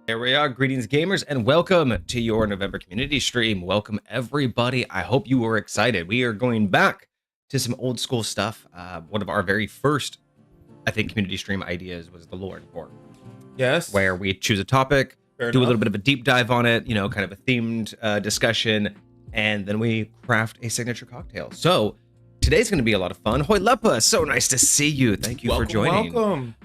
There we are. Greetings, gamers, and welcome to your November community stream. Welcome, everybody. I hope you were excited. We are going back to some old school stuff. One of our very first, I think, community stream ideas was the Lore Report. Yes. Where we choose a topic, Fair do enough. a little bit of a deep dive on it, kind of a themed discussion, and then we craft a signature cocktail. So today's going to be a lot of fun. Hoi Lepa, so nice to see you. Thank you for joining. Welcome.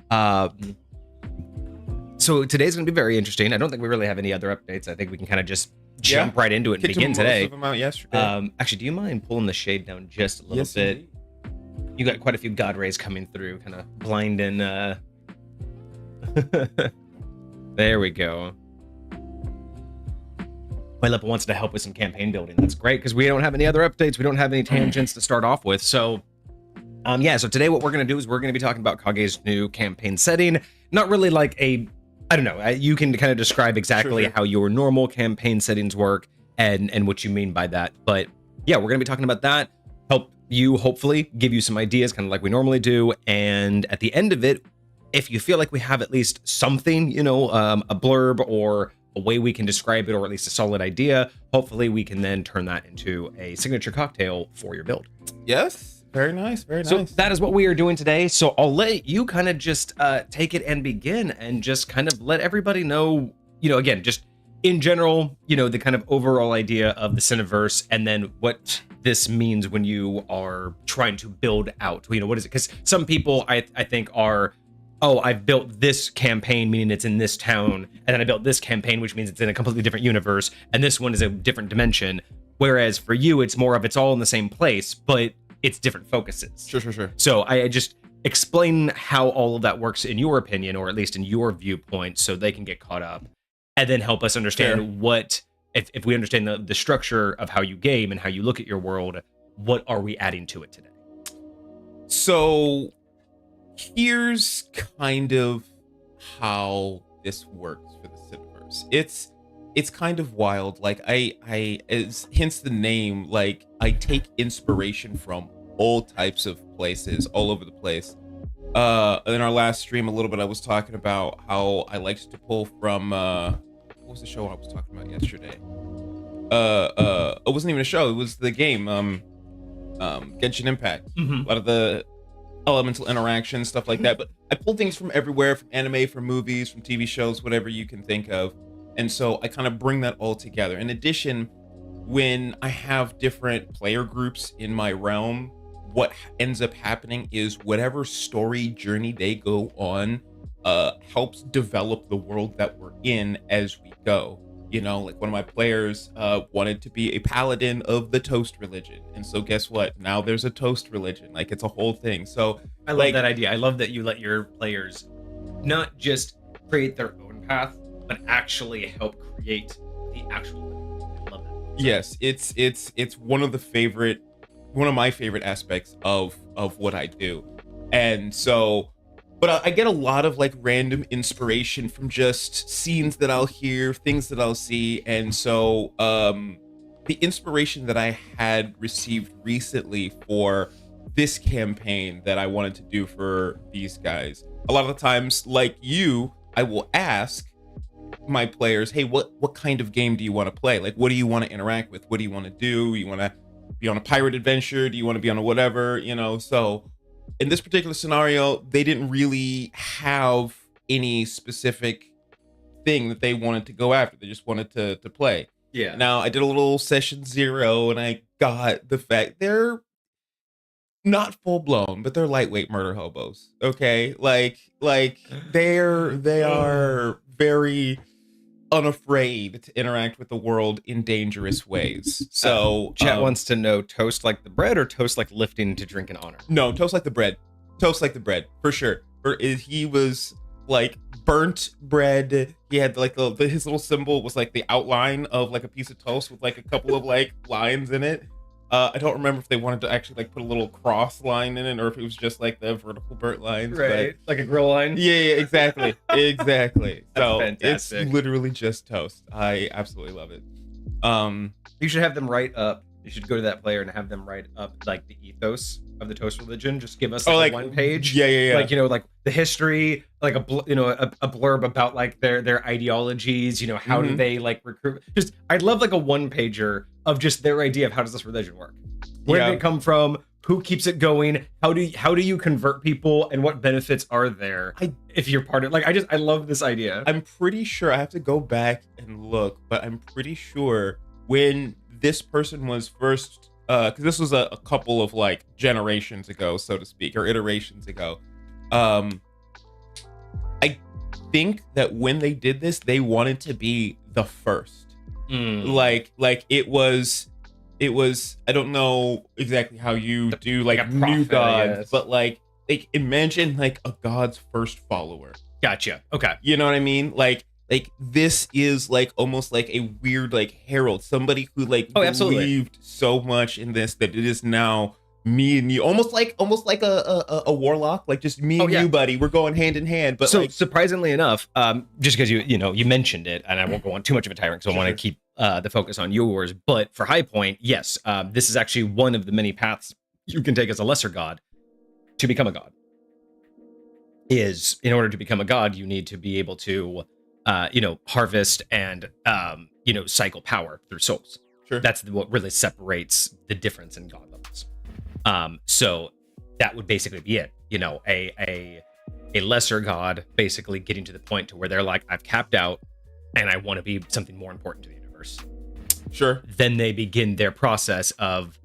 So today's going to be very interesting. I don't think we really have any other updates. I think we can kind of just jump right into it and begin today. Most of them out yesterday. Actually, do you mind pulling the shade down just a little bit? Indeed. You got quite a few God rays coming through, kind of blinding. There we go. Lepa wants to help with some campaign building. That's great because we don't have any other updates. We don't have any tangents to start off with. So, so today what we're going to do is we're going to be talking about Kage's new campaign setting. Not really like I don't know. You can kind of describe exactly how your normal campaign settings work and what you mean by that. But yeah, we're going to be talking about that. Help you, hopefully, give you some ideas, kind of like we normally do. And at the end of it, if you feel like we have at least something, a blurb or a way we can describe it, or at least a solid idea, hopefully we can then turn that into a signature cocktail for your build. Yes. Very nice. Very nice. So that is what we are doing today. So I'll let you kind of just take it and begin and just kind of let everybody know, again, just in general, the kind of overall idea of the Cineverse, and then what this means when you are trying to build out, what is it? Because some people I think are, I've built this campaign, meaning it's in this town, and then I built this campaign, which means it's in a completely different universe, and this one is a different dimension. Whereas for you, it's more of it's all in the same place, but it's different focuses. Sure. So I just explain how all of that works in your opinion, or at least in your viewpoint, so they can get caught up, and then help us understand what, if we understand the structure of how you game and how you look at your world, what are we adding to it today? So here's kind of how this works for the Cineverse. It's kind of wild. Like I as hence the name, like I take inspiration from all types of places all over the place. In our last stream a little bit, I was talking about how I liked to pull from what was the show I was talking about yesterday? It wasn't even a show, it was the game, Genshin Impact. A lot of the elemental interaction, stuff like that. But I pull things from everywhere, from anime, from movies, from TV shows, whatever you can think of. And so I kind of bring that all together. In addition, when I have different player groups in my realm, what ends up happening is whatever story journey they go on helps develop the world that we're in as we go. You know, like one of my players wanted to be a paladin of the toast religion. And so guess what? Now there's a toast religion. Like it's a whole thing. So I love that idea. I love that you let your players not just create their own path, but actually help create the actual living. I love that. Yes, it's one of my favorite aspects of what I do. And so, but I get a lot of like random inspiration from just scenes that I'll hear, things that I'll see. And so the inspiration that I had received recently for this campaign that I wanted to do for these guys, a lot of the times, like you, I will ask my players, hey, what kind of game do you want to play? Like, what do you want to interact with? What do you want to do? You want to be on a pirate adventure? Do you want to be on a whatever, you know? So in this particular scenario, they didn't really have any specific thing that they wanted to go after. They just wanted to play. Yeah. Now I did a little session 0 and I got the fact they're not full blown, but they're lightweight murder hobos. Okay. Like they are very unafraid to interact with the world in dangerous ways. So chat wants to know, toast like the bread or toast like lifting to drink in honor? No, toast like the bread. Toast like the bread, for sure. He was like burnt bread. He had like his little symbol was like the outline of like a piece of toast with like a couple of like lines in it. I don't remember if they wanted to actually like put a little cross line in it or if it was just like the vertical burnt lines. Right, like a grill line. Yeah, exactly. Exactly. So fantastic. It's literally just toast. I absolutely love it. You should have them write up. You should go to that player and have them write up like the ethos of the toast religion. Just give us like, one page. Yeah. Like, you know, like the history, like a blurb about like their ideologies. You know, how do they like recruit? Just I'd love like a one pager of just their idea of how does this religion work? Where did it come from? Who keeps it going? How do you convert people, and what benefits are there if you're part of? Like, I love this idea. I'm pretty sure I have to go back and look, but I'm pretty sure when this person was first, because this was a couple of like generations ago, so to speak, or iterations ago. I think that when they did this, they wanted to be the first. Like it was. I don't know exactly how you do like prophet, new gods, yes. but like imagine like a god's first follower. Gotcha. Okay. You know what I mean? Like this is like almost like a weird like herald, somebody who like believed so much in this that it is now me and you, almost like a warlock, like just me and you, buddy. We're going hand in hand. But so like, surprisingly enough, just because you mentioned it, and I won't go on too much of a tyrant because I want to keep the focus on yours. But for High Point, yes, this is actually one of the many paths you can take as a lesser god to become a god. Is in order to become a god, you need to be able to harvest and cycle power through souls. Sure. That's what really separates the difference in god levels. So that would basically be it. You know, a lesser god basically getting to the point to where they're like, I've capped out and I want to be something more important to the universe. Sure. Then they begin their process of,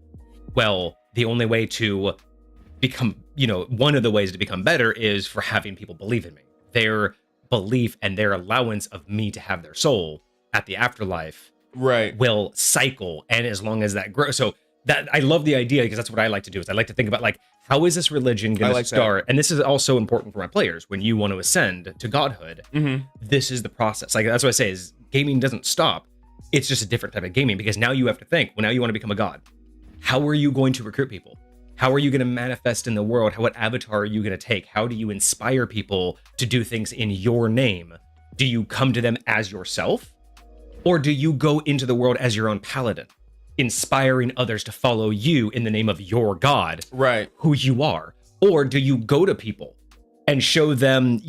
well, the only way to become, one of the ways to become better is for having people believe in me. Their belief and their allowance of me to have their soul at the afterlife will cycle. And as long as that grows, so that I love the idea, because that's what I like to do, is I like to think about like, how is this religion going to start? That. And this is also important for my players. When you want to ascend to godhood, this is the process. Like, that's what I say is gaming doesn't stop. It's just a different type of gaming, because now you have to think, well, now you want to become a god. How are you going to recruit people? How are you going to manifest in the world? What avatar are you going to take? How do you inspire people to do things in your name? Do you come to them as yourself? Or do you go into the world as your own paladin, inspiring others to follow you in the name of your god, who you are? Or do you go to people and show them,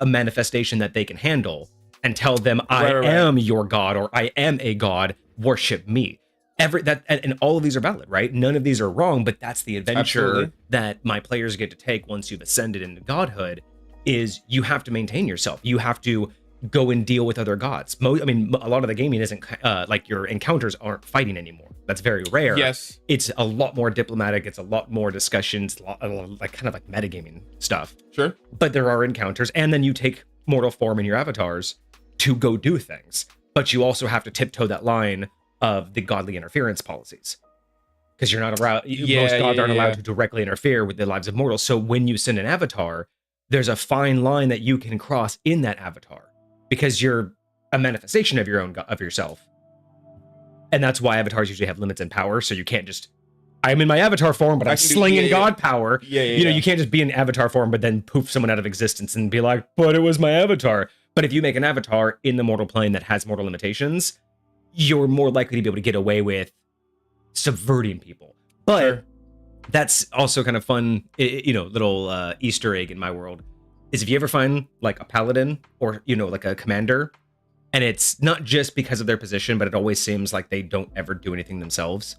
a manifestation that they can handle and tell them, I am your god, or I am a god, worship me? And all of these are valid, right? None of these are wrong, but that's the adventure that my players get to take once you've ascended into godhood. Is you have to maintain yourself. You have to go and deal with other gods. I mean, a lot of the gaming isn't like your encounters aren't fighting anymore. That's very rare. Yes. It's a lot more diplomatic. It's a lot more discussions, like kind of like metagaming stuff. Sure. But there are encounters, and then you take mortal form in your avatars to go do things. But you also have to tiptoe that line of the godly interference policies. Because you're not allowed, most gods aren't allowed to directly interfere with the lives of mortals. So when you send an avatar, there's a fine line that you can cross in that avatar. Because you're a manifestation of your own of yourself, and that's why avatars usually have limits in power. So you can't just, I'm in my avatar form, but I'm slinging god power. You know, you can't just be in avatar form, but then poof someone out of existence and be like, but it was my avatar. But if you make an avatar in the mortal plane that has mortal limitations, you're more likely to be able to get away with subverting people. But that's also kind of fun, you know, little Easter egg in my world. Is if you ever find like a paladin or, you know, like a commander, and it's not just because of their position, but it always seems like they don't ever do anything themselves.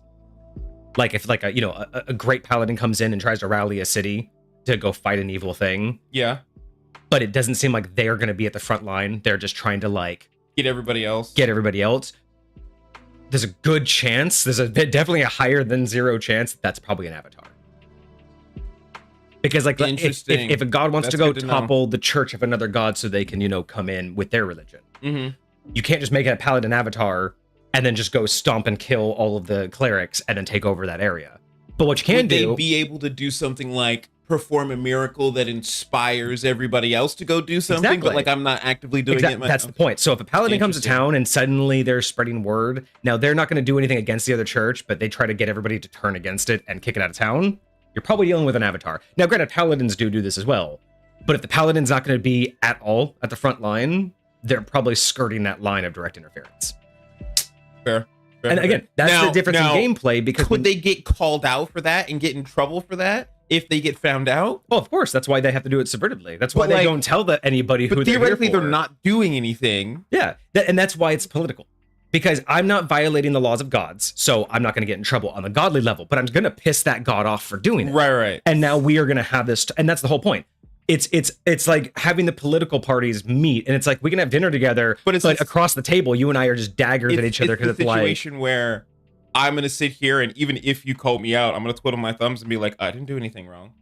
Like if like a great paladin comes in and tries to rally a city to go fight an evil thing. Yeah. But it doesn't seem like they're going to be at the front line. They're just trying to like get everybody else. There's a good chance. There's definitely a higher than zero chance that's probably an avatar. Because like if a god wants to go topple the church of another god so they can, you know, come in with their religion, you can't just make a paladin avatar and then just go stomp and kill all of the clerics and then take over that area. But what you can do, they be able to do something like perform a miracle that inspires everybody else to go do something, but like I'm not actively doing it. That's the point. So if a paladin comes to town and suddenly they're spreading word, now they're not going to do anything against the other church, but they try to get everybody to turn against it and kick it out of town. You're probably dealing with an avatar. Now, granted, paladins do this as well, but if the paladin's not going to be at all at the front line, they're probably skirting that line of direct interference. Fair. And again, that's the difference in gameplay, because could they get called out for that and get in trouble for that if they get found out? Well, of course. That's why they have to do it subvertedly. That's why they don't tell anybody who they're here for. Theoretically, they're not doing anything. Yeah, and that's why it's political. Because I'm not violating the laws of gods, so I'm not going to get in trouble on the godly level, but I'm going to piss that god off for doing it. Right. And now we are going to have this, and that's the whole point. It's like having the political parties meet, and it's like we can have dinner together, but it's like across the table, you and I are just daggers at each other because it's like a situation where I'm going to sit here, and even if you call me out, I'm going to twiddle my thumbs and be like, I didn't do anything wrong.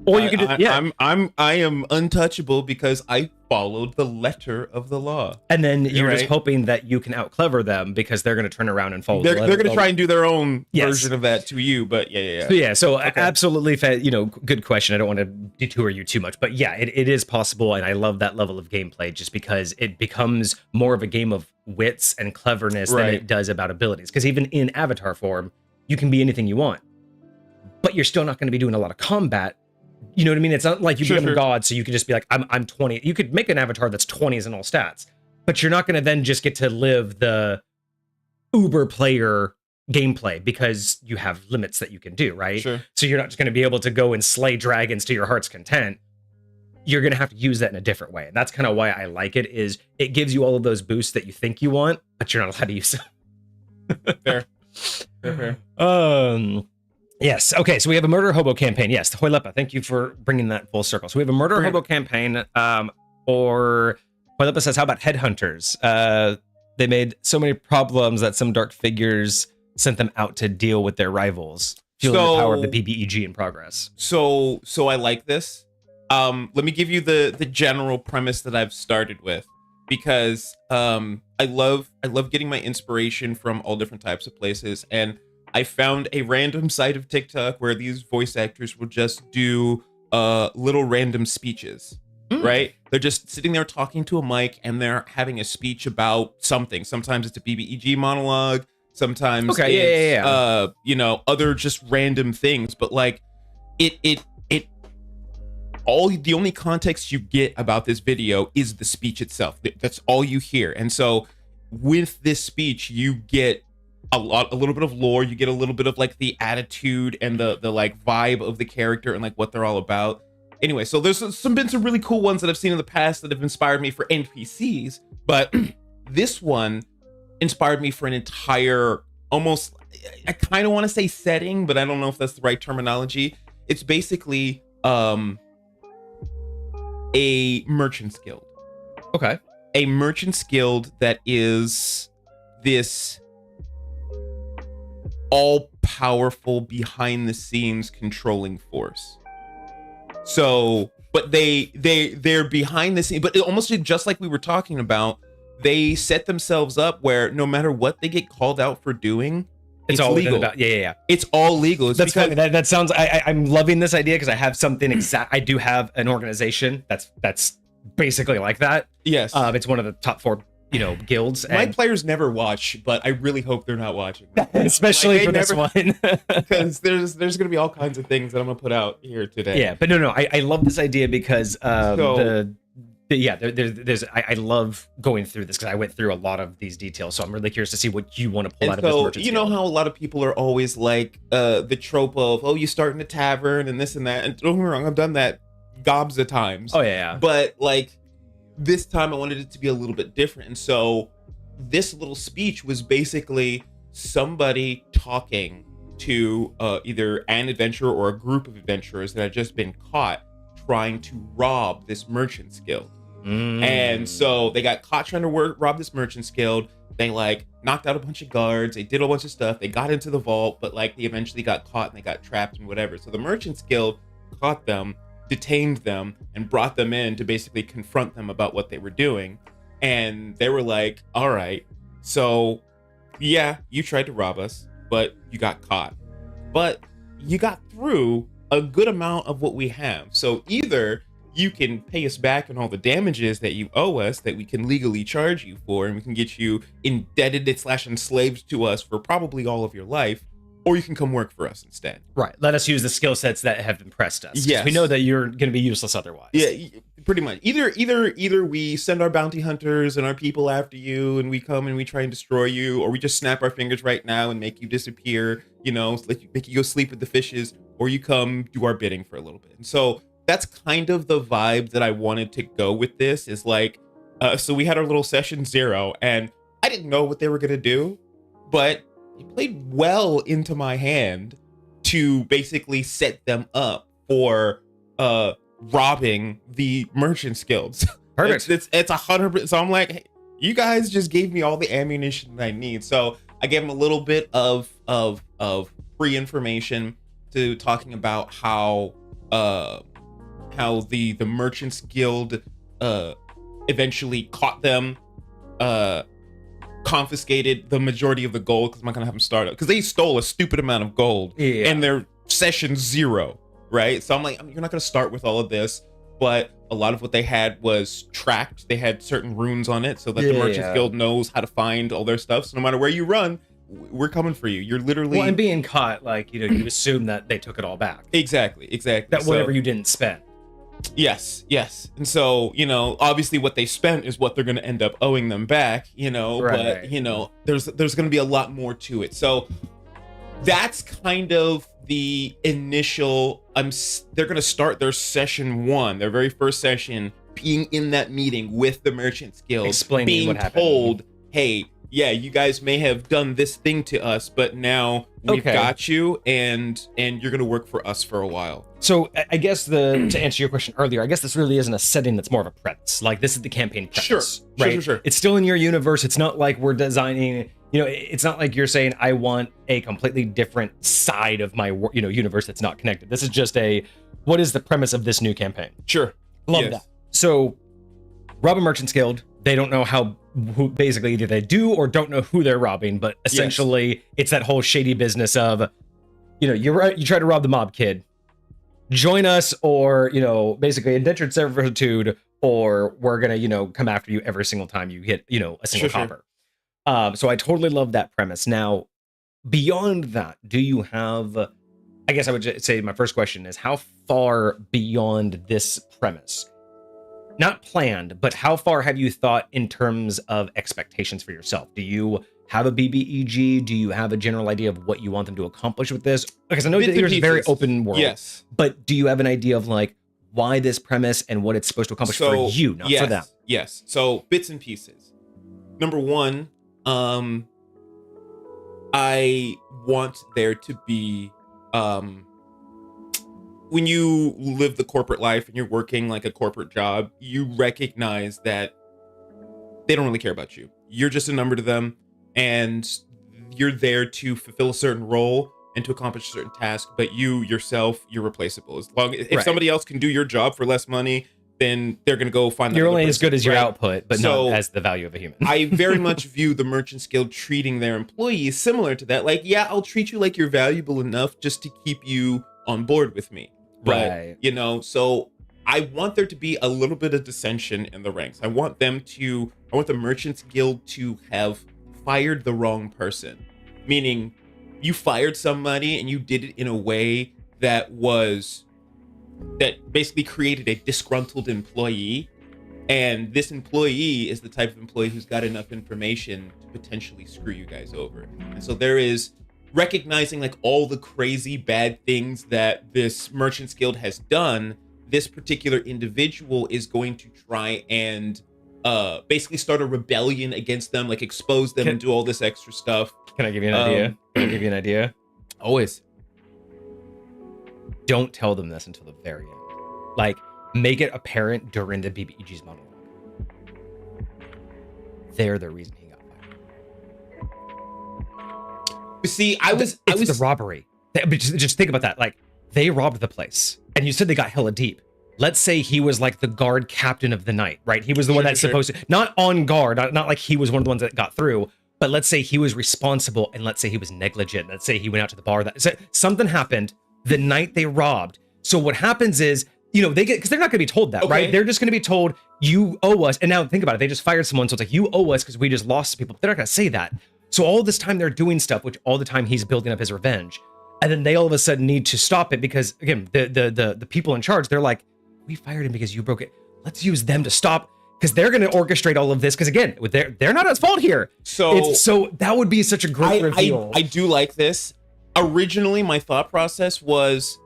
Or you could just, I am untouchable because I followed the letter of the law. And then you're just hoping that you can out-clever them because they're going to turn around and follow the letter. They're going to try and do their own version of that to you, but So absolutely, you know, good question. I don't want to detour you too much, but yeah, it is possible, and I love that level of gameplay just because it becomes more of a game of wits and cleverness than it does about abilities. Because even in avatar form, you can be anything you want, but you're still not going to be doing a lot of combat. You know what I mean? It's not like you become a god, so you can just be like, I'm 20. You could make an avatar that's 20s in all stats, but you're not going to then just get to live the uber player gameplay because you have limits that you can do, right? Sure. So you're not just going to be able to go and slay dragons to your heart's content. You're going to have to use that in a different way. And that's kind of why I like it, is it gives you all of those boosts that you think you want, but you're not allowed to use them. Fair. Yes. Okay. So we have a murder hobo campaign. Yes. Hoilepa, thank you for bringing that full circle. So we have a murder hobo campaign. Or Hoilepa says, how about headhunters? They made so many problems that some dark figures sent them out to deal with their rivals, feeling the power of the BBEG in progress. So I like this. Let me give you the general premise that I've started with, because I love getting my inspiration from all different types of places, and I found a random site of TikTok where these voice actors will just do little random speeches, right? They're just sitting there talking to a mic and they're having a speech about something. Sometimes it's a BBEG monologue. Sometimes it's, you know, other just random things. But like the only context you get about this video is the speech itself. That's all you hear. And so with this speech, you get a little bit of lore. You get a little bit of like the attitude and the like vibe of the character and like what they're all about. Anyway, so there's been some really cool ones that I've seen in the past that have inspired me for NPCs, but this one inspired me for an entire, almost, I kind of want to say setting, but I don't know if that's the right terminology. It's basically a merchant's guild. Okay. A Merchants Guild that is this all-powerful, behind-the-scenes controlling force. So, but they're behind the scene, but it almost just like we were talking about, they set themselves up where no matter what they get called out for doing, it's all legal. Yeah. It's all legal. It's that's because, funny. That sounds. I'm loving this idea because I have something exact. I do have an organization that's basically like that. Yes. It's one of the top 4, guilds. My players never watch, but I really hope they're not watching. Especially for this one. Because there's going to be all kinds of things that I'm going to put out here today. Yeah, but no. I love this idea because I love going through this because I went through a lot of these details. So I'm really curious to see what you want to pull out of this merchant. You know how a lot of people are always like the trope of, oh, you start in a tavern and this and that. And don't get me wrong, I've done that gobs of times. Oh yeah. But like this time I wanted it to be a little bit different. And so this little speech was basically somebody talking to either an adventurer or a group of adventurers that had just been caught trying to rob this merchant's guild. And so they got caught trying to rob this merchant's guild. They like knocked out a bunch of guards. They did a bunch of stuff. They got into the vault, but like they eventually got caught and they got trapped and whatever. So the merchant's guild caught them, detained them, and brought them in to basically confront them about what they were doing. And they were like, all right, so yeah, you tried to rob us, but you got caught. But you got through a good amount of what we have. So either you can pay us back on all the damages that you owe us that we can legally charge you for, and we can get you indebted / enslaved to us for probably all of your life, or you can come work for us instead. Right. Let us use the skill sets that have impressed us. Yes. We know that you're going to be useless otherwise. Yeah, pretty much. Either we send our bounty hunters and our people after you, and we come and we try and destroy you, or we just snap our fingers right now and make you disappear, make you go sleep with the fishes, or you come do our bidding for a little bit. And so that's kind of the vibe that I wanted to go with this, is like, so we had our little session 0, and I didn't know what they were going to do, but it played well into my hand to basically set them up for robbing the merchants guilds. Perfect. It's 100%. So I'm like, hey, you guys just gave me all the ammunition that I need. So I gave them a little bit of free information to talking about how the merchants guild eventually caught them, confiscated the majority of the gold, because I'm not gonna have them start up because they stole a stupid amount of gold in their session 0, right? So I'm like, you're not gonna start with all of this, but a lot of what they had was tracked. They had certain runes on it so that the merchants guild knows how to find all their stuff. So no matter where you run, we're coming for you. You're literally and being caught, like, you assume that they took it all back. Exactly. That whatever you didn't spend. Yes. And so, obviously what they spent is what they're going to end up owing them back, right. But, there's going to be a lot more to it. So that's kind of the initial, they're going to start their session 1, their very first session, being in that meeting with the Merchants Guild, explaining being what happened. Told, hey, yeah, you guys may have done this thing to us, but now we've got you, and you're going to work for us for a while. So I guess to answer your question earlier, I guess this really isn't a setting that's more of a premise. Like, this is the campaign premise. Sure. It's still in your universe. It's not like we're designing, it's not like you're saying, I want a completely different side of my, universe that's not connected. This is just what is the premise of this new campaign? Sure. Love that. So, rob a Merchants Guild. They don't know who basically either they do or don't know who they're robbing, but essentially it's that whole shady business of, you try to rob the mob kid, join us, or, basically indentured servitude, or we're going to, come after you every single time you hit, a single copper. So I totally love that premise. Now, beyond that, do you have, I guess I would say my first question is, how far beyond this premise, not planned, but how far have you thought in terms of expectations for yourself? Do you have a BBEG? Do you have a general idea of what you want them to accomplish with this? Because I know that yours is very open world. Yes. But do you have an idea of like why this premise and what it's supposed to accomplish for you, not for them? Yes. So bits and pieces. Number 1, I want there to be when you live the corporate life and you're working like a corporate job, you recognize that they don't really care about you. You're just a number to them, and you're there to fulfill a certain role and to accomplish a certain task. But you yourself, you're replaceable. As long if somebody else can do your job for less money, then they're going to go find. You're only as good as your output, but not as the value of a human. I very much view the Merchants Guild treating their employees similar to that. Like, yeah, I'll treat you like you're valuable enough just to keep you on board with me. But, you know, so I want there to be a little bit of dissension in the ranks. I want the Merchants Guild to have fired the wrong person. Meaning, you fired somebody and you did it in a way that basically created a disgruntled employee, and this employee is the type of employee who's got enough information to potentially screw you guys over. And so there is recognizing like all the crazy bad things that this Merchants Guild has done. This particular individual is going to try and basically start a rebellion against them, like expose them and do all this extra stuff. Can I give you an idea? Can I give you an idea? Always. Don't tell them this until the very end. Like, make it apparent during the BBEG's monologue. They're the reason he got fired. See, it's the robbery. Just think about that. Like, they robbed the place, and you said they got hella deep. Let's say he was like the guard captain of the night, right? He was the one that's supposed to, not on guard, not like he was one of the ones that got through, but let's say he was responsible, and let's say he was negligent. Let's say he went out to the bar. Something happened the night they robbed. So what happens is, you know, because they're not going to be told that, right? They're just going to be told, you owe us. And now think about it. They just fired someone. So it's like, you owe us because we just lost people. But they're not going to say that. So all this time they're doing stuff, which all the time he's building up his revenge. And then they all of a sudden need to stop it because, again, the people in charge, they're like, we fired him because you broke it. Let's use them to stop, because they're going to orchestrate all of this. Because again, they're not at fault here. So that would be such a great reveal. I do like this. Originally, my thought process was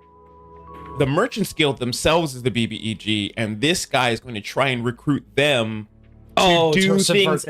the Merchants Guild themselves is the BBEG, and this guy is going to try and recruit them to do things.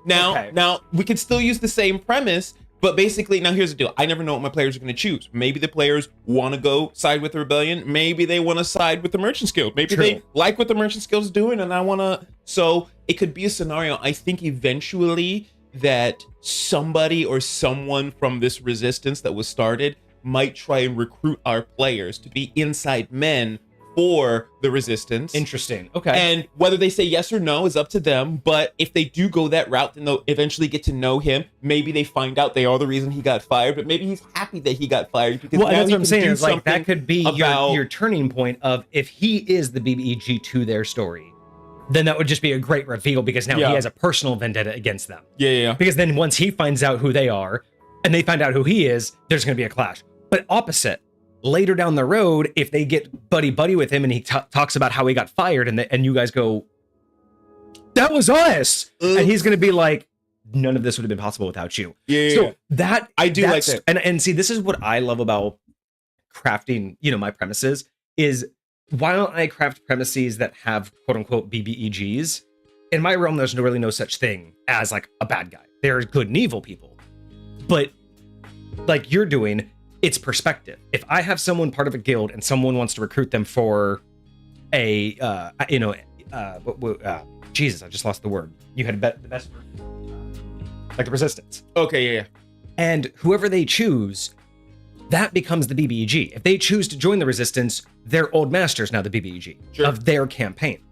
Now we could still use the same premise, but basically, now here's the deal. I never know what my players are going to choose. Maybe the players want to go side with the rebellion. Maybe they want to side with the Merchants Guild. Maybe they like what the Merchants Guild is doing, and I want to. So it could be a scenario. I think eventually that somebody or someone from this resistance that was started might try and recruit our players to be inside men for the resistance. Interesting. Okay. And whether they say yes or no is up to them. But if they do go that route, then they'll eventually get to know him. Maybe they find out they are the reason he got fired, but maybe he's happy that he got fired because that's what I'm saying. Is like that could be your turning point of if he is the BBEG to their story, then that would just be a great reveal because now he has a personal vendetta against them. Yeah. Because then once he finds out who they are and they find out who he is, there's going to be a clash. But opposite, later down the road, if they get buddy with him and he talks about how he got fired and you guys go, that was us. And he's going to be like, none of this would have been possible without you. So that I do like that. And see, this is what I love about crafting, you know, my premises is why don't I craft premises that have quote unquote BBEGs? In my realm, there's really no such thing as like a bad guy. There's good and evil people. But like you're doing, it's perspective. If I have someone part of a guild and someone wants to recruit them for a, Jesus, I just lost the word. You had the best word. Like the resistance. Okay, yeah. And whoever they choose, that becomes the BBEG. If they choose to join the resistance, their old master's now the BBEG of their campaign.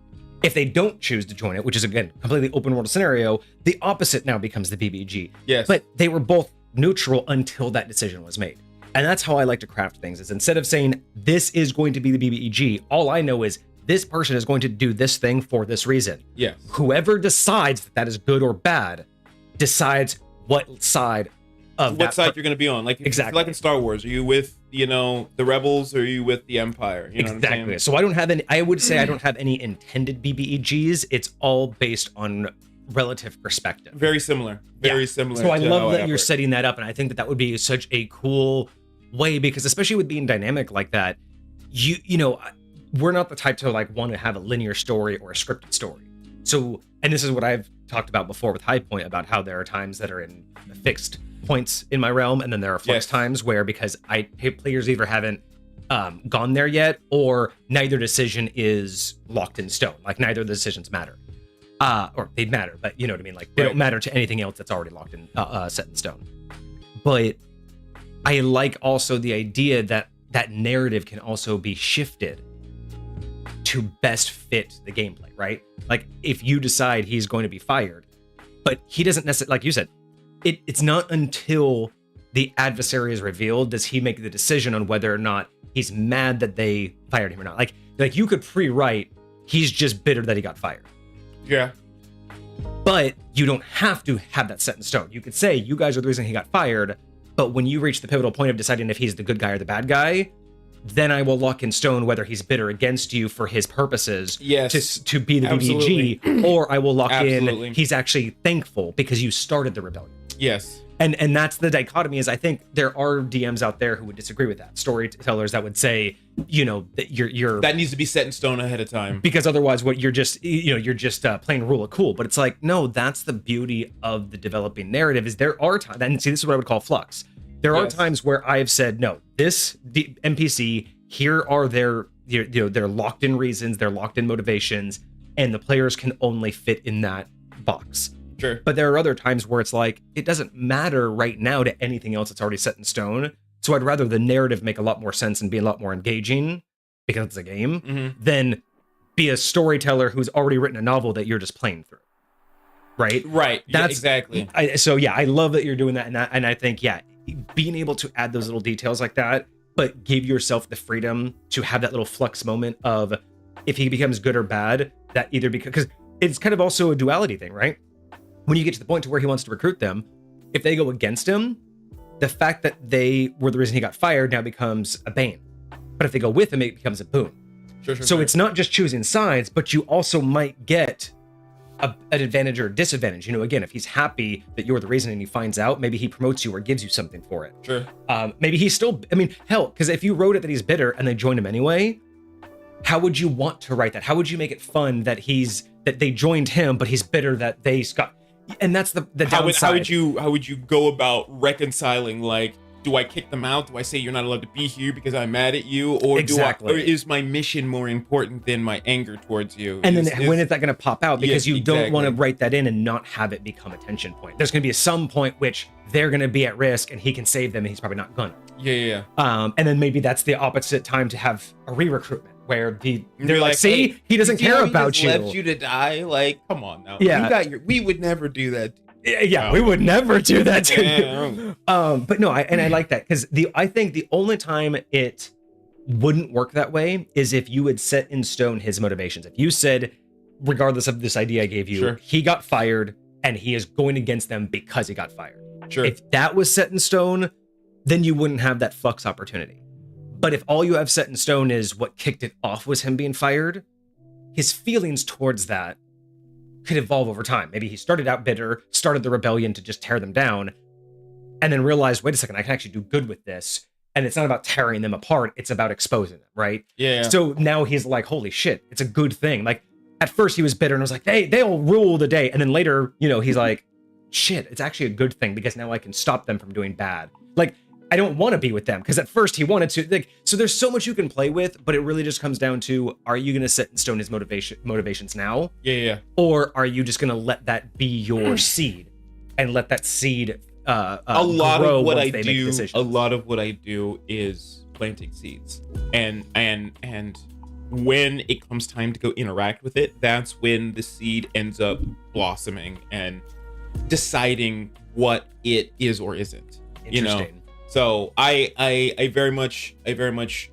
If they don't choose to join it, which is again, completely open world scenario, the opposite now becomes the BBEG. Yes. But they were both neutral until that decision was made. And that's how I like to craft things is instead of saying this is going to be the BBEG, all I know is this person is going to do this thing for this reason. Yes. Whoever decides that is good or bad decides what side of what side you're going to be on. Like exactly. Like in Star Wars, are you with, you know, the rebels or are you with the Empire? You know exactly. What I'm saying? So I don't have any, I would say I don't have any intended BBEGs. It's all based on relative perspective. Very similar. Very similar. So I love that you're setting that up. And I think that would be such a cool way because especially with being dynamic like that, you know, we're not the type to like want to have a linear story or a scripted story. So, and this is what I've talked about before with High Point about how there are times that are in fixed points in my realm, and then there are flux times where because players either haven't gone there yet, or neither decision is locked in stone. Like neither of the decisions matter. Or they matter, but you know what I mean? Like, they don't matter to anything else that's already locked in, set in stone. But I like also the idea that that narrative can also be shifted to best fit the gameplay, right? Like, if you decide he's going to be fired, but he doesn't necessarily, like you said, it's not until the adversary is revealed does he make the decision on whether or not he's mad that they fired him or not. Like you could pre-write, he's just bitter that he got fired. Yeah. But you don't have to have that set in stone. You could say, you guys are the reason he got fired, but when you reach the pivotal point of deciding if he's the good guy or the bad guy, then I will lock in stone whether he's bitter against you for his purposes, to be the BBG, or I will lock in he's actually thankful because you started the rebellion. Yes. And that's the dichotomy. Is I think there are DMs out there who would disagree with that. Storytellers that would say, that you're that needs to be set in stone ahead of time, because otherwise what you're just playing rule of cool. But it's like, no, that's the beauty of the developing narrative. Is there are times, and see, this is what I would call flux. There are times where I've said, no, this NPC, here are their locked in reasons, their locked in motivations, and the players can only fit in that box. Sure. But there are other times where it's like, it doesn't matter right now to anything else that's already set in stone. So I'd rather the narrative make a lot more sense and be a lot more engaging because it's a game than be a storyteller who's already written a novel that you're just playing through. Right? Right. That's exactly. I love that you're doing that. And I think, being able to add those little details like that, but give yourself the freedom to have that little flux moment of if he becomes good or bad, that either because it's kind of also a duality thing, right? When you get to the point to where he wants to recruit them, if they go against him, the fact that they were the reason he got fired now becomes a bane. But if they go with him, it becomes a boon. Sure. It's not just choosing sides, but you also might get an advantage or a disadvantage. Again, if he's happy that you're the reason and he finds out, maybe he promotes you or gives you something for it. Sure. Maybe he's still, hell, because if you wrote it that he's bitter and they joined him anyway, how would you want to write that? How would you make it fun that they joined him, but he's bitter that they got? And that's the downside. How would you go about reconciling, like, do I kick them out? Do I say you're not allowed to be here because I'm mad at you? Or or is my mission more important than my anger towards you? And when is that going to pop out? Because you don't want to write that in and not have it become a tension point. There's going to be some point which they're going to be at risk and he can save them and he's probably not gonna. Yeah. And then maybe that's the opposite time to have a re-recruitment where they're like, see, hey, he doesn't care about you. Left you to die? Like, come on now. Yeah. We would never do that. Yeah, we would never do that to you. But no, I like that because I think the only time it wouldn't work that way is if you would set in stone his motivations. If you said, regardless of this idea I gave you, he got fired and he is going against them because he got fired. Sure. If that was set in stone, then you wouldn't have that flux opportunity. But if all you have set in stone is what kicked it off was him being fired, his feelings towards that could evolve over time. Maybe he started out bitter, started the rebellion to just tear them down, and then realized, wait a second, I can actually do good with this. And it's not about tearing them apart, it's about exposing them, right? Yeah. So now he's like, holy shit, it's a good thing. Like, at first he was bitter and was like, they'll rule the day. And then later, he's like, shit, it's actually a good thing because now I can stop them from doing bad. Like, I don't want to be with them because at first he wanted to. Like, so there's so much you can play with, but it really just comes down to: are you going to set in stone his motivations now? Yeah. Or are you just going to let that be your seed and let that seed a lot grow of what once I they do? make decisions? A lot of what I do is planting seeds, and when it comes time to go interact with it, that's when the seed ends up blossoming and deciding what it is or isn't. Interesting. So I very much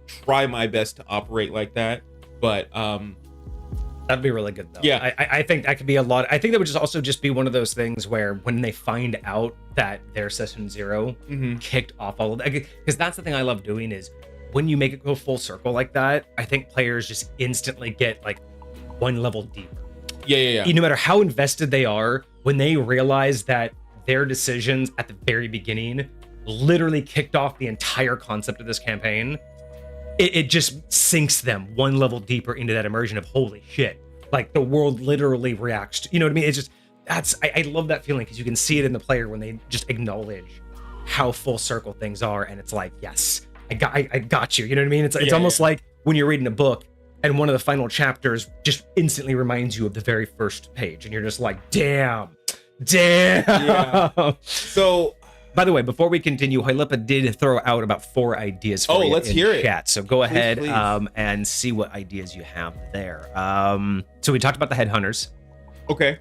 try my best to operate like that, but that'd be really good though. Yeah, I think that could be a lot. I think that would just be one of those things where when they find out that their session 0 kicked off all of that, because that's the thing I love doing is when you make it go full circle like that, I think players just instantly get like one level deeper. Yeah. No matter how invested they are, when they realize that their decisions at the very beginning literally kicked off the entire concept of this campaign, it just sinks them one level deeper into that immersion of holy shit, like the world literally reacts to, you know what I mean? It's just, I love that feeling because you can see it in the player when they just acknowledge how full circle things are, and it's like, yes, I got you, you know what I mean? It's almost like when you're reading a book and one of the final chapters just instantly reminds you of the very first page, and you're just like, damn. Yeah. So, by the way, before we continue, Hoylipa did throw out about 4 ideas for you let's in hear it. chat. So go ahead Please. And see what ideas you have there. So we talked about the headhunters. Okay.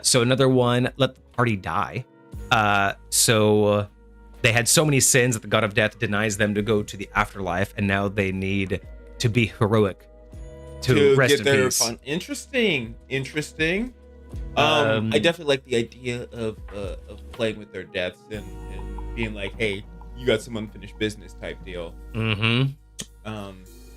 So another one, let the party die. So they had so many sins that the god of death denies them to go to the afterlife, and now they need to be heroic to rest get in their peace. fun. Interesting. I definitely like the idea of playing with their deaths and being like, hey, you got some unfinished business type deal. Mm-hmm.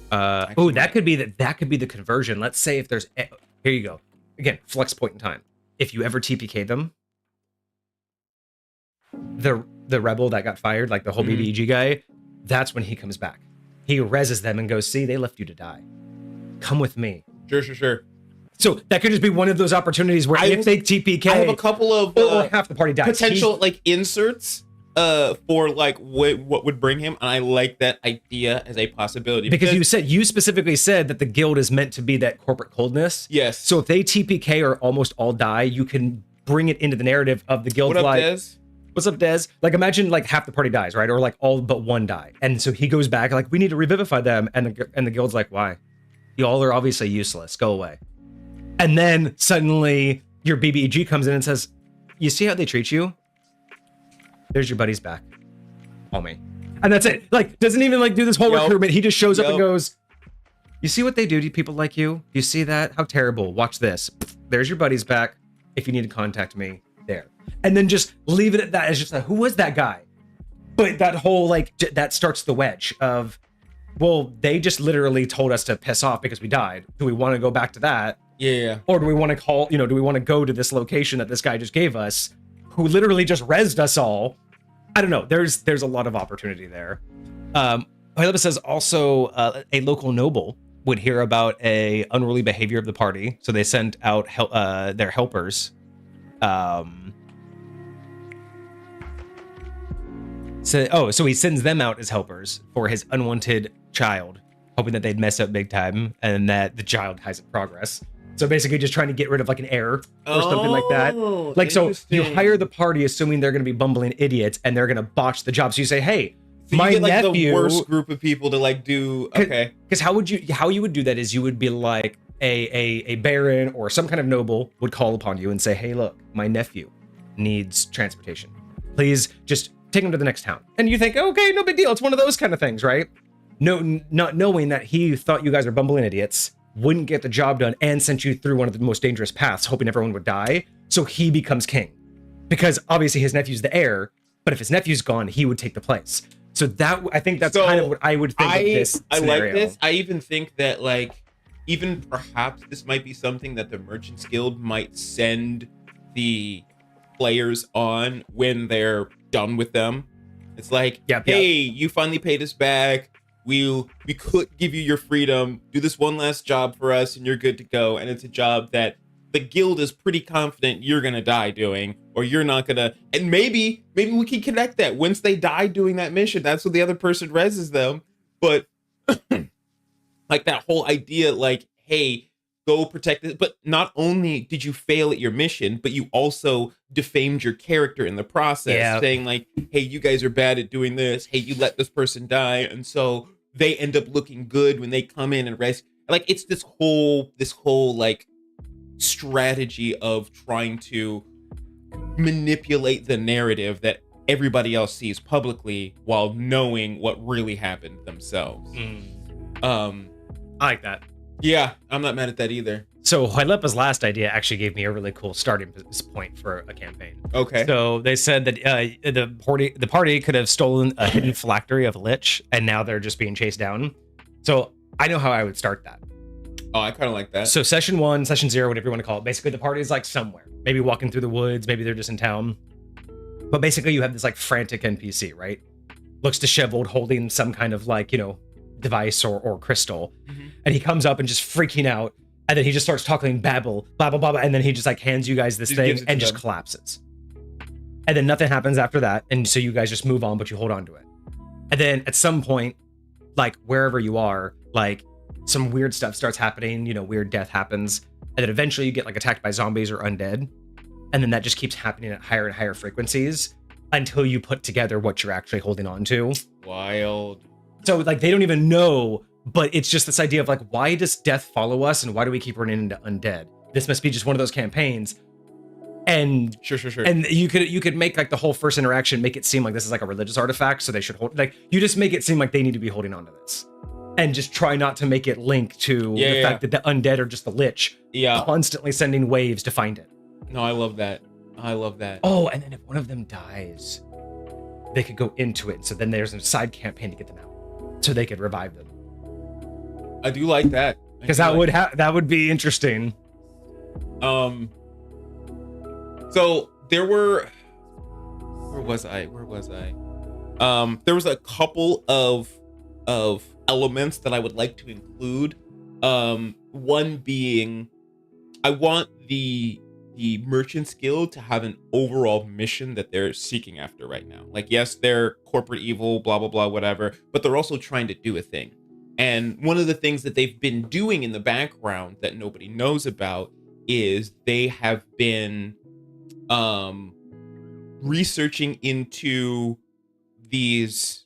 That could be the conversion. Let's say if there's here you go. Again, flex point in time. If you ever TPK them, the rebel that got fired, like the whole BBEG guy, that's when he comes back. He reses them and goes, see, they left you to die. Come with me. Sure. So that could just be one of those opportunities where if they TPK, I have a couple of or half the party dies. Potential like inserts for like what would bring him, and I like that idea as a possibility because you specifically said that the guild is meant to be that corporate coldness. Yes. So if they TPK or almost all die, you can bring it into the narrative of the guild. What up, like, Des? What's up, Des? Like, imagine like half the party dies, right? Or like all but one die, and so he goes back like, we need to revivify them, and the guild's like, why? You all are obviously useless. Go away. And then suddenly your BBEG comes in and says, you see how they treat you? There's your buddies back. Call me. And that's it. Like, doesn't even like do this whole recruitment. He just shows up and goes, you see what they do to people like you? You see that? How terrible. Watch this. There's your buddies back. If you need to contact me, there. And then just leave it at that. It's just like, who was that guy? But that whole like, that starts the wedge of, well, they just literally told us to piss off because we died. Do we want to go back to that? Yeah. Or do we want to do we want to go to this location that this guy just gave us, who literally just rezzed us all? I don't know. There's a lot of opportunity there. Hoylipa says also a local noble would hear about a unruly behavior of the party, so they sent out their helpers. So he sends them out as helpers for his unwanted child, hoping that they'd mess up big time and that the child hasn't progress. So basically just trying to get rid of like an error or something like that. Like, so you hire the party assuming they're going to be bumbling idiots and they're going to botch the job. So you say, hey, so my you get, like, nephew, the worst group of people to like do. Okay. Because how you would do that is you would be like a baron or some kind of noble would call upon you and say, hey, look, my nephew needs transportation. Please just take him to the next town. And you think, okay, no big deal. It's one of those kind of things, right? No, not knowing that he thought you guys are bumbling idiots, wouldn't get the job done, and sent you through one of the most dangerous paths, hoping everyone would die. So he becomes king. Because obviously his nephew's the heir, but if his nephew's gone, he would take the place. So I think that's kind of what I would think of this scenario. I like this. I even think that like, even perhaps this might be something that the Merchants Guild might send the players on when they're done with them. It's like, hey, you finally paid us back. We could give you your freedom. Do this one last job for us, and you're good to go. And it's a job that the guild is pretty confident you're gonna die doing, or you're not gonna. And maybe we can connect that. Once they die doing that mission, that's when the other person reses them. But like that whole idea, like, hey, go protect it. But not only did you fail at your mission, but you also defamed your character in the process, saying like, hey, you guys are bad at doing this. Hey, you let this person die, and so they end up looking good when they come in and rescue. Like, it's this whole like strategy of trying to manipulate the narrative that everybody else sees publicly while knowing what really happened themselves. I like that. Yeah, I'm not mad at that either. So Hoylipa's last idea actually gave me a really cool starting point for a campaign. Okay. So they said that the party could have stolen a hidden phylactery of a lich, and now they're just being chased down. So I know how I would start that. Oh, I kind of like that. So session 1, session 0, whatever you want to call it. Basically, the party is like somewhere. Maybe walking through the woods. Maybe they're just in town. But basically, you have this like frantic NPC, right? Looks disheveled, holding some kind of like, device or crystal. Mm-hmm. And he comes up and just freaking out. And then he just starts talking babble, blah, blah, blah, blah. And then he just like hands you guys this thing and just collapses. And then nothing happens after that. And so you guys just move on, but you hold on to it. And then at some point, like wherever you are, like some weird stuff starts happening, weird death happens, and then eventually you get like attacked by zombies or undead, and then that just keeps happening at higher and higher frequencies until you put together what you're actually holding on to. Wild. So like they don't even know, but it's just this idea of like, why does death follow us and why do we keep running into undead? This must be just one of those campaigns. And sure. And you could make like the whole first interaction make it seem like this is like a religious artifact, so they should hold, like, you just make it seem like they need to be holding on to this, and just try not to make it link to the fact that the undead are just the lich, constantly sending waves to find it. No, I love that. Oh, and then if one of them dies, they could go into it, so then there's a side campaign to get them out, so they could revive them. I do like that, because that would be interesting. So there were, where was I? There was a couple of elements that I would like to include. One being, I want the Merchants Guild to have an overall mission that they're seeking after right now. Like, yes, they're corporate evil, blah, blah, blah, whatever, but they're also trying to do a thing. And one of the things that they've been doing in the background that nobody knows about is they have been researching into these,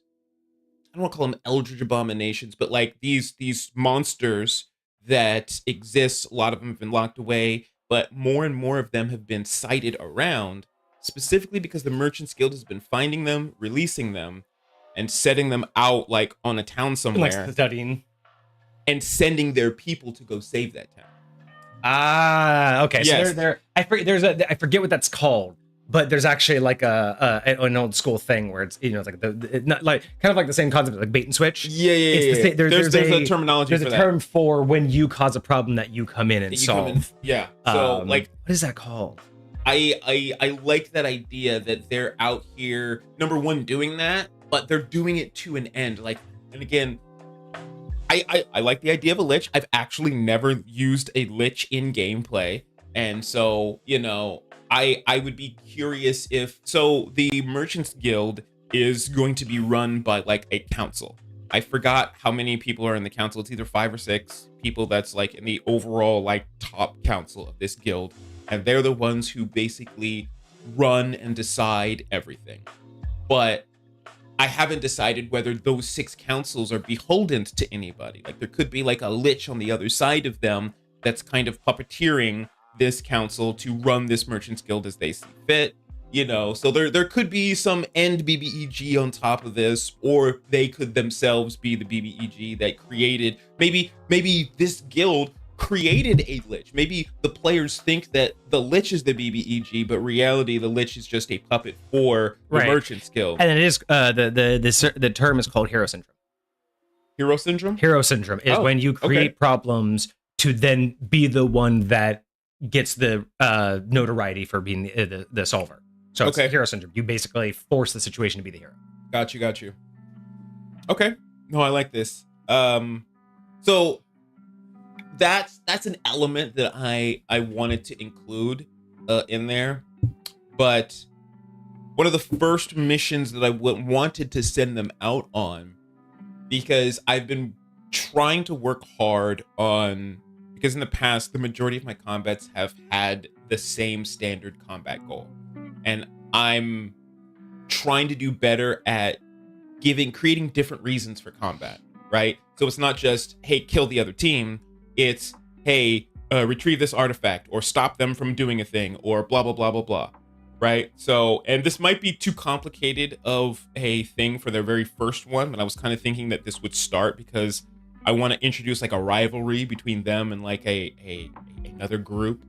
I don't want to call them eldritch abominations, but like these monsters that exist. A lot of them have been locked away, but more and more of them have been sighted around, specifically because the Merchants Guild has been finding them, releasing them, and setting them out like on a town somewhere, like studying, and sending their people to go save that town. Ah, okay. Yes. So I forget what that's called, but there's actually like an old school thing where it's, it's like not like kind of like the same concept, like bait and switch. Yeah. There's a terminology. There's a term for when you cause a problem that you come in and solve. So like, what is that called? I like that idea that they're out here, number one, doing that, but they're doing it to an end. Like, and again, I like the idea of a lich. I've actually never used a lich in gameplay. And so, I would be curious if, so the Merchants Guild is going to be run by like a council. I forgot how many people are in the council. It's either 5 or 6 people that's like in the overall like top council of this guild. And they're the ones who basically run and decide everything. But I haven't decided whether those 6 councils are beholden to anybody. Like there could be like a lich on the other side of them that's kind of puppeteering this council to run this Merchants Guild as they see fit. So there could be some end BBEG on top of this, or they could themselves be the BBEG that created, maybe this guild created a lich. Maybe the players think that the lich is the BBEG, but reality, the lich is just a puppet for the Merchants Guild. And it is the term is called hero syndrome. Hero syndrome? Hero syndrome is when you create problems to then be the one that gets the notoriety for being the solver. So it's hero syndrome. You basically force the situation to be the hero. Got you. Okay. No, I like this. So that's an element that I wanted to include in there. But one of the first missions that I wanted to send them out on, because I've been trying to work hard on, because in the past, the majority of my combats have had the same standard combat goal. And I'm trying to do better at creating different reasons for combat, right? So it's not just, hey, kill the other team. It's, hey, retrieve this artifact, or stop them from doing a thing, or blah, blah, blah, blah, blah, right? So, and this might be too complicated of a thing for their very first one, but I was kind of thinking that this would start because I want to introduce like a rivalry between them and like another group,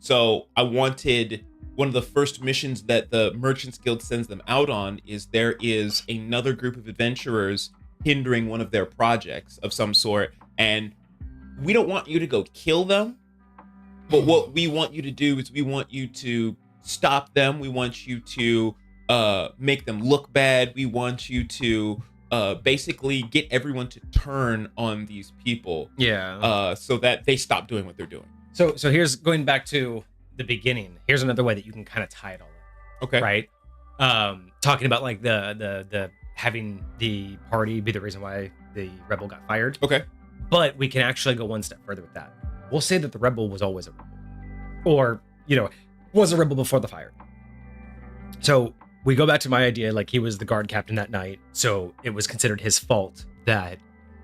So I wanted, one of the first missions that the Merchants Guild sends them out on is there is another group of adventurers hindering one of their projects of some sort, and we don't want you to go kill them, but what we want you to do is we want you to stop them. We want you to make them look bad. We want you to basically get everyone to turn on these people. So that they stop doing what they're doing. So here's going back to the beginning. Here's another way that you can kind of tie it all in. Okay. Right. Talking about like the having the party be the reason why the rebel got fired. Okay. But we can actually go one step further with that. We'll say that the rebel was always a rebel, or was a rebel before the fire. So we go back to my idea, like he was the guard captain that night, so it was considered his fault that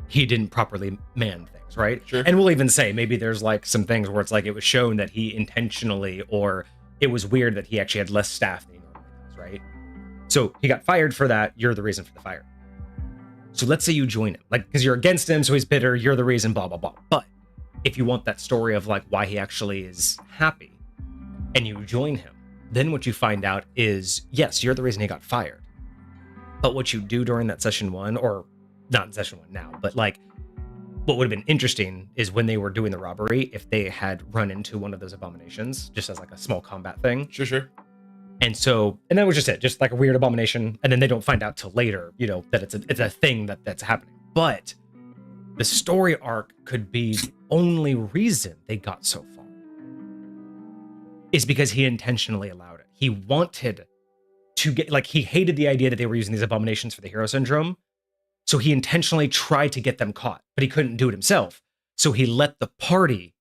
he didn't properly man things, right? Sure. And we'll even say maybe there's like some things where it's like it was shown that he intentionally, or it was weird that he actually had less staff than he normally does, right? So he got fired for that. You're the reason for the fire. So let's say you join him, like, because you're against him, so he's bitter, you're the reason, blah, blah, blah. But if you want that story of like why he actually is happy and you join him, then what you find out is, yes, you're the reason he got fired. But what you do during that session 1, or not in session 1 now, but like what would have been interesting is when they were doing the robbery, if they had run into one of those abominations, just as like a small combat thing. Sure. And that was just it, just like a weird abomination. And then they don't find out till later, that it's a thing that's happening. But the story arc could be the only reason they got so far is because he intentionally allowed it. He wanted to get, like, he hated the idea that they were using these abominations for the hero syndrome. So he intentionally tried to get them caught, but he couldn't do it himself. So he let the party.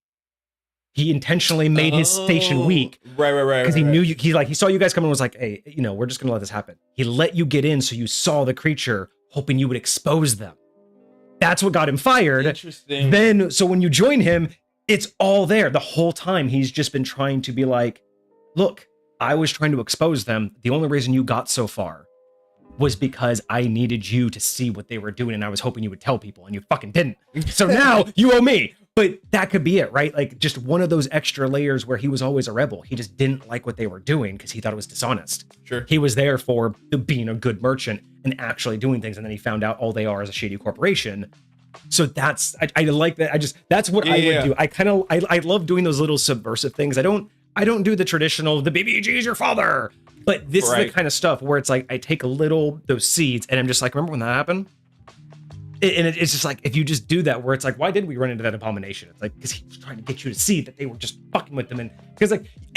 He intentionally made his station weak. Right. Because he knew you. He saw you guys coming and was like, "Hey, we're just gonna let this happen." He let you get in, so you saw the creature, hoping you would expose them. That's what got him fired. Interesting. Then, so when you join him, it's all there the whole time. He's just been trying to be like, "Look, I was trying to expose them. The only reason you got so far was because I needed you to see what they were doing, and I was hoping you would tell people, and you fucking didn't. So now you owe me." But that could be it, right? Like just one of those extra layers where he was always a rebel. He just didn't like what they were doing because he thought it was dishonest. Sure. He was there for being a good merchant and actually doing things. And then he found out all they are is a shady corporation. So I like that. That's what I would do. I love doing those little subversive things. I don't do the traditional, the BBG is your father. But this is the kind of stuff where it's like, I take those seeds and I'm just like, remember when that happened? And it's just like, if you just do that, where it's like, why did we run into that abomination? It's like, because he was trying to get you to see that they were just fucking with them. And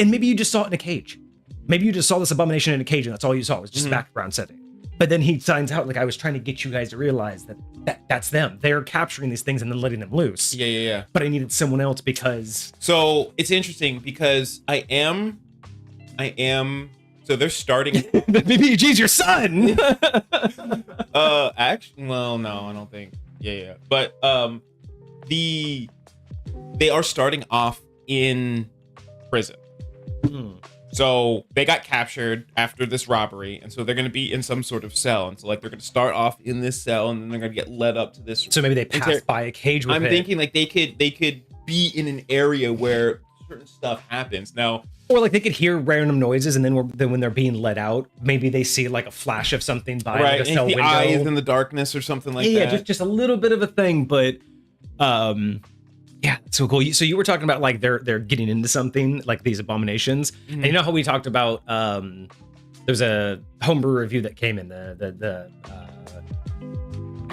maybe you just saw it in a cage. Maybe you just saw this abomination in a cage and that's all you saw. It was just background setting. But then he signs out, like, I was trying to get you guys to realize that's them. They're capturing these things and then letting them loose. Yeah. But I needed someone else because... So it's interesting because I am... So they're starting. The BBG's your son. Actually, well, no, I don't think. Yeah. But they are starting off in prison. So they got captured after this robbery, and so they're going to be in some sort of cell. And so like they're going to start off in this cell, and then they're going to get led up to this. So maybe they passed by a cage. With I'm thinking like they could be in an area where certain stuff happens now. Or like they could hear random noises, and then when they're being let out, maybe they see like a flash of something by like a cell window. Eyes in the darkness or something like that. Yeah, just a little bit of a thing, but yeah, so cool. So you were talking about like they're getting into something like these abominations, and you know how we talked about there's a homebrew review that came in I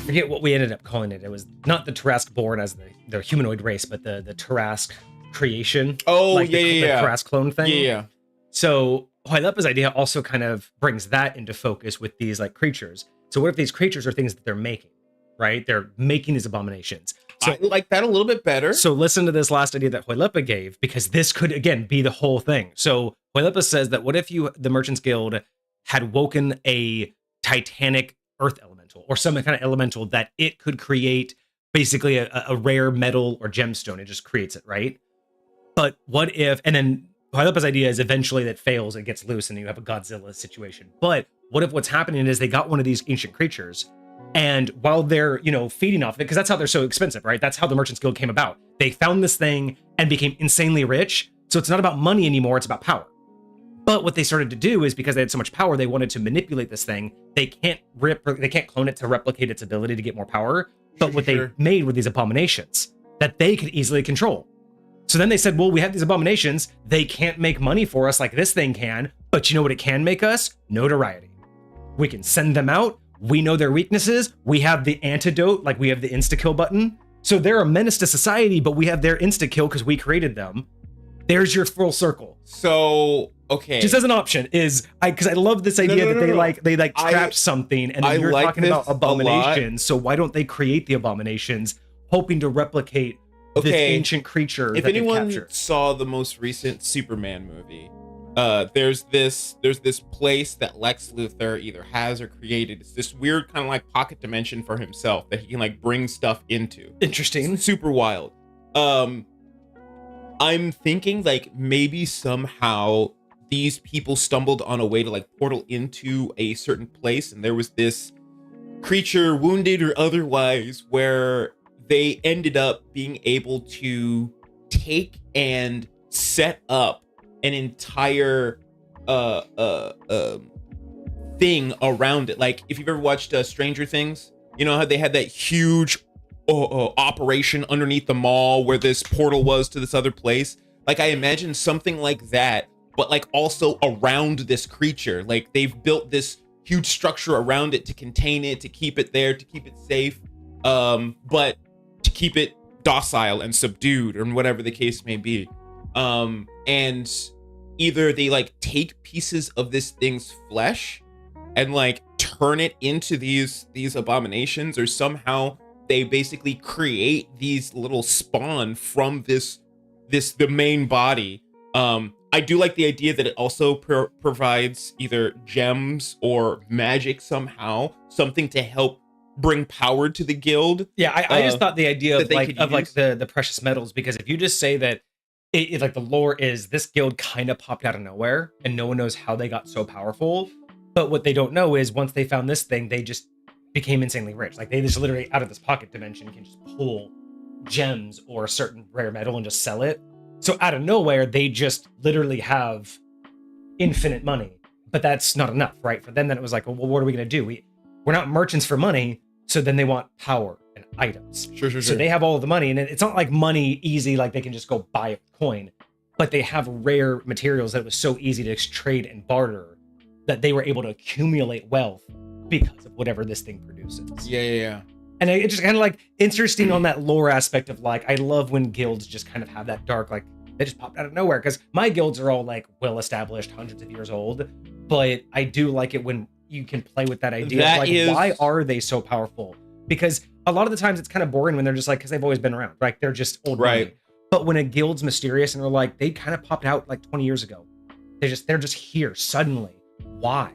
forget what we ended up calling it. It was not the Tarask born as the humanoid race, but the Tarask creation. Oh, like the Tarask clone thing. Yeah. So Hoilepa's idea also kind of brings that into focus with these like creatures. So what if these creatures are things that they're making, right? They're making these abominations. So I like that a little bit better. So listen to this last idea that Hoilepa gave, because this could again be the whole thing. So Hoilepa says that what if the Merchants Guild had woken a titanic earth elemental or some kind of elemental that it could create basically a rare metal or gemstone. It just creates it, right? But what if, and then Hoilepa's idea is eventually that fails, it gets loose, and you have a Godzilla situation. But what if what's happening is they got one of these ancient creatures, and while they're, feeding off of it, because that's how they're so expensive, right? That's how the Merchants Guild came about. They found this thing and became insanely rich. So it's not about money anymore, it's about power. But what they started to do is because they had so much power, they wanted to manipulate this thing. They can't clone it to replicate its ability to get more power. But what they made were these abominations that they could easily control. So then they said, well, we have these abominations. They can't make money for us like this thing can. But you know what it can make us? Notoriety. We can send them out. We know their weaknesses. We have the antidote, like we have the insta-kill button. So they're a menace to society, but we have their insta-kill because we created them. There's your full circle. So, okay. Just as an option is, because I love this idea that they trapped something, and then you're talking about abominations. So why don't they create the abominations? hoping to replicate this ancient creature. If that they've anyone captured. saw the most recent Superman movie, there's this place that Lex Luthor either has or created. It's this weird kind of like pocket dimension for himself that he can like bring stuff into. Interesting. It's super wild. I'm thinking like maybe somehow these people stumbled on a way to like portal into a certain place, and there was this creature, wounded or otherwise, where they ended up being able to take and set up an entire thing around it. Like if you've ever watched Stranger Things, you know how they had that huge operation underneath the mall where this portal was to this other place. Like I imagine something like that, but like also around this creature. Like they've built this huge structure around it to contain it, to keep it there, to keep it safe, but to keep it docile and subdued, or whatever the case may be. And either they like take pieces of this thing's flesh and like turn it into these abominations, or somehow they basically create these little spawn from the main body. I do like the idea that it also provides either gems or magic somehow, something to help bring power to the guild. Yeah, I just thought the idea of like use. the precious metals, because if you just say that it like the lore is this guild kind of popped out of nowhere and no one knows how they got so powerful, but what they don't know is once they found this thing, they just became insanely rich. Like they just literally out of this pocket dimension can just pull gems or a certain rare metal and just sell it. So out of nowhere, they just literally have infinite money, but that's not enough, right? For them, then it was like, well, what are we going to do? We're not merchants for money. So then they want power and items. Sure. So they have all of the money, and it's not like money easy, like they can just go buy a coin, but they have rare materials that it was so easy to trade and barter that they were able to accumulate wealth because of whatever this thing produces. Yeah. And it just kind of like interesting on that lore aspect of like, I love when guilds just kind of have that dark, like they just popped out of nowhere, because my guilds are all like well established, hundreds of years old, but I do like it when you can play with that idea of like, why are they so powerful? Because a lot of the times it's kind of boring when they're just like, because they've always been around, right? They're just old money. But when a guild's mysterious and they're like, they kind of popped out like 20 years ago, they're just here suddenly. Why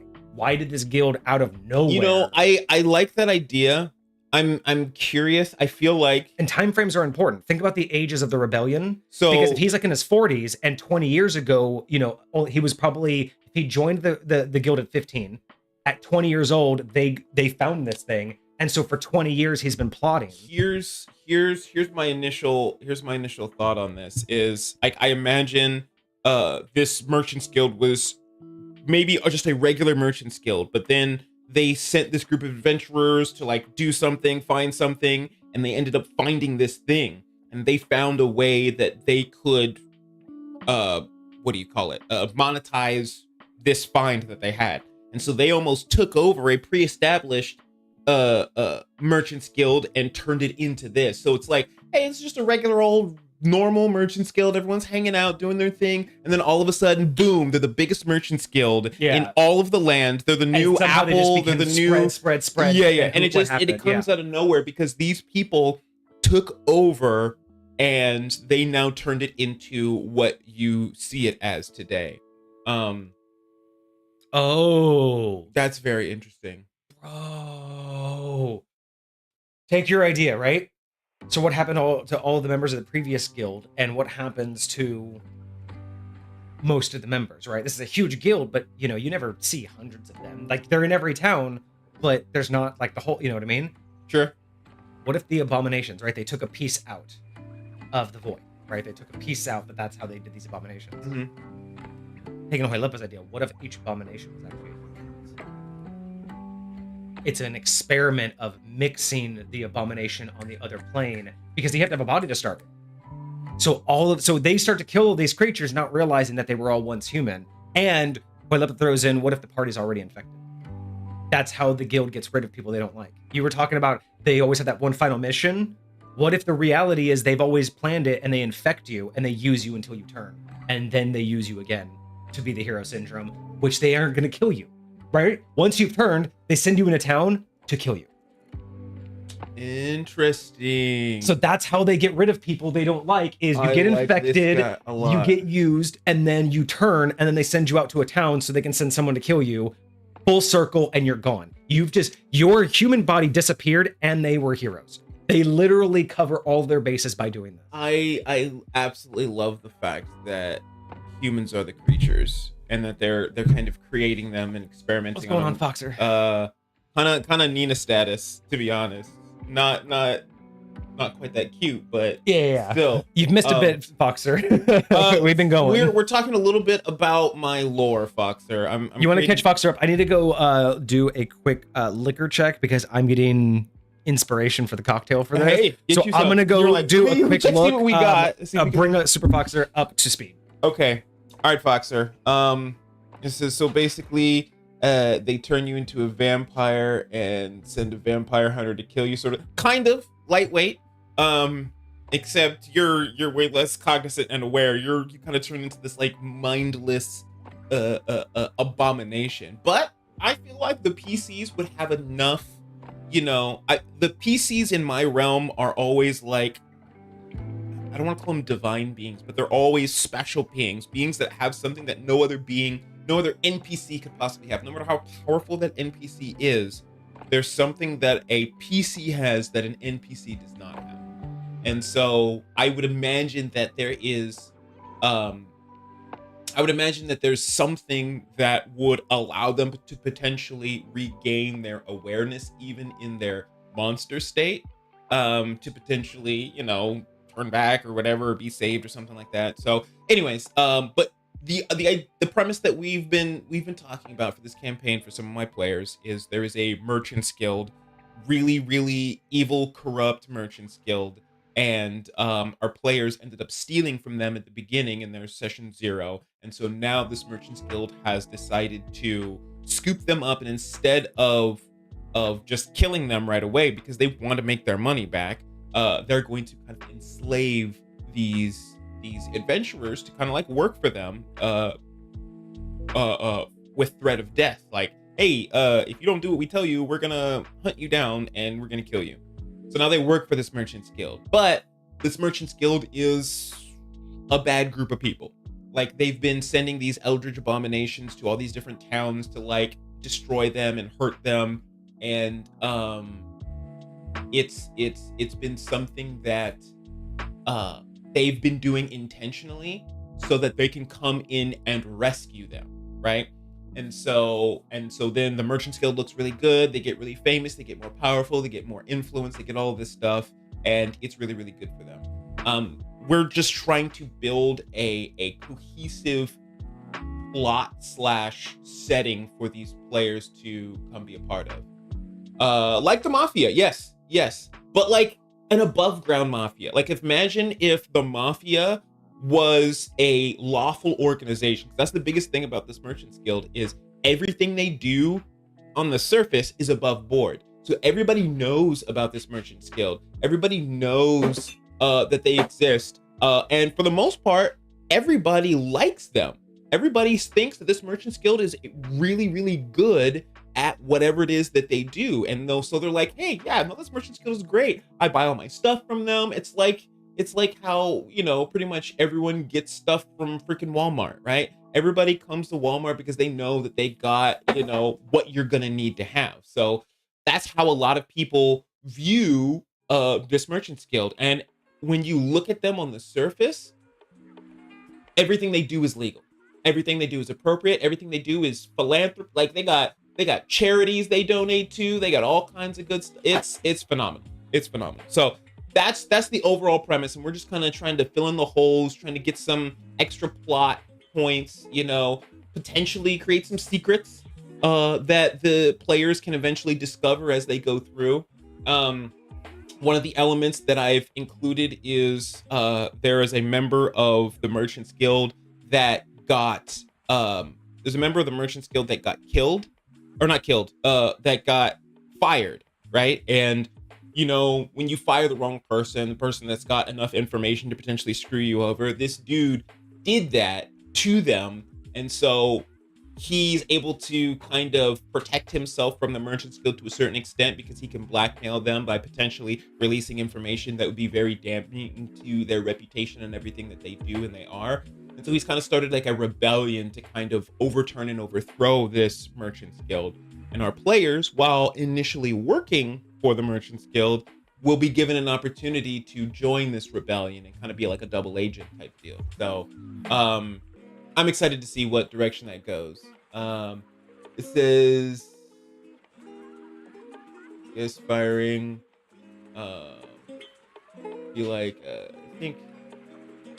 did this guild out of nowhere? You know, I like that idea. I'm curious. I feel like, and time frames are important. Think about the ages of the rebellion. So because if he's like in his 40s and 20 years ago, you know, he was probably, if he joined the guild at 15, at 20 years old, they found this thing, and so for 20 years he's been plotting. Here's my initial thought on this is, like, I imagine this merchants guild was maybe just a regular merchants guild, but then they sent this group of adventurers to like do something, find something, and they ended up finding this thing, and they found a way that they could monetize this find that they had. And so they almost took over a pre-established merchants guild and turned it into this. So it's like, hey, it's just a regular old normal merchants guild. Everyone's hanging out, doing their thing, and then all of a sudden, boom, they're the biggest merchants guild in all of the land. They're the new Apple. They're the new spread. Yeah. And it comes out of nowhere because these people took over and they now turned it into what you see it as today. Oh, that's very interesting. Bro, take your idea, right? So what happened to all the members of the previous guild, and what happens to most of the members, right? This is a huge guild, but you know, you never see hundreds of them. Like they're in every town, but there's not like the whole, you know what I mean? Sure. What if the abominations, right? They took a piece out of the void, right? They took a piece out, but that's how they did these abominations. Mm-hmm. Taking away Lipa's idea, what if each abomination was actually it's an experiment of mixing the abomination on the other plane, because you have to have a body to start with. So they start to kill these creatures, not realizing that they were all once human. And Lipa throws in, what if the party's already infected? That's how the guild gets rid of people they don't like. You were talking about they always have that one final mission. What if the reality is they've always planned it and they infect you and they use you until you turn, and then they use you again to be the hero syndrome, which they aren't going to kill you. Right? Once you've turned, they send you in a town to kill you. Interesting. So that's how they get rid of people they don't like, is you I get like this infected, guy a you lot. get used, and then you turn, and then they send you out to a town so they can send someone to kill you. Full circle, and you're gone. Your human body disappeared, and they were heroes. They literally cover all their bases by doing this. I absolutely love the fact that humans are the creatures and that they're kind of creating them and experimenting. What's going on, them. Foxer? Kind of Nina status, to be honest. Not quite that cute, but yeah. Still, you've missed a bit, Foxer. We've been going. We're talking a little bit about my lore, Foxer. You want to catch Foxer up? I need to go do a quick liquor check because I'm getting inspiration for the cocktail for this. Hey, so I'm gonna go do a quick look. See what we got. Bring a Super Foxer up to speed. Okay. All right, Foxer. This is so basically they turn you into a vampire and send a vampire hunter to kill you, sort of, kind of lightweight. Except you're way less cognizant and aware. You kind of turn into this like mindless abomination. But I feel like the PCs would have enough. You know, the PCs in my realm are always like, I don't want to call them divine beings, but they're always special beings that have something that no other NPC could possibly have. No matter how powerful that NPC is, there's something that a PC has that an NPC does not have. And so I would imagine that there's something that would allow them to potentially regain their awareness even in their monster state, to potentially, turn back or whatever, or be saved or something like that. So anyways, but the premise that we've been talking about for this campaign for some of my players is there is a merchants guild, really, really evil, corrupt merchants guild. And our players ended up stealing from them at the beginning in their session 0. And so now this Merchants Guild has decided to scoop them up, and instead of just killing them right away because they want to make their money back, they're going to kind of enslave these adventurers to kind of like work for them with threat of death. Like, hey, if you don't do what we tell you, we're gonna hunt you down and we're gonna kill you. So now they work for this Merchants Guild. But this Merchants Guild is a bad group of people. Like, they've been sending these eldritch abominations to all these different towns to like destroy them and hurt them. And it's been something that they've been doing intentionally so that they can come in and rescue them, right? And so then the Merchants Guild looks really good. They get really famous. They get more powerful. They get more influence. They get all of this stuff, and it's really, really good for them. We're just trying to build a cohesive plot / setting for these players to come be a part of. Like the Mafia, yes, but like an above ground Mafia. Like, imagine if the Mafia was a lawful organization. That's the biggest thing about this Merchants Guild, is everything they do on the surface is above board. So everybody knows about this Merchants Guild. Everybody knows that they exist. And for the most part, everybody likes them. Everybody thinks that this Merchants Guild is really, really good at whatever it is that they do. And so they're like, hey, yeah, no, this Merchants Guild is great. I buy all my stuff from them. It's like how, pretty much everyone gets stuff from freaking Walmart, right? Everybody comes to Walmart because they know that they got, what you're going to need to have. So that's how a lot of people view this Merchants Guild. And when you look at them on the surface, everything they do is legal. Everything they do is appropriate. Everything they do is philanthropy. Like, they got charities they donate to. They got all kinds of good stuff. It's phenomenal. It's phenomenal. So that's the overall premise, and we're just kind of trying to fill in the holes, trying to get some extra plot points, potentially create some secrets that the players can eventually discover as they go through. One of the elements that I've included is there is a member of the Merchants Guild that got there's a member of the Merchants Guild that got killed, or not killed, that got fired, right? And when you fire the wrong person, the person that's got enough information to potentially screw you over, this dude did that to them. And so he's able to kind of protect himself from the Merchant's Guild to a certain extent because he can blackmail them by potentially releasing information that would be very damaging to their reputation and everything that they do and they are. And so he's kind of started like a rebellion to kind of overturn and overthrow this Merchant's Guild. And our players, while initially working for the Merchant's Guild, will be given an opportunity to join this rebellion and kind of be like a double agent type deal. So I'm excited to see what direction that goes. It says is firing. Be like I think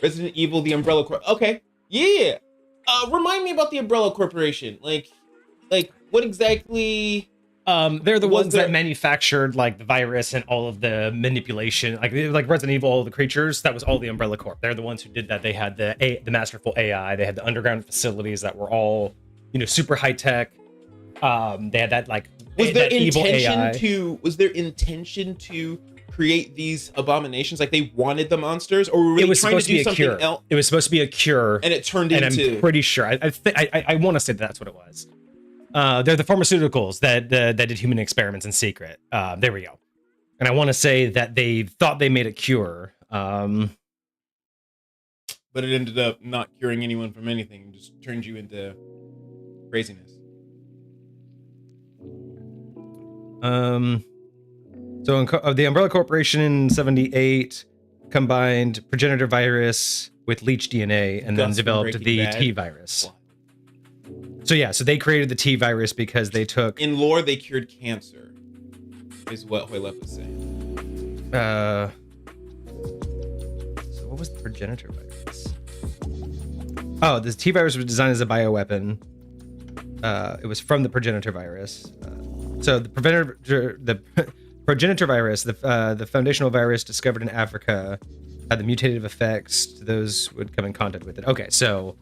Resident Evil, the Umbrella Corp. Okay, yeah. Remind me about the Umbrella Corporation. Like what exactly? They're the ones that manufactured like the virus and all of the manipulation, like Resident Evil, all the creatures. That was all the Umbrella Corp. They're the ones who did that. They had the masterful AI. They had the underground facilities that were all, super high tech. They had that like was there intention to create these abominations? Like they wanted the monsters, or were they trying to do something else? It was supposed to be a cure, and it turned into. I'm pretty sure. I want to say that's what it was. They're the pharmaceuticals that did human experiments in secret. There we go. And I want to say that they thought they made a cure. But it ended up not curing anyone from anything and just turned you into craziness. So the Umbrella Corporation in 78 combined progenitor virus with leech DNA and then developed the T virus. So yeah, so they created the T virus because they took... In lore, they cured cancer, is what ChillHop was saying. So what was the progenitor virus? Oh, the T virus was designed as a bioweapon. It was from the progenitor virus. So the progenitor virus, the foundational virus discovered in Africa, had the mutative effects to those who would come in contact with it. Okay, so...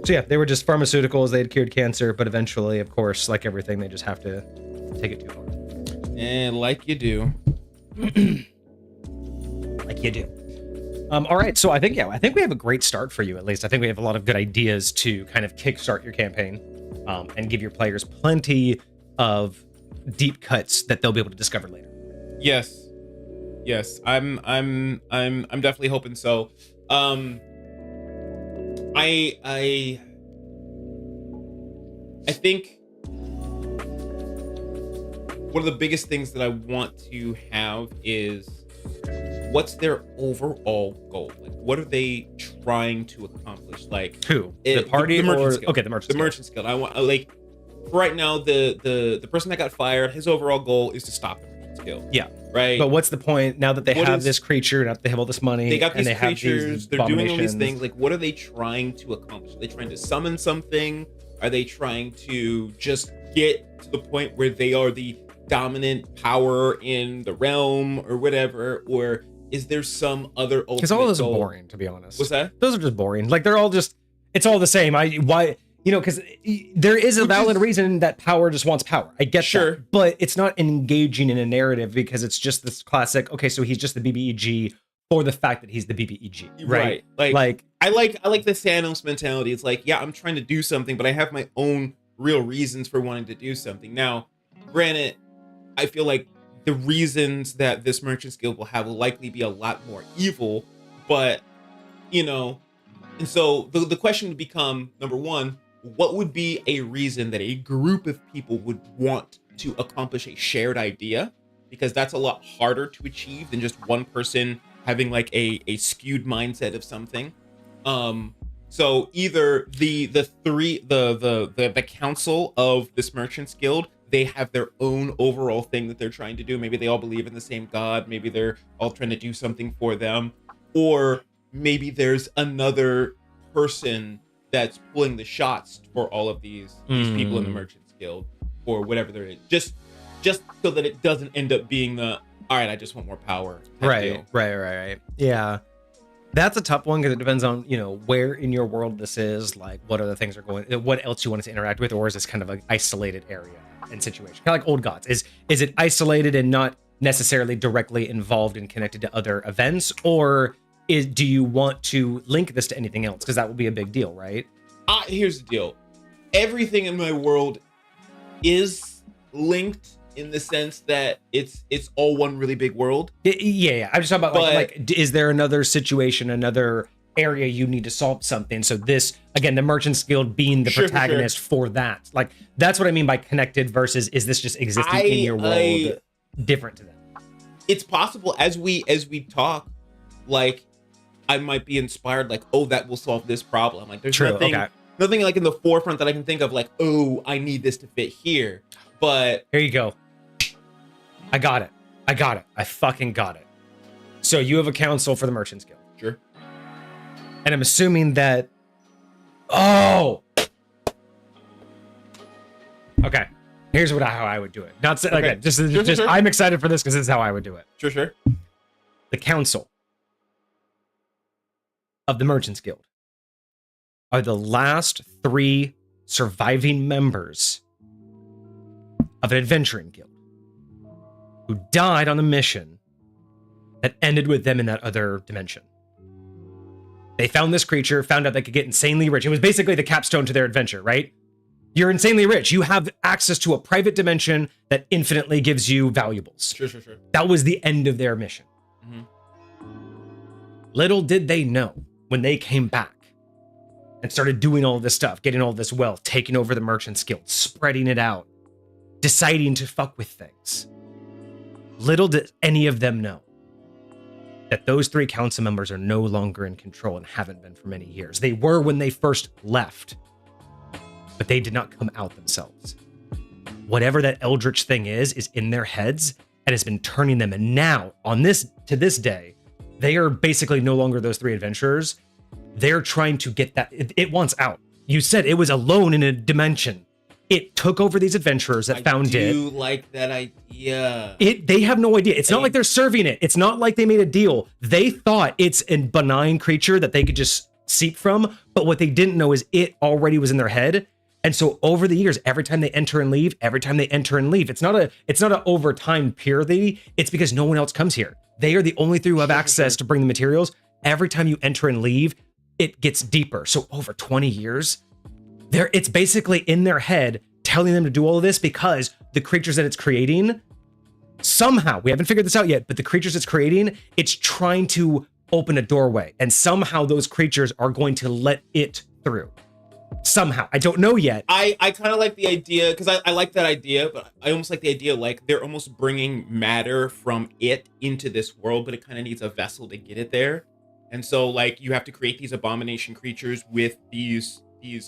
So yeah, they were just pharmaceuticals. They had cured cancer, but eventually, of course, like everything, they just have to take it too far. And like you do. Like you do. All right, so I think we have a great start for you, at least. I think we have a lot of good ideas to kind of kickstart your campaign and give your players plenty of deep cuts that they'll be able to discover later. Yes. I'm definitely hoping so. I think one of the biggest things that I want to have is what's their overall goal? Like, what are they trying to accomplish? Like, who? The party? The Merchant's Guild. Okay, the Merchant's Guild. The Merchant's Guild. I want like right now the person that got fired. His overall goal is to stop the Merchant's Guild. Yeah. Right. But what's the point now that they have this creature, now that they have all this money, they got these and creatures, they're doing all these things. Like, what are they trying to accomplish? Are they trying to summon something? Are they trying to just get to the point where they are the dominant power in the realm or whatever? Or is there some other ultimate Because all of those goal? are boring, to be honest. What's that? Those are just boring. Like, they're all just, it's all the same. Because there is a valid reason that power just wants power. I get that. But it's not engaging in a narrative because it's just this classic, okay, so he's just the BBEG for the fact that he's the BBEG. Right. Like I like the Thanos mentality. It's like, yeah, I'm trying to do something, but I have my own real reasons for wanting to do something. Now, granted, I feel like the reasons that this Merchant's Guild will have will likely be a lot more evil, but, and so the question would become, number one, what would be a reason that a group of people would want to accomplish a shared idea? Because that's a lot harder to achieve than just one person having like a skewed mindset of something. So either the council of this Merchant's Guild, they have their own overall thing that they're trying to do. Maybe they all believe in the same God. Maybe they're all trying to do something for them. Or maybe there's another person that's pulling the shots for all of these people in the Merchant's Guild or whatever there is. Just so that it doesn't end up being the, all right, I just want more power. Right. Yeah. That's a tough one because it depends on, where in your world this is, like what other things are going, what else you want to interact with, or is this kind of an isolated area and situation? Kind of like Old Gods. Is it isolated and not necessarily directly involved and connected to other events, or do you want to link this to anything else? Because that will be a big deal, right? Here's the deal. Everything in my world is linked in the sense that it's all one really big world. Yeah. I'm just talking about like, is there another situation, another area you need to solve something? So this, again, the Merchants Guild being the protagonist for that. Like, that's what I mean by connected versus is this just existing in your world different to them? It's possible as we talk, like, I might be inspired, like, oh, that will solve this problem. Like, there's nothing like in the forefront that I can think of, like, oh, I need this to fit here. But here you go. I got it. I fucking got it. So you have a council for the Merchants Guild. Sure. And I'm assuming that. Oh. Okay. Here's how I would do it. Not okay. Okay. Just sure. I'm excited for this because this is how I would do it. Sure. The council of the Merchants Guild are the last 3 surviving members of an adventuring guild who died on a mission that ended with them in that other dimension. They found this creature, found out they could get insanely rich. It was basically the capstone to their adventure, right? You're insanely rich. You have access to a private dimension that infinitely gives you valuables. Sure. That was the end of their mission. Mm-hmm. Little did they know when they came back and started doing all this stuff, getting all this wealth, taking over the Merchants Guild, spreading it out, deciding to fuck with things. Little did any of them know that those 3 council members are no longer in control and haven't been for many years. They were when they first left, but they did not come out themselves. Whatever that eldritch thing is in their heads and has been turning them. And now, to this day, they are basically no longer those 3 adventurers. They're trying to get that. It wants out. You said it was alone in a dimension. It took over these adventurers that found it. I do like that idea. They have no idea. It's not like they're serving it. It's not like they made a deal. They thought it's a benign creature that they could just seek from. But what they didn't know is it already was in their head. And so over the years, every time they enter and leave, it's not a over time purely. It's because no one else comes here. They are the only 3 who have access to bring the materials. Every time you enter and leave, it gets deeper. So over 20 years, it's basically in their head telling them to do all of this because the creatures that it's creating, somehow, we haven't figured this out yet, but the creatures it's creating, it's trying to open a doorway. And somehow those creatures are going to let it through. Somehow. I don't know yet. I kind of like the idea, because I like that idea, but I almost like the idea like they're almost bringing matter from it into this world, but it kind of needs a vessel to get it there. And so, like, you have to create these abomination creatures with these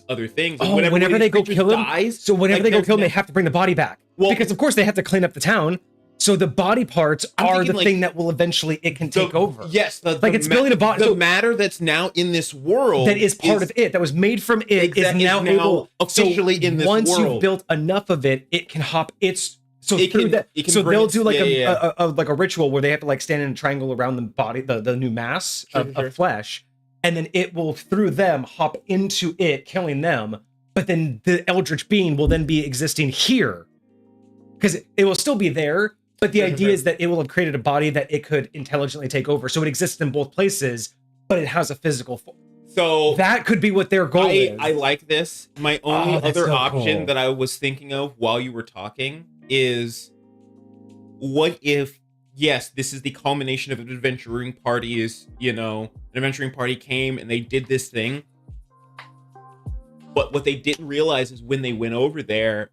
other things. Like, whenever they go kill them, they go kill them, they have to bring the body back. Well, because of course they have to clean up the town. So the body parts are the thing that will eventually take over. Yes, it's building a body. The matter that's now in this world that is part of it, that was made from it, is now able officially in this world. Once you've built enough of it, it can hop. They'll do like a ritual where they have to like stand in a triangle around the body, the new mass of flesh, and then it will through them hop into it, killing them. But then the eldritch being will then be existing here because it will still be there. But the idea is that it will have created a body that it could intelligently take over. So it exists in both places, but it has a physical form. So that could be what their goal is. I like this. My only other option that I was thinking of while you were talking is, what if, yes, this is the culmination of an adventuring party an adventuring party came and they did this thing. But what they didn't realize is when they went over there,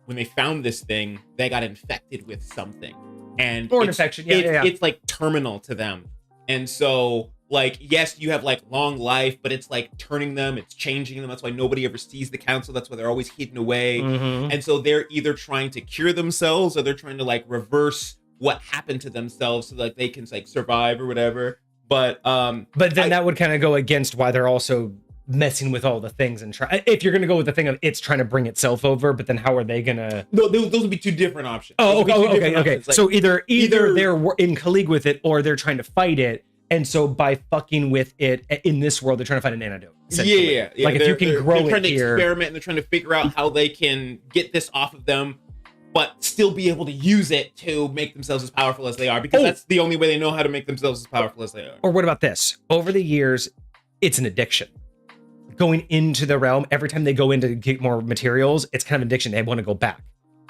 when they found this thing, they got infected with something. Or an infection, It's like terminal to them. And so, like, yes, you have like long life, but it's like turning them, it's changing them. That's why nobody ever sees the council. That's why they're always hidden away. Mm-hmm. And so they're either trying to cure themselves or they're trying to like reverse what happened to themselves so that they can like survive or whatever. But then that would kind of go against why they're also messing with all the things and try. If you're going to go with the thing of it's trying to bring itself over, but then how are they going to? No, those would be 2 different options. Oh, okay. Like, so either they're in colleague with it or they're trying to fight it. And so by fucking with it in this world, they're trying to find an antidote. Yeah. Like if you can grow it here. They're trying to experiment and they're trying to figure out how they can get this off of them. but still be able to use it to make themselves as powerful as they are, because that's the only way they know how to make themselves as powerful as they are. Or what about this? Over the years, it's an addiction. Going into the realm, every time they go in to get more materials, it's kind of an addiction. They want to go back.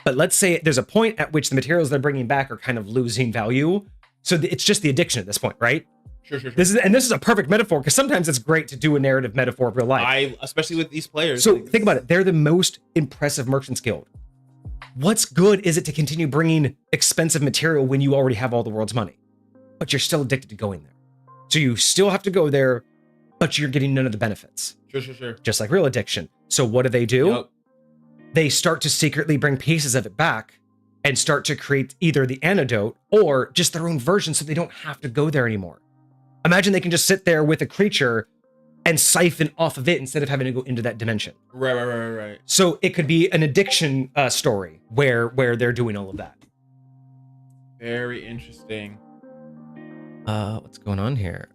But let's say there's a point at which the materials they're bringing back are kind of losing value. So it's just the addiction at this point, right? Sure. This is a perfect metaphor, because sometimes it's great to do a narrative metaphor of real life. Especially with these players. So think about it. They're the most impressive merchants guild. What's good is it to continue bringing expensive material when you already have all the world's money, but you're still addicted to going there. So you still have to go there, but you're getting none of the benefits. Sure. Just like real addiction. So what do? Yep. They start to secretly bring pieces of it back and start to create either the antidote or just their own version, so they don't have to go there anymore. Imagine they can just sit there with a creature and siphon off of it instead of having to go into that dimension. Right. So it could be an addiction story where they're doing all of that. Very interesting. What's going on here?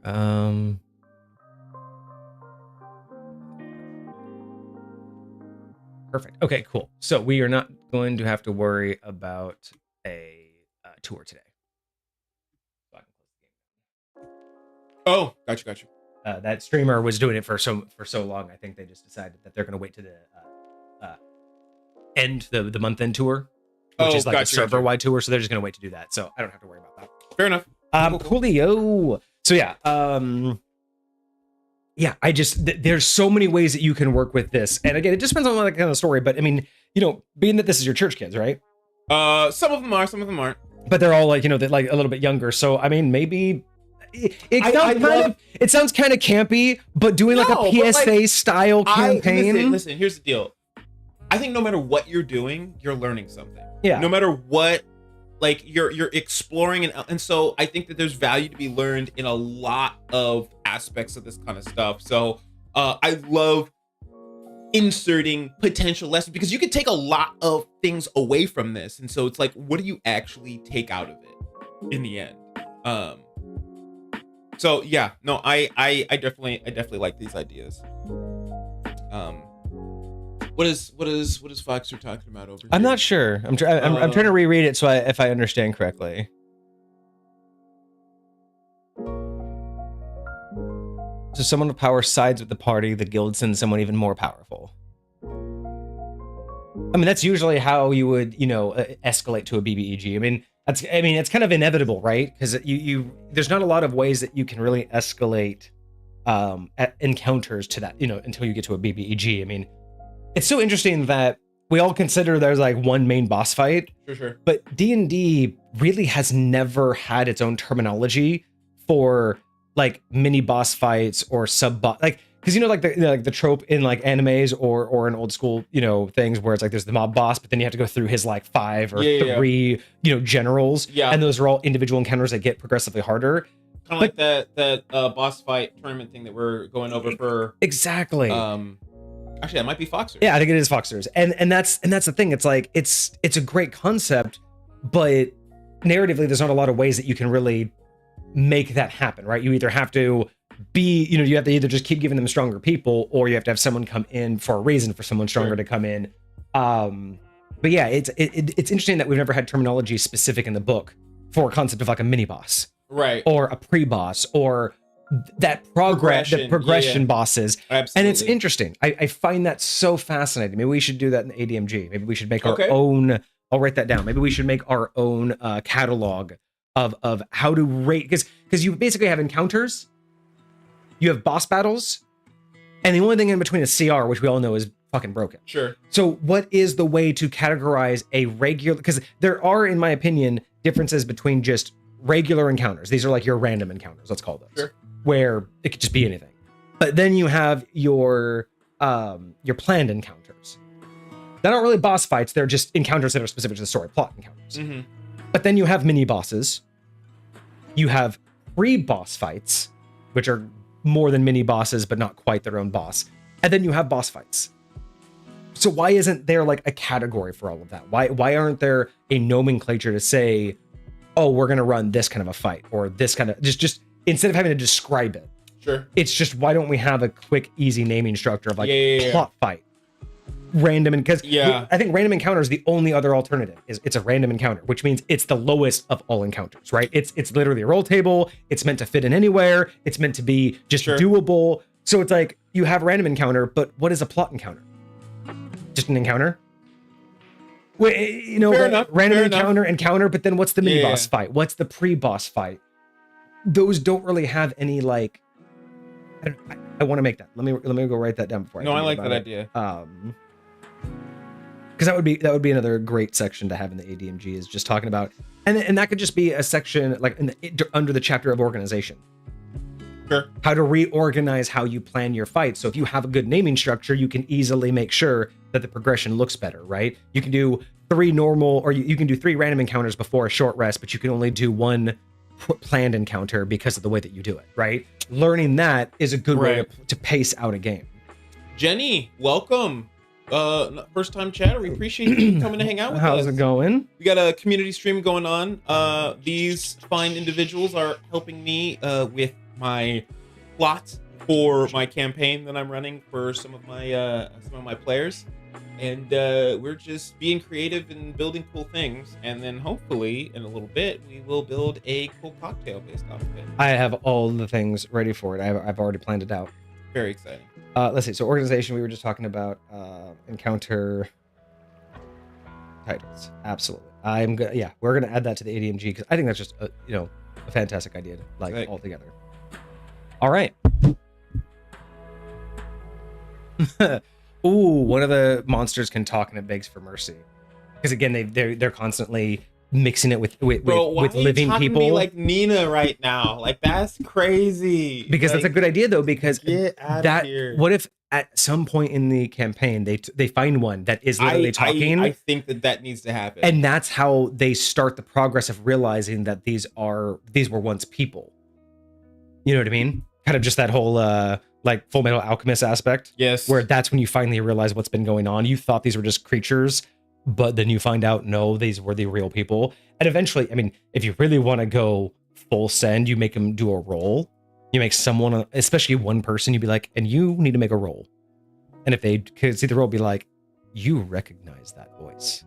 Perfect. Okay, cool. So we are not going to have to worry about a tour today. Oh, gotcha. That streamer was doing it for so long. I think they just decided that they're going to wait to the end the month end tour, which is like a server wide tour. So they're just going to wait to do that. So I don't have to worry about that. Fair enough. Coolio. So yeah, there's so many ways that you can work with this. And again, it just depends on what kind of story. But I mean, being that this is your church kids, right? Some of them are, some of them aren't. But they're all like, they're like a little bit younger. So I mean, maybe it sounds kind of campy, but doing like a PSA style campaign. Listen, here's the deal. I think no matter what you're doing, you're learning something. Yeah. No matter what, like you're exploring, and so I think that there's value to be learned in a lot of aspects of this kind of stuff. So I love inserting potential lessons, because you can take a lot of things away from this, and so it's like, what do you actually take out of it in the end? So yeah, no, I definitely like these ideas. What is Foxer talking about over here? I'm not sure. I'm trying to reread it if I understand correctly. So someone with power sides with the party, the guild sends someone even more powerful. I mean, that's usually how you would, escalate to a BBEG. I mean, it's kind of inevitable, right? Because there's not a lot of ways that you can really escalate encounters to that, until you get to a BBEG. I mean, it's so interesting that we all consider there's like one main boss fight. Sure. But D&D really has never had its own terminology for like mini boss fights or sub boss, like, because like the trope in like animes or in old school things where it's like there's the mob boss, but then you have to go through his like 5 or 3 generals, and those are all individual encounters that get progressively harder. Kind of like that boss fight tournament thing that we're going over for. Exactly. Actually, that might be Foxers. Yeah, I think it is Foxers, and that's the thing. It's like it's a great concept, but narratively, there's not a lot of ways that you can really make that happen, right? You either have to be, you have to either just keep giving them stronger people, or you have to have someone come in for a reason for someone stronger to come in. But yeah, it's interesting that we've never had terminology specific in the book for a concept of like a mini boss, right, or a pre-boss, or that progression bosses. Absolutely. And it's interesting. I find that so fascinating. Maybe we should do that in ADMG. Maybe we should make our own. I'll write that down. Maybe we should make our own catalog of how to rate, because you basically have encounters, you have boss battles, and the only thing in between is CR, which we all know is fucking broken. Sure. So what is the way to categorize a regular, because there are, in my opinion, differences between just regular encounters. These are like your random encounters, let's call those. Sure. Where it could just be anything. But then you have your planned encounters. They're not really boss fights, they're just encounters that are specific to the story, plot encounters. Mm-hmm. But then you have mini bosses. You have pre-boss fights, which are more than mini bosses, but not quite their own boss. And then you have boss fights. So why isn't there like a category for all of that? Why aren't there a nomenclature to say, oh, we're gonna run this kind of a fight, or this kind of just instead of having to describe it? Sure. It's just, why don't we have a quick, easy naming structure of like plot fight, random, and because Yeah. I think random encounter is the only other alternative. Is it's a random encounter, which means it's the lowest of all encounters, right? It's literally a roll table. It's meant to fit in anywhere. It's meant to be just Sure. doable. So it's like you have a random encounter, but what is a plot encounter? Just an encounter. Wait, you know, Fair enough, random fair encounter, but then what's the mini Yeah. boss fight? What's the pre-boss fight? Those don't really have any like. I want to make that. Let me go write that down before. No, I forget like about that it. idea. Because that would be another great section to have in the ADMG, is just talking about, and that could just be a section like under the chapter of organization. Sure. How to reorganize how you plan your fight. So if you have a good naming structure, you can easily make sure that the progression looks better, right? You can do 3 normal, or you can do 3 random encounters before a short rest, but you can only do 1 planned encounter because of the way that you do it, right? Learning that is a good way to pace out a game. Jenny, welcome. First time chatter. We appreciate you coming to hang out with us. How's it going? We got a community stream going on. These fine individuals are helping me with my plot for my campaign that I'm running for some of my players, and we're just being creative and building cool things. And then hopefully in a little bit we will build a cool cocktail based off of it. I have all the things ready for it. I've already planned it out. Very exciting. Let's see. So organization, we were just talking about encounter titles. Absolutely. We're gonna add that to the ADMG because I think that's just a fantastic idea, like altogether. All right. Ooh, one of the monsters can talk and it begs for mercy. Because again, they're constantly mixing it with living people. To me like Nina right now, like that's crazy. Because that's a good idea though. Because get out of here. What if at some point in the campaign they find one that is literally talking? I think that needs to happen, and that's how they start the progress of realizing that these were once people. You know what I mean? Kind of just that whole like Full Metal Alchemist aspect. Yes. Where that's when you finally realize what's been going on. You thought these were just creatures, but then you find out, no, these were the real people. And eventually, I mean, if you really want to go full send, you make them do a roll. You make someone, especially one person, you'd be like, and you need to make a roll. And if they could see the roll, be like, you recognize that voice.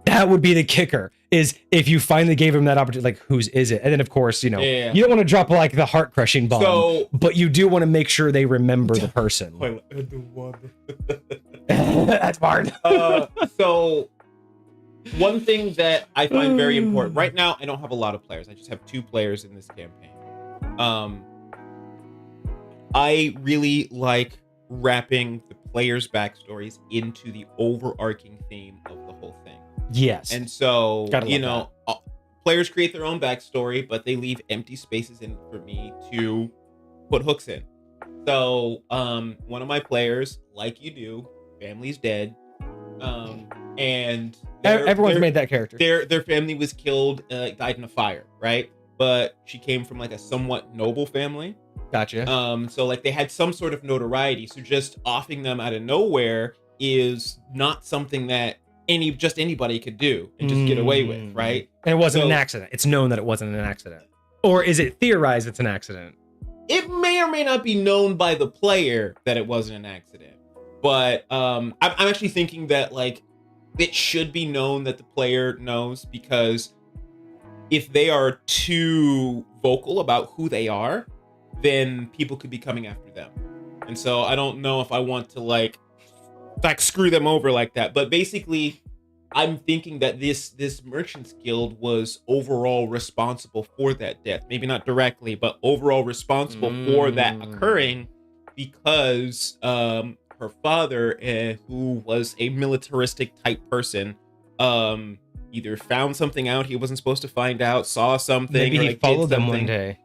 That would be the kicker, is if you finally gave him that opportunity, like, whose is it? And then, of course, you don't want to drop like the heart-crushing bomb, but you do want to make sure they remember the person. That's hard. So one thing that I find very important right now, I don't have a lot of players. I just have 2 players in this campaign. I really like wrapping the players' backstories into the overarching theme of the whole thing. Yes. And so, players create their own backstory, but they leave empty spaces in for me to put hooks in. So, one of my players, like you do, family's dead. And everyone's made that character. Their family was killed, died in a fire, right? But she came from like a somewhat noble family. Gotcha. So like they had some sort of notoriety. So just offing them out of nowhere is not something that anybody could do and just get away with, right? And it wasn't an accident. It's known that it wasn't an accident. Or is it theorized it's an accident? It may or may not be known by the player that it wasn't an accident. But I'm actually thinking that like it should be known that the player knows, because if they are too vocal about who they are, then people could be coming after them. And so I don't know if I want to like screw them over like that. But basically, I'm thinking that this Merchants Guild was overall responsible for that death. Maybe not directly, but overall responsible for that occurring, because her father, who was a militaristic type person, either found something out he wasn't supposed to find out, saw something, maybe or, he like, followed did them something. one day.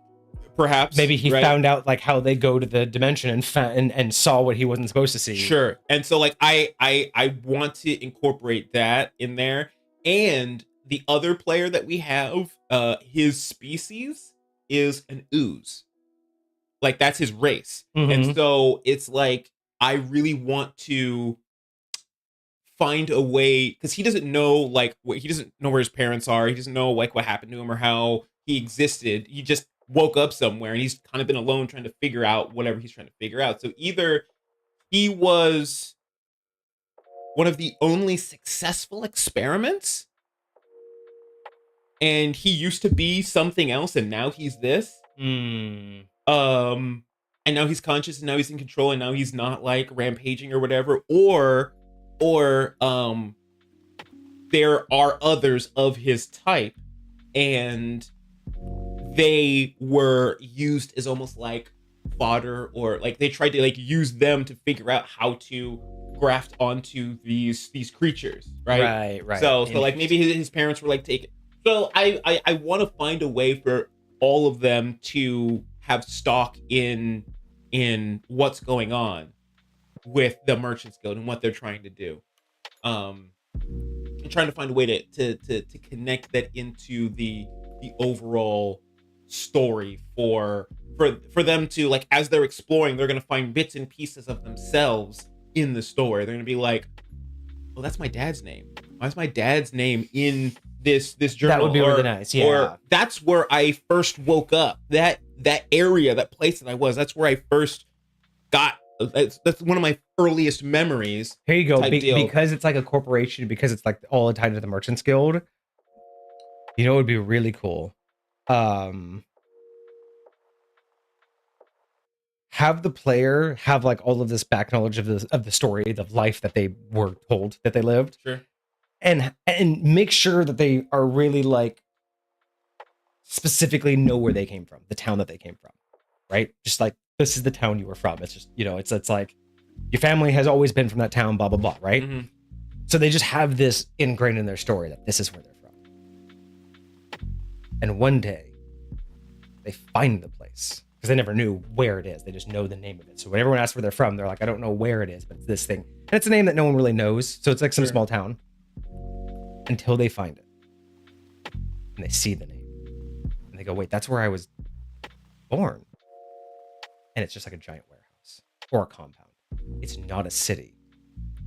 Perhaps. Maybe he found out like how they go to the dimension and saw what he wasn't supposed to see. Sure. And so like I want to incorporate that in there. And the other player that we have, his species is an ooze. Like that's his race. And so it's like I really want to find a way, because he doesn't know he doesn't know where his parents are. He doesn't know like what happened to him or how he existed. He just woke up somewhere and he's kind of been alone trying to figure out whatever he's trying to figure out. So either he was one of the only successful experiments, and he used to be something else and now he's this. And now he's conscious and now he's in control and now he's not like rampaging or whatever, or there are others of his type and they were used as almost like fodder, or like they tried to like use them to figure out how to graft onto these creatures, right? Right. So like maybe his parents were like taken. So I want to find a way for all of them to have stock in what's going on with the Merchants Guild and what they're trying to do. I'm trying to find a way to connect that into the overall story for them to, like, as they're exploring, they're gonna find bits and pieces of themselves in the story. They're gonna be like, "Oh, that's my dad's name. Why is my dad's name in this journal?" That would be really nice. Yeah. Or that's where I first woke up. That area, that place that I was. That's where I first got. That's one of my earliest memories. Here you go. Deal. Because it's like a corporation, because it's like all tied to the Merchants Guild. You know, it would be really cool. Have the player have like all of this back knowledge of the story, the life that they were told that they lived. Sure. And make sure that they are really like specifically know where they came from, the town that they came from, right? Just like, this is the town you were from. It's just, you know, it's like your family has always been from that town, blah, blah, blah, right? Mm-hmm. So they just have this ingrained in their story that this is where they're from. And one day they find the place because they never knew where it is. They just know the name of it. So when everyone asks where they're from, they're like, I don't know where it is, but it's this thing. And it's a name that no one really knows. So it's like some small town until they find it and they see the name and they go, wait, that's where I was born. And it's just like a giant warehouse or a compound. It's not a city.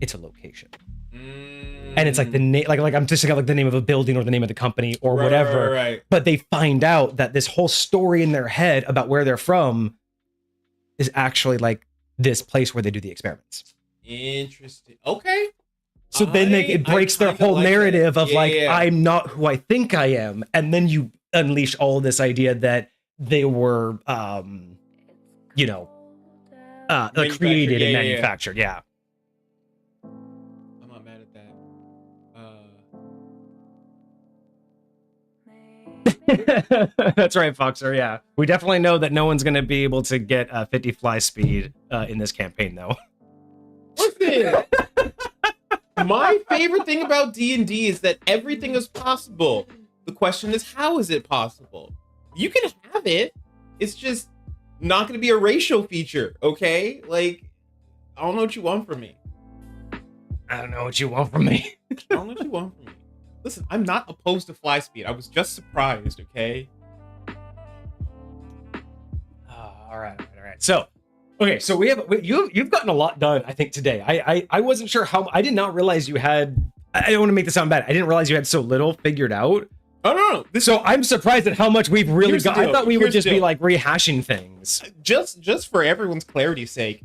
It's a location. And it's like the name, like I'm just like the name of a building or the name of the company or whatever. Right. But they find out that this whole story in their head about where they're from is actually like this place where they do the experiments. Interesting. Okay. So then it breaks their whole narrative of I'm not who I think I am. And then you unleash all this idea that they were, created and manufactured. Yeah. I'm not mad at that. That's right, Foxer. Yeah. We definitely know that no one's going to be able to get 50 fly speed in this campaign, though. Listen, my favorite thing about D&D is that everything is possible. The question is, how is it possible? You can have it. It's just not going to be a racial feature, okay? Like, I don't know what you want from me. I don't know what you want from me. I don't know what you want from me. Listen, I'm not opposed to fly speed. I was just surprised, okay? All right. So, okay, so you've gotten a lot done, I think, today. I wasn't sure how. I did not realize you had. I don't want to make this sound bad. I didn't realize you had so little figured out. Oh, no. So I'm surprised at how much we've really got. I thought we would just be like rehashing things. Just for everyone's clarity's sake,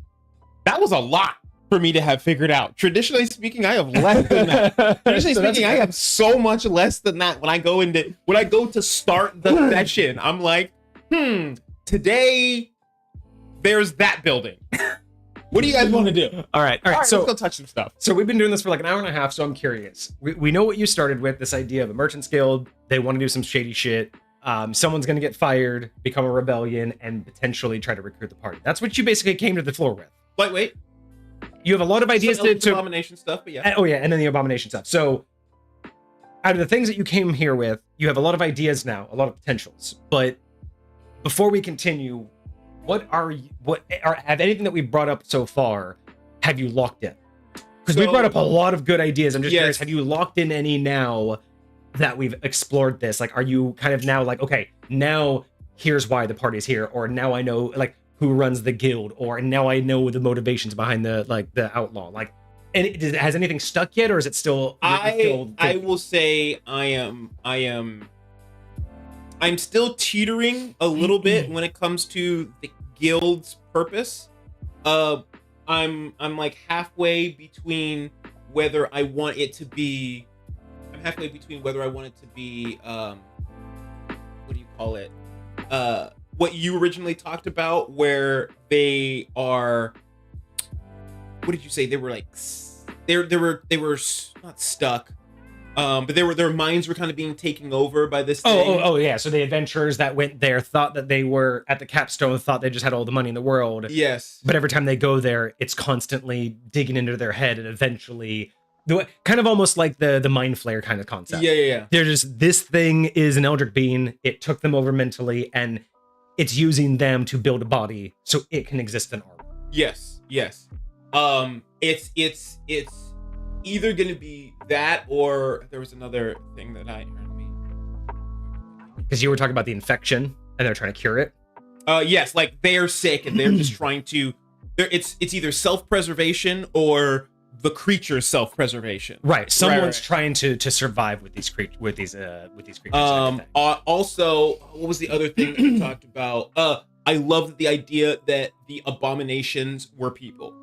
that was a lot for me to have figured out. Traditionally speaking, I have less than that. Traditionally speaking, I have so much less than that. When I go to start the session, I'm like, today there's that building. What do you guys want to do? All right. So let's go touch some stuff. So we've been doing this for like an hour and a half. So I'm curious. We know what you started with, this idea of a Merchants Guild. They want to do some shady shit. Someone's going to get fired, become a rebellion, and potentially try to recruit the party. That's what you basically came to the floor with. Wait. You have a lot of ideas to abomination stuff, but yeah. Oh yeah, and then the abomination stuff. So out of the things that you came here with, you have a lot of ideas now, a lot of potentials. But before we continue, have anything that we've brought up so far, have you locked in? Because we brought up a lot of good ideas. I'm just curious, have you locked in any now that we've explored this? Like, are you kind of now like, okay, now here's why the party's here, or now I know like who runs the guild, or now I know the motivations behind the outlaw. Like, and has anything stuck yet, or is it still? I will say I'm still teetering a little bit when it comes to the guild's purpose. I'm like halfway between whether I want it to be. I'm halfway between whether I want it to be. What do you call it? What you originally talked about, where they are. What did you say? They were like. They were not stuck. But their minds were kind of being taken over by this thing. Oh, yeah. So the adventurers that went there thought that they were at the capstone, thought they just had all the money in the world. Yes. But every time they go there, it's constantly digging into their head, and eventually, kind of almost like the mind flare kind of concept. Yeah. They're just, this thing is an Eldritch Being. It took them over mentally, and it's using them to build a body so it can exist in armor. Yes. It's either going to be that, or there was another thing that I heard me. Because you were talking about the infection and they're trying to cure it. Yes, like they're sick and they're just trying to. It's either self-preservation or the creature's self-preservation. Right. Someone's trying to survive with these creatures. Also, what was the other thing that we talked about? I love the idea that the abominations were people.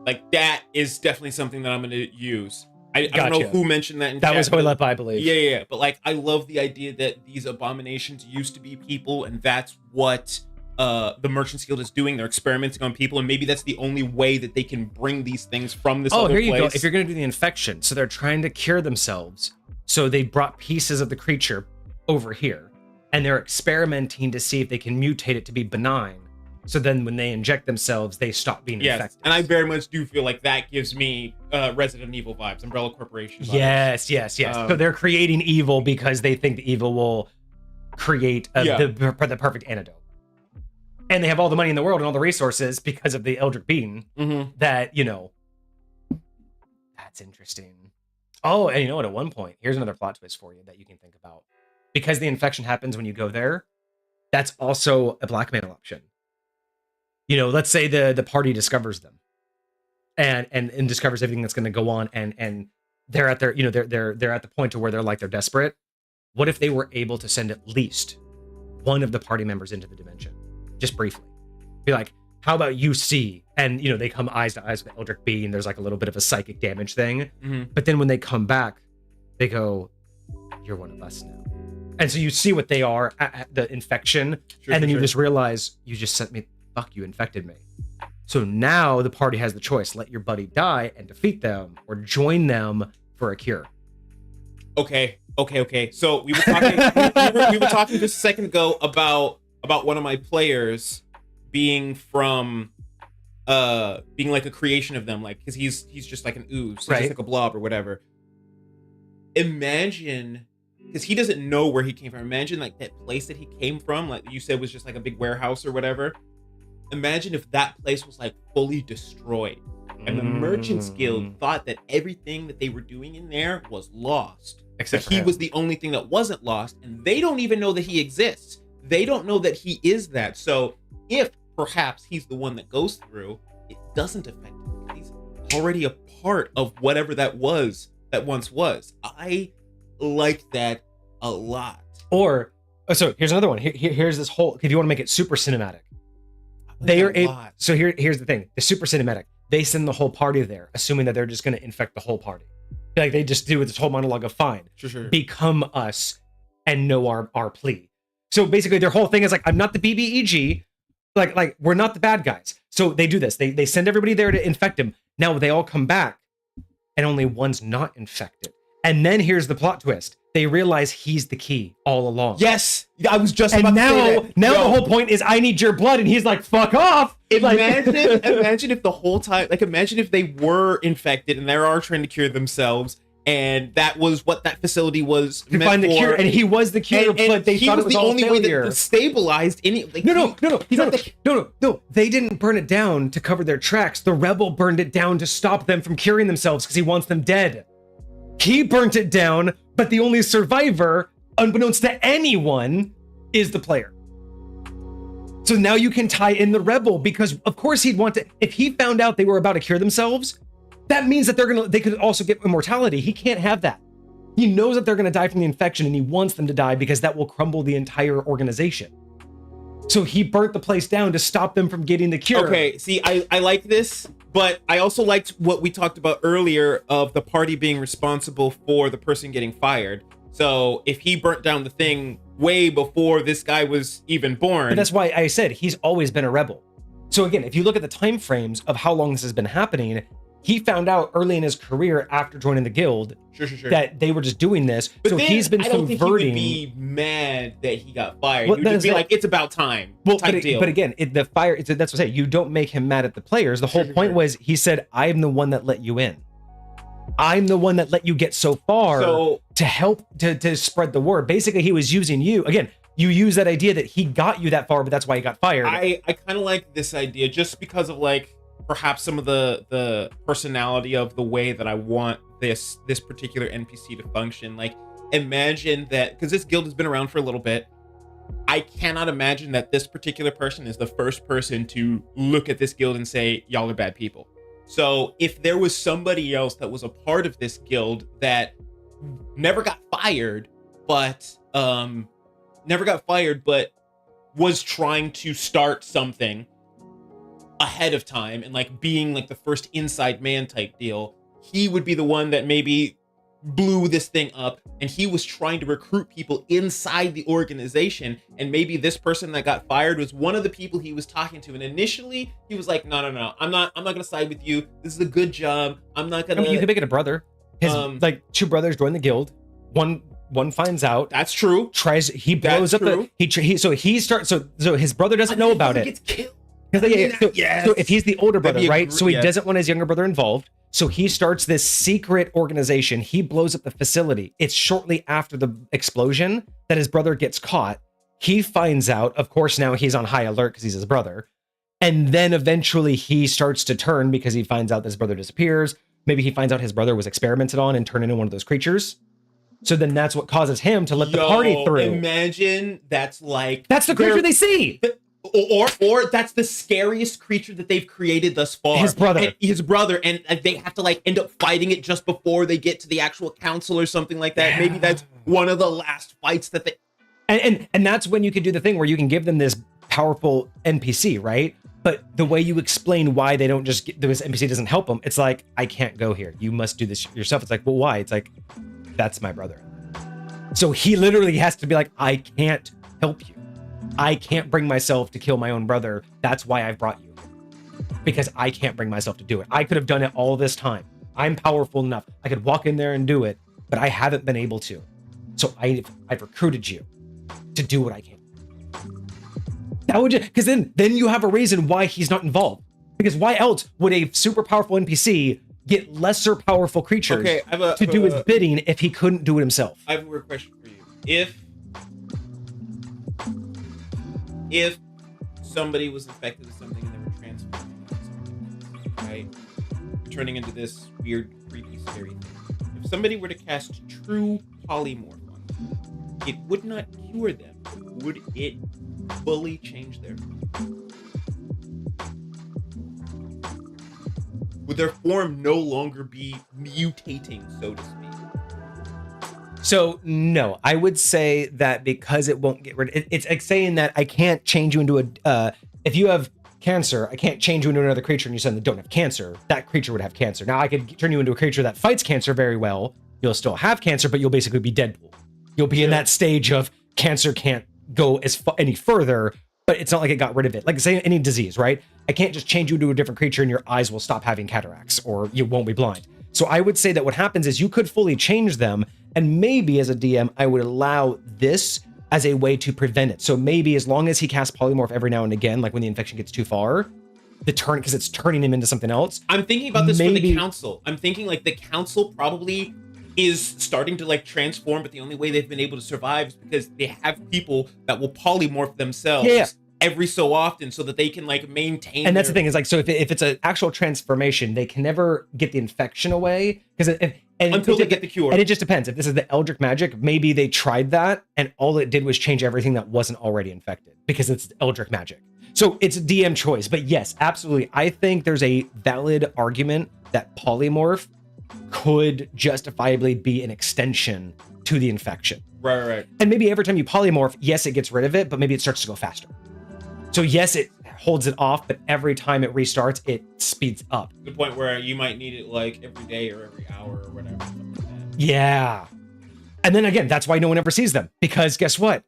Like, that is definitely something that I'm going to use. I don't know who mentioned that. That was ChillHop, I believe. Yeah. But, like, I love the idea that these abominations used to be people, and that's what the Merchant's Guild is doing. They're experimenting on people, and maybe that's the only way that they can bring these things from this other place. Here you go. If you're going to do the infection, so they're trying to cure themselves, so they brought pieces of the creature over here, and they're experimenting to see if they can mutate it to be benign. So then when they inject themselves, they stop being infected. And I very much do feel like that gives me Resident Evil vibes, Umbrella Corporation vibes. Yes. So they're creating evil because they think the evil will create the perfect antidote. And they have all the money in the world and all the resources because of the Eldritch Being that, that's interesting. Oh, and you know what? At one point, here's another plot twist for you that you can think about. Because the infection happens when you go there, that's also a blackmail option. Let's say the party discovers them and discovers everything that's going to go on, and they're at their, they're at the point to where they're desperate. What if they were able to send at least one of the party members into the dimension, just briefly? Be like, how about you see? And they come eyes to eyes with the Eldritch Being. There's like a little bit of a psychic damage thing, but then when they come back, they go, "You're one of us now." And so you see what they are at the infection, and then you just realize you just sent me. Fuck, you infected me. So now the party has the choice: let your buddy die and defeat them, or join them for a cure. Okay. So we were talking. we were talking just a second ago about one of my players being from, being like a creation of them, like because he's just like an ooze, he's just like a blob or whatever. Imagine, because he doesn't know where he came from. Imagine like that place that he came from, like you said, was just like a big warehouse or whatever. Imagine if that place was like fully destroyed and the Merchant's Guild thought that everything that they were doing in there was lost. Except he was the only thing that wasn't lost, and they don't even know that he exists. They don't know that he is that. So if perhaps he's the one that goes through, it doesn't affect him. He's already a part of whatever that once was. I like that a lot. Or, so here's another one. Here's this whole, if you want to make it super cinematic. They are able. So here's the thing: the super cinematic. They send the whole party there, assuming that they're just going to infect the whole party. Like they just do this whole monologue of fine, become us, and know our plea. So basically, their whole thing is like, I'm not the BBEG, like we're not the bad guys. So they do this. They send everybody there to infect him. Now they all come back, and only one's not infected. And then here's the plot twist. They realize he's the key all along. Yes, I was just about to say that. Now the whole point is I need your blood, and he's like, fuck off. Imagine if the whole time, like imagine if they were infected and they are trying to cure themselves, and that was what that facility was to find the cure, and he was the cure, but they thought it was the only way that stabilized any. Like, no. They didn't burn it down to cover their tracks. The rebel burned it down to stop them from curing themselves because he wants them dead. He burnt it down, but the only survivor, unbeknownst to anyone, is the player. So now you can tie in the rebel, because of course he'd want to, if he found out they were about to cure themselves, that means that they could also get immortality. He can't have that. He knows that they're going to die from the infection, and he wants them to die because that will crumble the entire organization. So he burnt the place down to stop them from getting the cure. Okay, see, I like this. But I also liked what we talked about earlier of the party being responsible for the person getting fired. So if he burnt down the thing way before this guy was even born. But that's why I said he's always been a rebel. So again, if you look at the time frames of how long this has been happening, he found out early in his career after joining the guild that they were just doing this. But so then, he's been I don't subverting. think he would be mad that he got fired. Well, He would just be like, it's about time. Well, type deal. but again, that's what I'm saying. You don't make him mad at the players. The whole point was he said, I'm the one that let you in. I'm the one that let you get so far to help to spread the word. Basically, he was using you. Again, you use that idea that he got you that far, but that's why he got fired. I kind of like this idea just because of like perhaps some of the personality of the way that I want this particular NPC to function. Like, imagine that, because this guild has been around for a little bit. I cannot imagine that this particular person is the first person to look at this guild and say, y'all are bad people. So if there was somebody else that was a part of this guild that never got fired, but was trying to start something ahead of time and like being like the first inside man type deal, he would be the one that maybe blew this thing up, and he was trying to recruit people inside the organization, and maybe this person that got fired was one of the people he was talking to, and initially he was like, no, I'm not gonna side with you, this is a good job, I'm not gonna. I mean, you could make it a brother. His like two brothers join the guild, one finds out, that's true, he blows up the so his brother doesn't know about it, gets killed. So if he's the older brother, right? So he doesn't want his younger brother involved. So he starts this secret organization. He blows up the facility. It's shortly after the explosion that his brother gets caught. He finds out, of course, now he's on high alert because he's his brother. And then eventually he starts to turn because he finds out that his brother disappears. Maybe he finds out his brother was experimented on and turned into one of those creatures. So then that's what causes him to let the party through. Imagine that's the creature they see. Or that's the scariest creature that they've created thus far. His brother, and they have to like end up fighting it just before they get to the actual council or something like that. Yeah. Maybe that's one of the last fights that they. And that's when you can do the thing where you can give them this powerful NPC, right? But the way you explain why they don't just this NPC doesn't help them, it's like, I can't go here. You must do this yourself. It's like, well, why? It's like, that's my brother. So he literally has to be like, I can't help you. I can't bring myself to kill my own brother. That's why I've brought you. Because I can't bring myself to do it. I could have done it all this time. I'm powerful enough. I could walk in there and do it, but I haven't been able to. So I've recruited you to do what I can. That would just, because then you have a reason why he's not involved. Because why else would a super powerful NPC get lesser powerful creatures to do his bidding if he couldn't do it himself? I have a weird question for you. If somebody was infected with something and they were transforming into something, right? Turning into this weird, creepy, scary thing. If somebody were to cast true polymorph on them, it would not cure them. Would it fully change their form? Would their form no longer be mutating, so to speak? So no, I would say that because it won't get rid of it's like saying that I can't change you into if you have cancer, I can't change you into another creature and you suddenly don't have cancer. That creature would have cancer. Now I could turn you into a creature that fights cancer very well. You'll still have cancer, but you'll basically be Deadpool. You'll be in that stage of cancer can't go any further, but it's not like it got rid of it. Like say any disease, right? I can't just change you into a different creature and your eyes will stop having cataracts or you won't be blind. So I would say that what happens is you could fully change them, and maybe as a DM, I would allow this as a way to prevent it. So maybe as long as he casts polymorph every now and again, like when the infection gets too far, because it's turning him into something else. I'm thinking about this for the council. I'm thinking like the council probably is starting to like transform, but the only way they've been able to survive is because they have people that will polymorph themselves every so often so that they can like maintain. And that's the thing is like, so if it's an actual transformation, they can never get the infection away because until they get the cure. And it just depends. If this is the Eldritch magic, maybe they tried that and all it did was change everything that wasn't already infected because it's Eldritch magic. So it's a DM choice. But yes, absolutely. I think there's a valid argument that polymorph could justifiably be an extension to the infection. Right. And maybe every time you polymorph, yes, it gets rid of it, but maybe it starts to go faster. So yes, holds it off, but every time it restarts, it speeds up. To the point where you might need it like every day or every hour or whatever. Something like that. Yeah. And then again, that's why no one ever sees them, because guess what?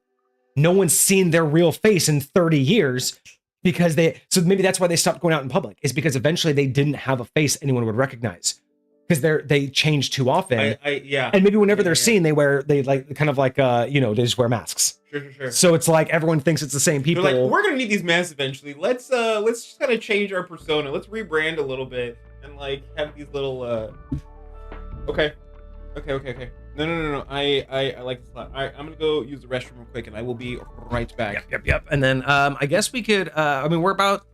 No one's seen their real face in 30 years because so maybe that's why they stopped going out in public, is because eventually they didn't have a face anyone would recognize, because they change too often. Yeah. And maybe whenever they're seen, they like kind of like they just wear masks. Sure. So it's like everyone thinks it's the same people. They're like, we're gonna need these masks eventually. Let's just kind of change our persona. Let's rebrand a little bit and like have these little Okay. No. I like this a lot. All right, I'm gonna go use the restroom real quick, and I will be right back. Yep. And then I guess we could. We're about.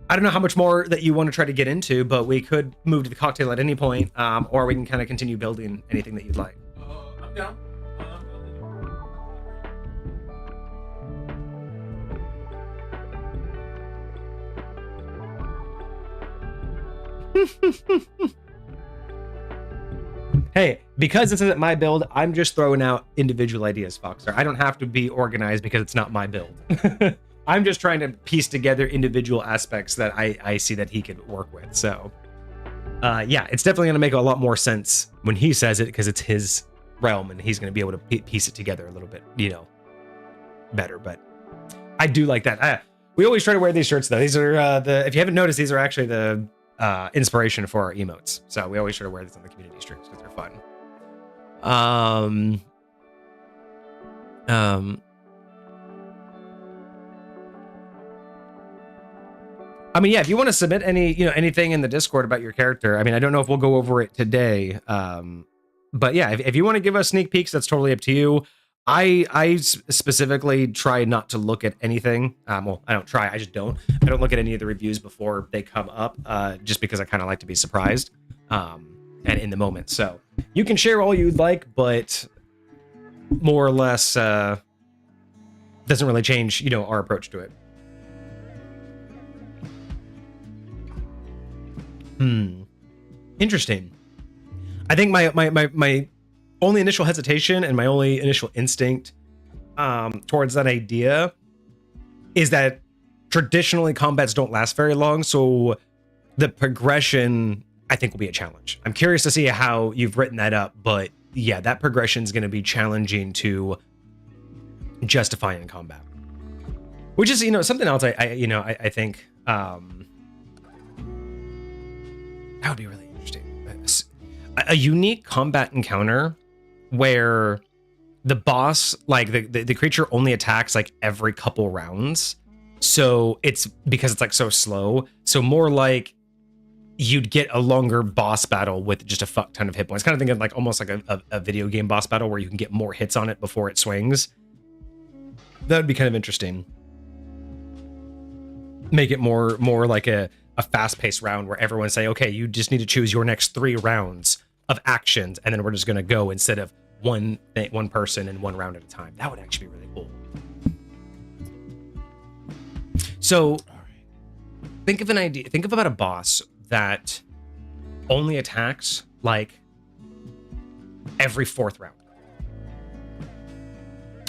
I don't know how much more that you want to try to get into, but we could move to the cocktail at any point, or we can kind of continue building anything that you'd like. I'm down. Hey, because this isn't my build, I'm just throwing out individual ideas, Foxer. I don't have to be organized because it's not my build. I'm just trying to piece together individual aspects that I see that he could work with. So, yeah, it's definitely going to make a lot more sense when he says it, because it's his realm and he's going to be able to piece it together a little bit, better. But I do like that. We always try to wear these shirts, though. These are if you haven't noticed, these are actually the inspiration for our emotes. So we always try to wear these on the community streams because they're fun. Yeah, if you want to submit anything in the Discord about your character, I don't know if we'll go over it today. But yeah, if you want to give us sneak peeks, that's totally up to you. I specifically try not to look at anything. Well, I don't try, I just don't. I don't look at any of the reviews before they come up, just because I kind of like to be surprised and in the moment. So you can share all you'd like, but more or less doesn't really change, our approach to it. Interesting. I think my only initial hesitation and my only initial instinct towards that idea is that traditionally combats don't last very long, so the progression I think will be a challenge. I'm curious to see how you've written that up, but yeah, that progression is going to be challenging to justify in combat, which is something else I think that would be really interesting. A unique combat encounter where the boss, like the creature, only attacks like every couple rounds. So it's because it's like so slow. So more like you'd get a longer boss battle with just a fuck ton of hit points. Kind of thinking like almost like a video game boss battle where you can get more hits on it before it swings. That would be kind of interesting. Make it more like a fast-paced round where everyone say, okay, you just need to choose your next 3 rounds of actions, and then we're just going to go instead of one person in 1 round at a time. That would actually be really cool. So think of an idea. Think about a boss that only attacks like every 4th round.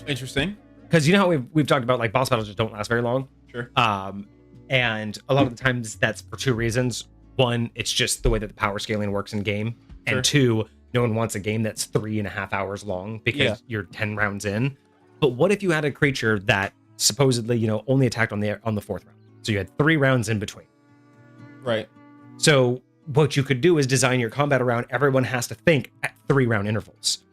Interesting. Because you know how we've talked about like boss battles just don't last very long. Sure. And a lot of the times that's for 2 reasons. 1, it's just the way that the power scaling works in game. Sure. And 2, no one wants a game that's 3.5 hours long because you're 10 rounds in. But what if you had a creature that supposedly, only attacked on the 4th round? So you had 3 rounds in between. Right. So what you could do is design your combat around everyone has to think at 3-round intervals.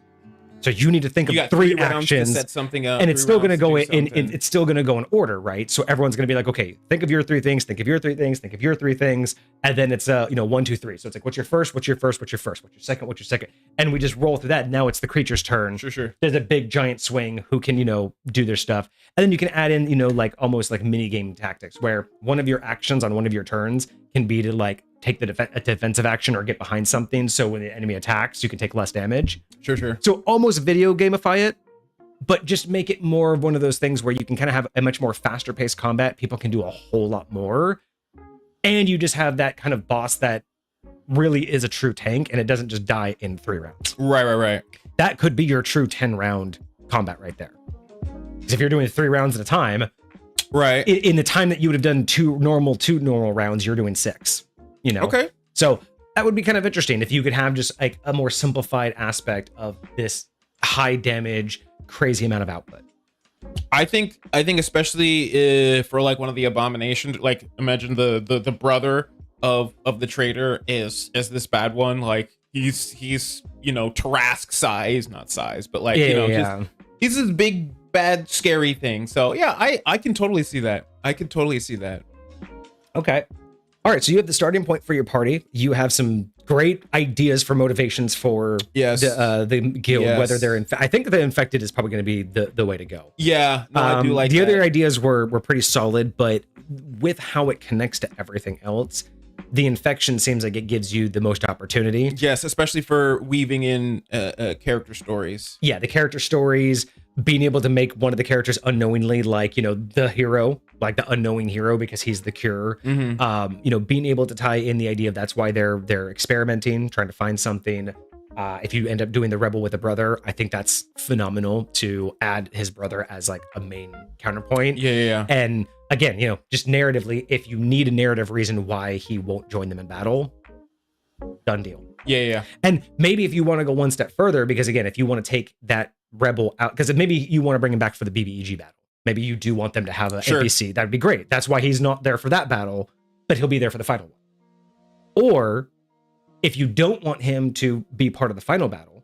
So you need to think of 3 actions, set something up, and it's still going to go it's still going to go in order, right? So everyone's going to be like, okay, think of your 3 things, think of your 3 things, think of your 3 things, and then it's 1, 2, 3. So it's like, what's your first? What's your first? What's your first? What's your second? What's your second? And we just roll through that. Now it's the creature's turn. Sure. There's a big giant swing who can do their stuff, and then you can add in like almost like mini game tactics where one of your actions on one of your turns can be to like take a defensive action or get behind something, so when the enemy attacks you can take less damage. Sure. So almost video gamify it, but just make it more of one of those things where you can kind of have a much more faster paced combat. People can do a whole lot more, and you just have that kind of boss that really is a true tank, and it doesn't just die in 3 rounds. Right. That could be your true 10-round combat right there. Because if you're doing 3 rounds at a time, Right. In the time that you would have done two normal rounds, you're doing 6. You know. Okay. So that would be kind of interesting if you could have just like a more simplified aspect of this high damage, crazy amount of output. I think especially for like one of the abominations, like imagine the brother of the traitor is this bad one, like he's you know, Tarask size, not size, but like just, he's this big bad scary thing. So yeah, I can totally see that. Okay. All right, so you have the starting point for your party. You have some great ideas for motivations for the guild, whether they're I think the infected is probably going to be the way to go. Yeah, no, I do like the that. other ideas were pretty solid, but with how it connects to everything else, the infection seems like it gives you the most opportunity. Yes, especially for weaving in character stories. Yeah, the character stories, being able to make one of the characters unknowingly like, you know, the hero, like the unknowing hero because he's the cure. Mm-hmm. You know, being able to tie in the idea of that's why they're experimenting, trying to find something. If you end up doing the rebel with a brother, I think that's phenomenal to add his brother as like a main counterpoint. Yeah. And again, you know, just narratively, if you need a narrative reason why he won't join them in battle, done deal. Yeah. And maybe if you want to go one step further, because again, if you want to take that rebel out, because maybe you want to bring him back for the BBEG battle. Maybe you do want them to have an NPC. That'd be great. That's why he's not there for that battle, but he'll be there for the final one. Or if you don't want him to be part of the final battle,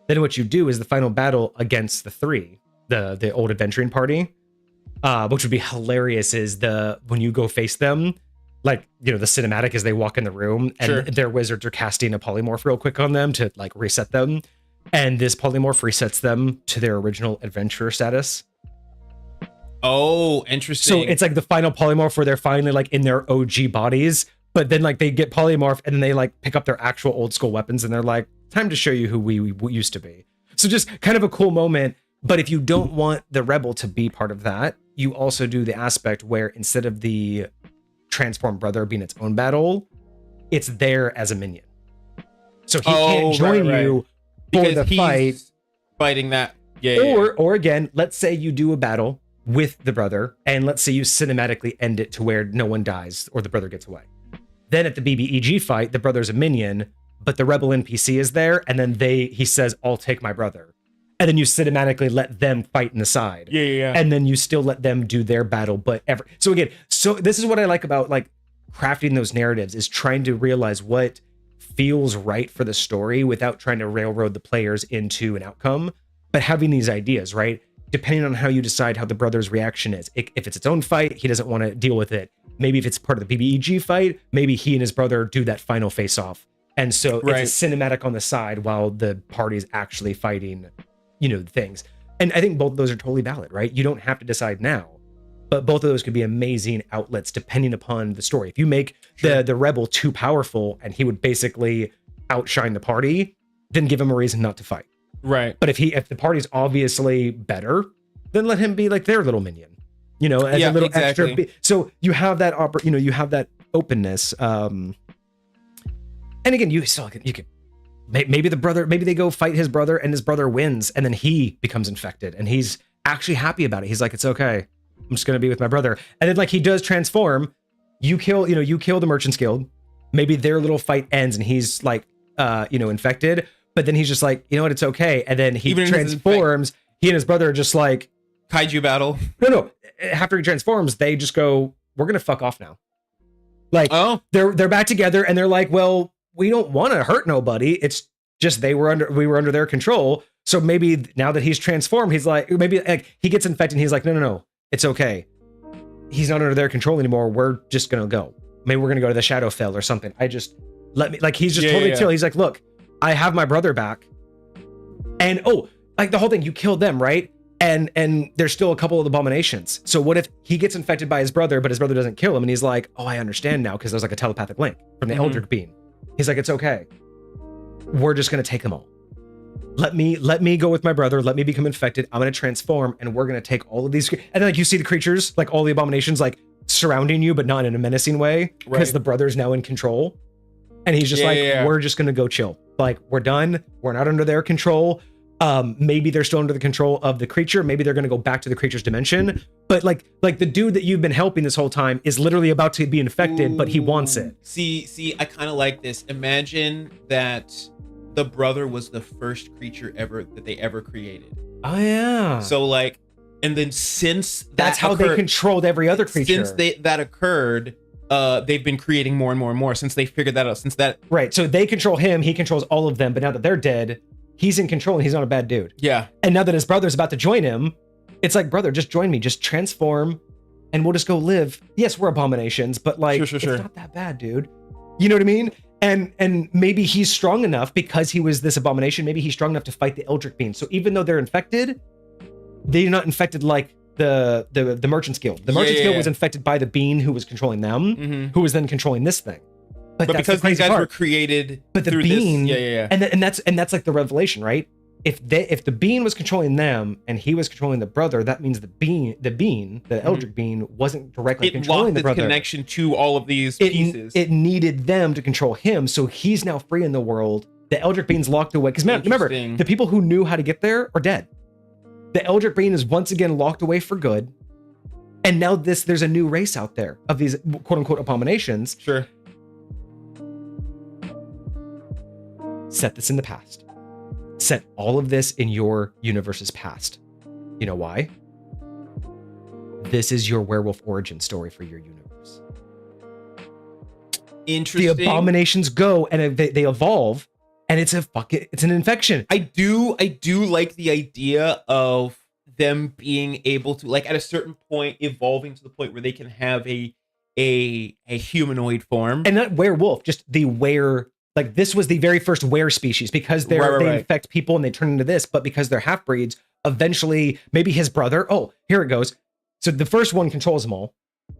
then what you do is the final battle against the 3, the old adventuring party, which would be hilarious, is when you go face them, like, you know, the cinematic as they walk in the room and their wizards are casting a polymorph real quick on them to like reset them. And this polymorph resets them to their original adventurer status. Oh, interesting. So it's like the final polymorph where they're finally like in their OG bodies, but then like they get polymorph and then they like pick up their actual old school weapons and they're like, time to show you who we used to be. So just kind of a cool moment. But if you don't want the rebel to be part of that, you also do the aspect where instead of the transformed brother being its own battle, it's there as a minion. So he can't join you for because the fight. Fighting that. Or again, let's say you do a battle with the brother, and let's say you cinematically end it to where no one dies or the brother gets away. Then at the BBEG fight, the brother's a minion, but the rebel NPC is there, and then he says, I'll take my brother. And then you cinematically let them fight in the side. Yeah. And then you still let them do their battle, so again, this is what I like about like crafting those narratives, is trying to realize what feels right for the story without trying to railroad the players into an outcome, but having these ideas, right? Depending on how you decide how the brother's reaction is. If it's its own fight, he doesn't want to deal with it. Maybe if it's part of the BBEG fight, maybe he and his brother do that final face-off. And so it's a cinematic on the side while the party's actually fighting, you know, things. And I think both of those are totally valid, right? You don't have to decide now, but both of those could be amazing outlets depending upon the story. If you make the rebel too powerful and he would basically outshine the party, then give him a reason not to fight. Right. But if the party's obviously better, then let him be like their little minion, you know, as a little extra. So you have that you have that openness. And again, you can maybe they go fight his brother and his brother wins and then he becomes infected and he's actually happy about it. He's like, it's okay. I'm just going to be with my brother. And then like he does transform, you kill the Merchants Guild. Maybe their little fight ends and he's like, infected. But then he's just like, you know what, it's okay. And then he transforms. He and his brother are just like kaiju battle. No. After he transforms, they just go, we're gonna fuck off now. Like, they're back together, and they're like, well, we don't want to hurt nobody. It's just we were under their control. So maybe now that he's transformed, he's like, maybe like he gets infected. And he's like, no, it's okay. He's not under their control anymore. We're just gonna go. Maybe we're gonna go to the Shadowfell or something. He's just totally chill. He's like, look, I have my brother back. And like the whole thing, you killed them, right? And there's still a couple of abominations. So what if he gets infected by his brother, but his brother doesn't kill him? And he's like, oh, I understand now, because there's like a telepathic link from the Eldritch Beam. He's like, it's okay. We're just gonna take them all. Let me go with my brother. Let me become infected. I'm gonna transform, and we're gonna take all of these. And then like you see the creatures, like all the abominations, like surrounding you, but not in a menacing way, because the brother's now in control. And he's just we're just gonna go chill. Like, we're done. We're not under their control. Maybe they're still under the control of the creature. Maybe they're going to go back to the creature's dimension. But like the dude that you've been helping this whole time is literally about to be infected, but he wants it. See, I kind of like this. Imagine that the brother was the first creature that they ever created. Oh yeah. So like, and then since that's how they controlled every other creature. Since that occurred, they've been creating more and more and more since they figured that out. Right. So they control him. He controls all of them. But now that they're dead, he's in control and he's not a bad dude. Yeah. And now that his brother's about to join him, it's like, brother, just join me. Just transform and we'll just go live. Yes, we're abominations, but like, sure. it's not that bad, dude. You know what I mean? And maybe he's strong enough because he was this abomination. Maybe he's strong enough to fight the Eldritch Being. So even though they're infected, they're not infected like the Merchant's Guild. The Merchant's Guild was infected by the being who was controlling them, who was then controlling this thing. But because these guys were created, but the being, and that's like the revelation, right? If the being was controlling them and he was controlling the brother, that means the Eldritch Being wasn't directly controlling the brother. Connection to all of these pieces. It needed them to control him, so he's now free in the world. The Eldritch Being's locked away because remember, the people who knew how to get there are dead. The Eldritch Being is once again locked away for good, and now there's a new race out there of these quote unquote abominations. Sure. Set this in the past. Set all of this in your universe's past. You know why? This is your werewolf origin story for your universe. Interesting. The abominations go and they evolve, and it's an infection. I do like the idea of them being able to, like, at a certain point, evolving to the point where they can have a humanoid form, and not werewolf, just the were. Like, this was the very first were species because they infect people and they turn into this, but because they're half-breeds, eventually, maybe his brother, here it goes. So the first one controls them all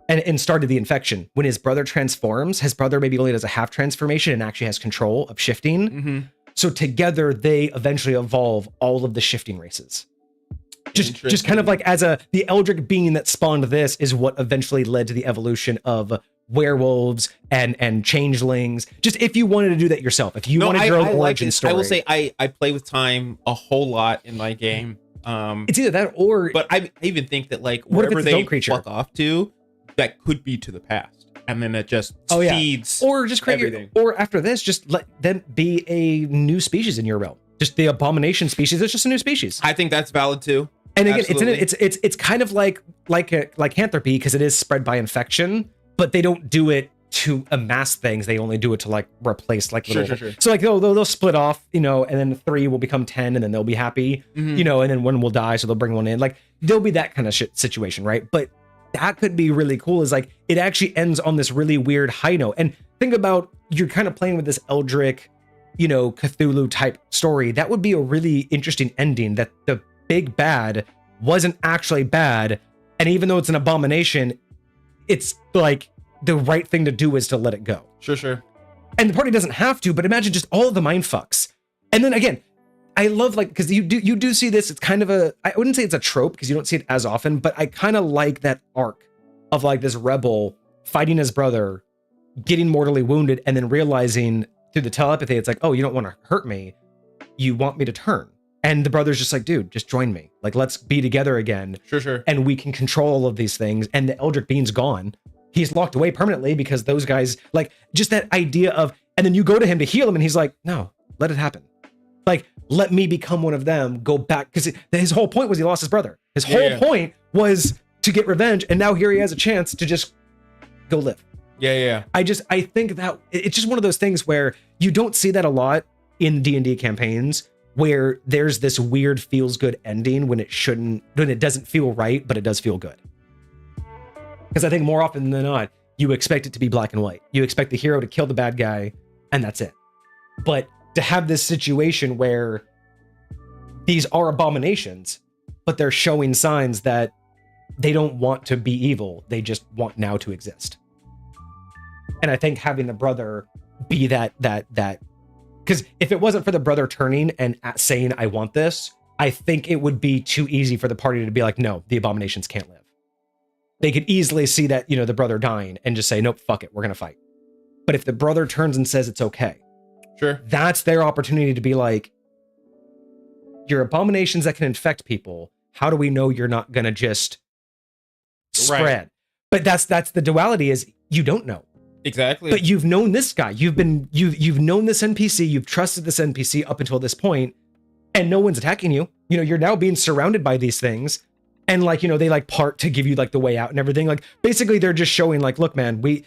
and started the infection. When his brother transforms, his brother maybe only does a half transformation and actually has control of shifting. So together, they eventually evolve all of the shifting races. Just kind of like the Eldritch Being that spawned this is what eventually led to the evolution of werewolves and changelings. Just if you wanted to do that yourself, if you wanted your own origin story. I will say I play with time a whole lot in my game. It's either that or, but I even think that like wherever they fuck off to, that could be to the past, and then it just feeds or just create everything. Or after this, just let them be a new species in your realm. Just the abomination species. It's just a new species. I think that's valid too. And again, it's kind of like lycanthropy because it is spread by infection. But they don't do it to amass things. They only do it to like replace like little. Sure. So like they'll split off, and then 3 will become 10, and then they'll be happy, and then 1 will die, so they'll bring 1 in. Like there'll be that kind of situation, right? But that could be really cool. Is like it actually ends on this really weird high note. And think about you're kind of playing with this Eldritch, Cthulhu type story. That would be a really interesting ending. That the big bad wasn't actually bad, and even though it's an abomination, it's like the right thing to do is to let it go. Sure. And the party doesn't have to, but imagine just all of the mind fucks. And then again, I love because you do see this. It's kind of I wouldn't say it's a trope because you don't see it as often, but I kind of like that arc of like this rebel fighting his brother, getting mortally wounded, and then realizing through the telepathy, it's like, oh, you don't want to hurt me. You want me to turn. And the brother's just like, dude, just join me. Like, let's be together again. Sure. And we can control all of these things. And the Eldritch Being's gone. He's locked away permanently because those guys, like, just that idea of, and then you go to him to heal him and he's like, no, let it happen. Like, let me become one of them, go back. Because his whole point was he lost his brother. His whole point was to get revenge. And now here he has a chance to just go live. Yeah. I think that it's just one of those things where you don't see that a lot in D&D campaigns, where there's this weird feels good ending when it doesn't feel right, but it does feel good. Because I think more often than not, you expect it to be black and white. You expect the hero to kill the bad guy, and that's it. But to have this situation where these are abominations, but they're showing signs that they don't want to be evil, they just want now to exist. And I think having the brother be that because if it wasn't for the brother turning and saying, I want this, I think it would be too easy for the party to be like, no, the abominations can't live. They could easily see that, the brother dying and just say, nope, fuck it, we're going to fight. But if the brother turns and says it's okay, sure, that's their opportunity to be like, You're abominations that can infect people. How do we know you're not gonna just spread? Right. But that's the duality, is you don't know. Exactly. But you've known this guy. You've known this NPC. You've trusted this NPC up until this point, and no one's attacking you. You know, you're now being surrounded by these things, and like, you know, they like part to give you like the way out and everything. Like basically, they're just showing like, look, man, we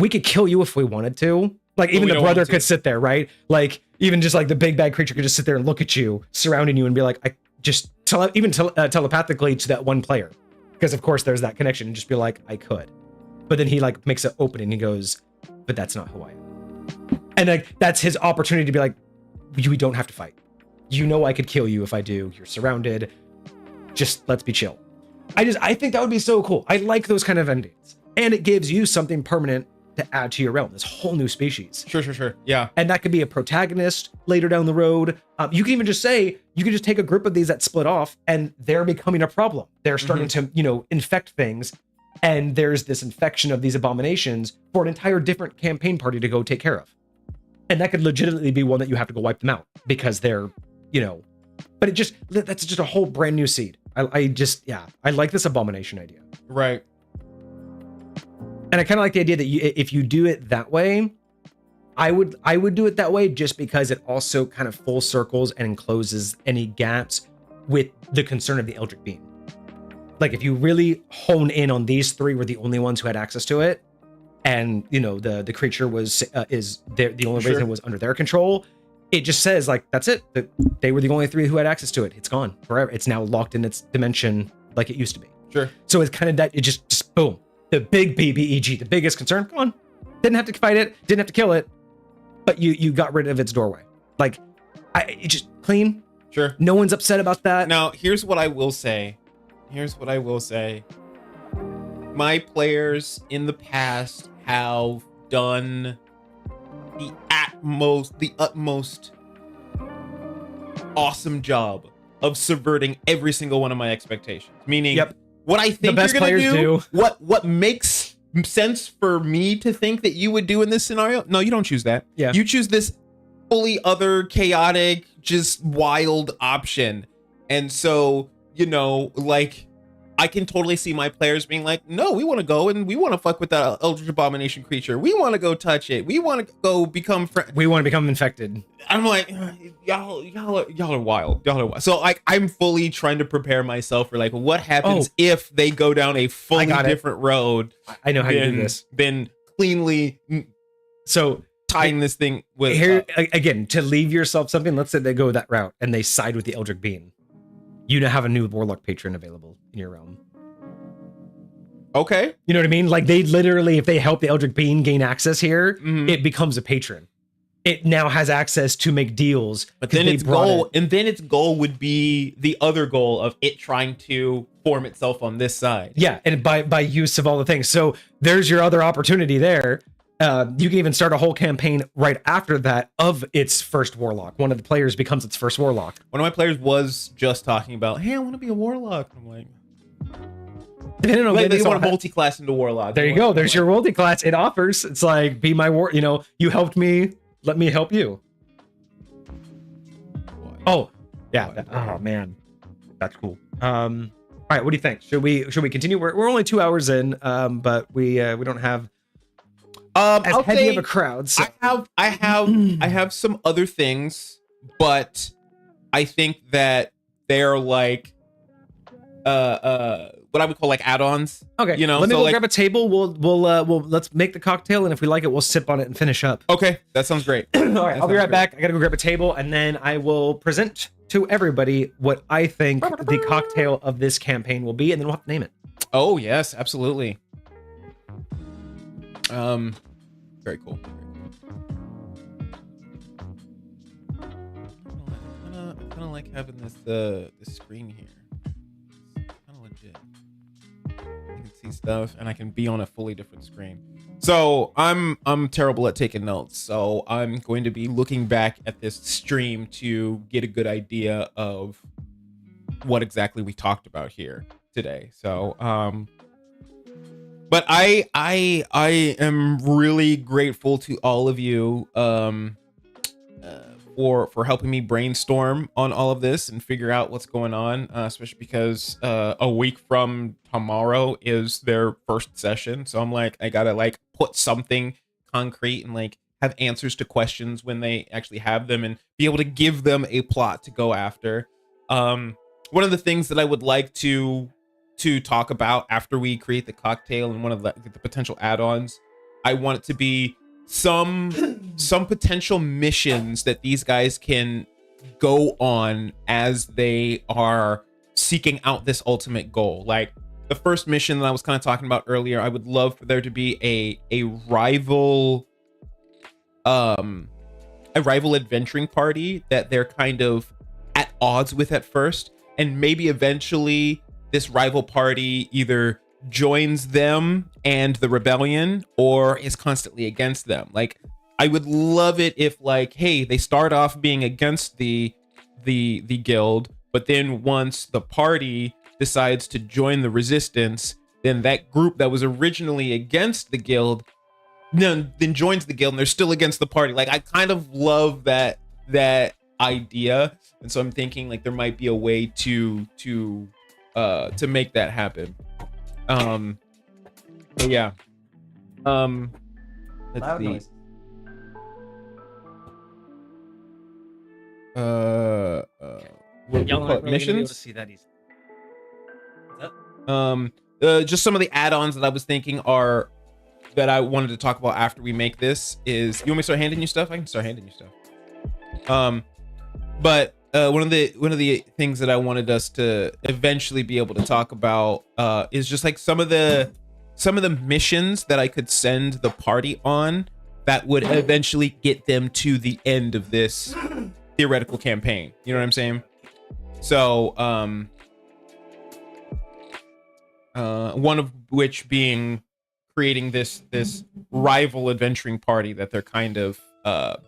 could kill you if we wanted to. Like even the brother could sit there, right? Like even just like the big bad creature could just sit there and look at you, surrounding you, and be like, I just telepathically to that one player, because of course there's that connection, and just be like, I could. But then he like makes it open and he goes, but that's not who I am. And like that's his opportunity to be like, we don't have to fight. You know I could kill you if I do. You're surrounded. Just let's be chill. I think that would be so cool. I like those kind of endings. And it gives you something permanent to add to your realm, this whole new species. Sure. Yeah. And that could be a protagonist later down the road. You can even just say, you can just take a group of these that split off and they're becoming a problem. They're starting to, you know, infect things. And there's this infection of these abominations for an entire different campaign party to go take care of. And that could legitimately be one that you have to go wipe them out because they're, you know, but that's just a whole brand new seed. I like this abomination idea. Right. And I kind of like the idea that if you do it that way, I would do it that way just because it also kind of full circles and encloses any gaps with the concern of the Eldritch Being. Like if you really hone in on these three were the only ones who had access to it, and you know the creature was the only reason it was under their control, it just says like that's it. They were the only three who had access to it. It's gone forever. It's now locked in its dimension like it used to be. Sure. So it's kind of that it just boom. The big BBEG, the biggest concern, gone. Didn't have to fight it, didn't have to kill it, but you got rid of its doorway. Like it just clean. Sure. No one's upset about that. Now here's what I will say. My players in the past have done the utmost awesome job of subverting every single one of my expectations. Meaning, what I think the best you're gonna do, what makes sense for me to think that you would do in this scenario. No, you don't choose that. Yeah. You choose this fully other chaotic, just wild option. And so, you know, like I can totally see my players being like, no, we want to go and we want to fuck with that Eldritch Abomination creature. We want to go touch it. We want to go become friends. We want to become infected. I'm like, y'all are wild. Y'all are wild. So like, I'm fully trying to prepare myself for like, what happens if they go down a fully different road? I know how you do this. Been cleanly so tying this thing with here again to leave yourself something. Let's say they go that route and they side with the Eldritch Being. You now have a new Warlock patron available in your realm. Okay. You know what I mean? Like they literally, if they help the Eldritch Being gain access here, it becomes a patron. It now has access to make deals. But then its goal would be the other goal of it trying to form itself on this side. Yeah, and by use of all the things. So there's your other opportunity there. You can even start a whole campaign right after that of its first warlock. One of the players becomes its first warlock. One of my players was just talking about, hey, I want to be a warlock. I'm like, depending on they want to multi-class into warlock. There you go. There's your multi-class. It offers. It's like, be my war. You know, you helped me. Let me help you. Oh, yeah. Oh man, that's cool. All right. What do you think? Should we continue? We're only 2 hours in. But we don't have. As heavy of a crowd. So. I have some other things, but I think that they're like what I would call like add-ons. Okay. You know, let me go grab a table. We'll let's make the cocktail, and if we like it, we'll sip on it and finish up. Okay, that sounds great. All right, I'll be right back. I gotta go grab a table, and then I will present to everybody what I think the cocktail of this campaign will be, and then we'll have to name it. Oh yes, absolutely. Very cool. I kind of like having this screen here. It's kind of legit. I can see stuff, and I can be on a fully different screen. So I'm terrible at taking notes. So I'm going to be looking back at this stream to get a good idea of what exactly we talked about here today. So but I am really grateful to all of you for helping me brainstorm on all of this and figure out what's going on, especially because a week from tomorrow is their first session. So I'm like, I gotta like put something concrete and like have answers to questions when they actually have them and be able to give them a plot to go after. One of the things that I would like to talk about after we create the cocktail and one of the potential add-ons, I want it to be some potential missions that these guys can go on as they are seeking out this ultimate goal. Like the first mission that I was kind of talking about earlier, I would love for there to be a rival adventuring party that they're kind of at odds with at first, and maybe eventually this rival party either joins them and the rebellion or is constantly against them. Like I would love it if like, hey, they start off being against the guild, but then once the party decides to join the resistance, then that group that was originally against the guild then joins the guild and they're still against the party. Like I kind of love that idea, and so I'm thinking like there might be a way to make that happen. But yeah. Let's Loud see. noise. What Y'all we call aren't it, really gonna be able to missions. see that easy. What's up? Just some of the add-ons that I was thinking are that I wanted to talk about after we make this is, you want me to start handing you stuff? I can start handing you stuff. But one of the things that I wanted us to eventually be able to talk about is just like some of the missions that I could send the party on that would eventually get them to the end of this theoretical campaign. You know what I'm saying? So one of which being creating this rival adventuring party that they're kind of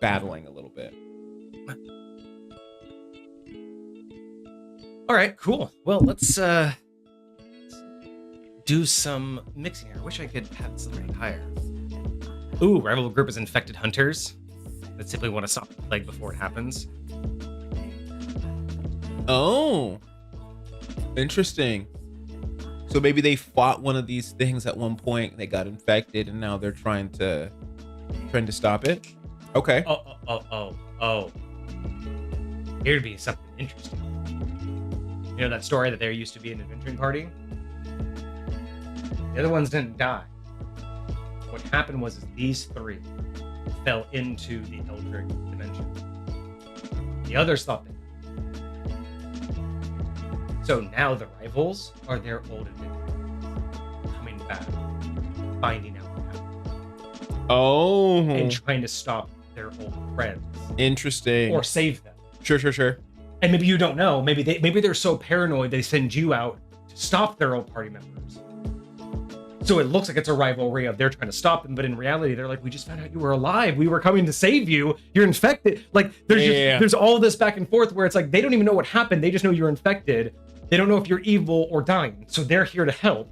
battling a little bit. All right, cool. Well, let's do some mixing here. I wish I could have this right higher. Ooh, rival group is infected hunters that simply want to stop the plague before it happens. Oh, interesting. So maybe they fought one of these things at one point, they got infected, and now they're trying to stop it. Okay. Oh. Here'd be something interesting. You know that story that there used to be an adventuring party? The other ones didn't die. What happened was these three fell into the Eldritch dimension. The others thought they died. So now the rivals are their old adventurers coming back, finding out what happened, Oh, and trying to stop their old friends interesting. or save them. Sure. And maybe you don't know. Maybe they're so paranoid they send you out to stop their old party members. So it looks like it's a rivalry of they're trying to stop them, but in reality, they're like, we just found out you were alive. We were coming to save you. You're infected. Like there's all this back and forth where it's like they don't even know what happened. They just know you're infected. They don't know if you're evil or dying. So they're here to help.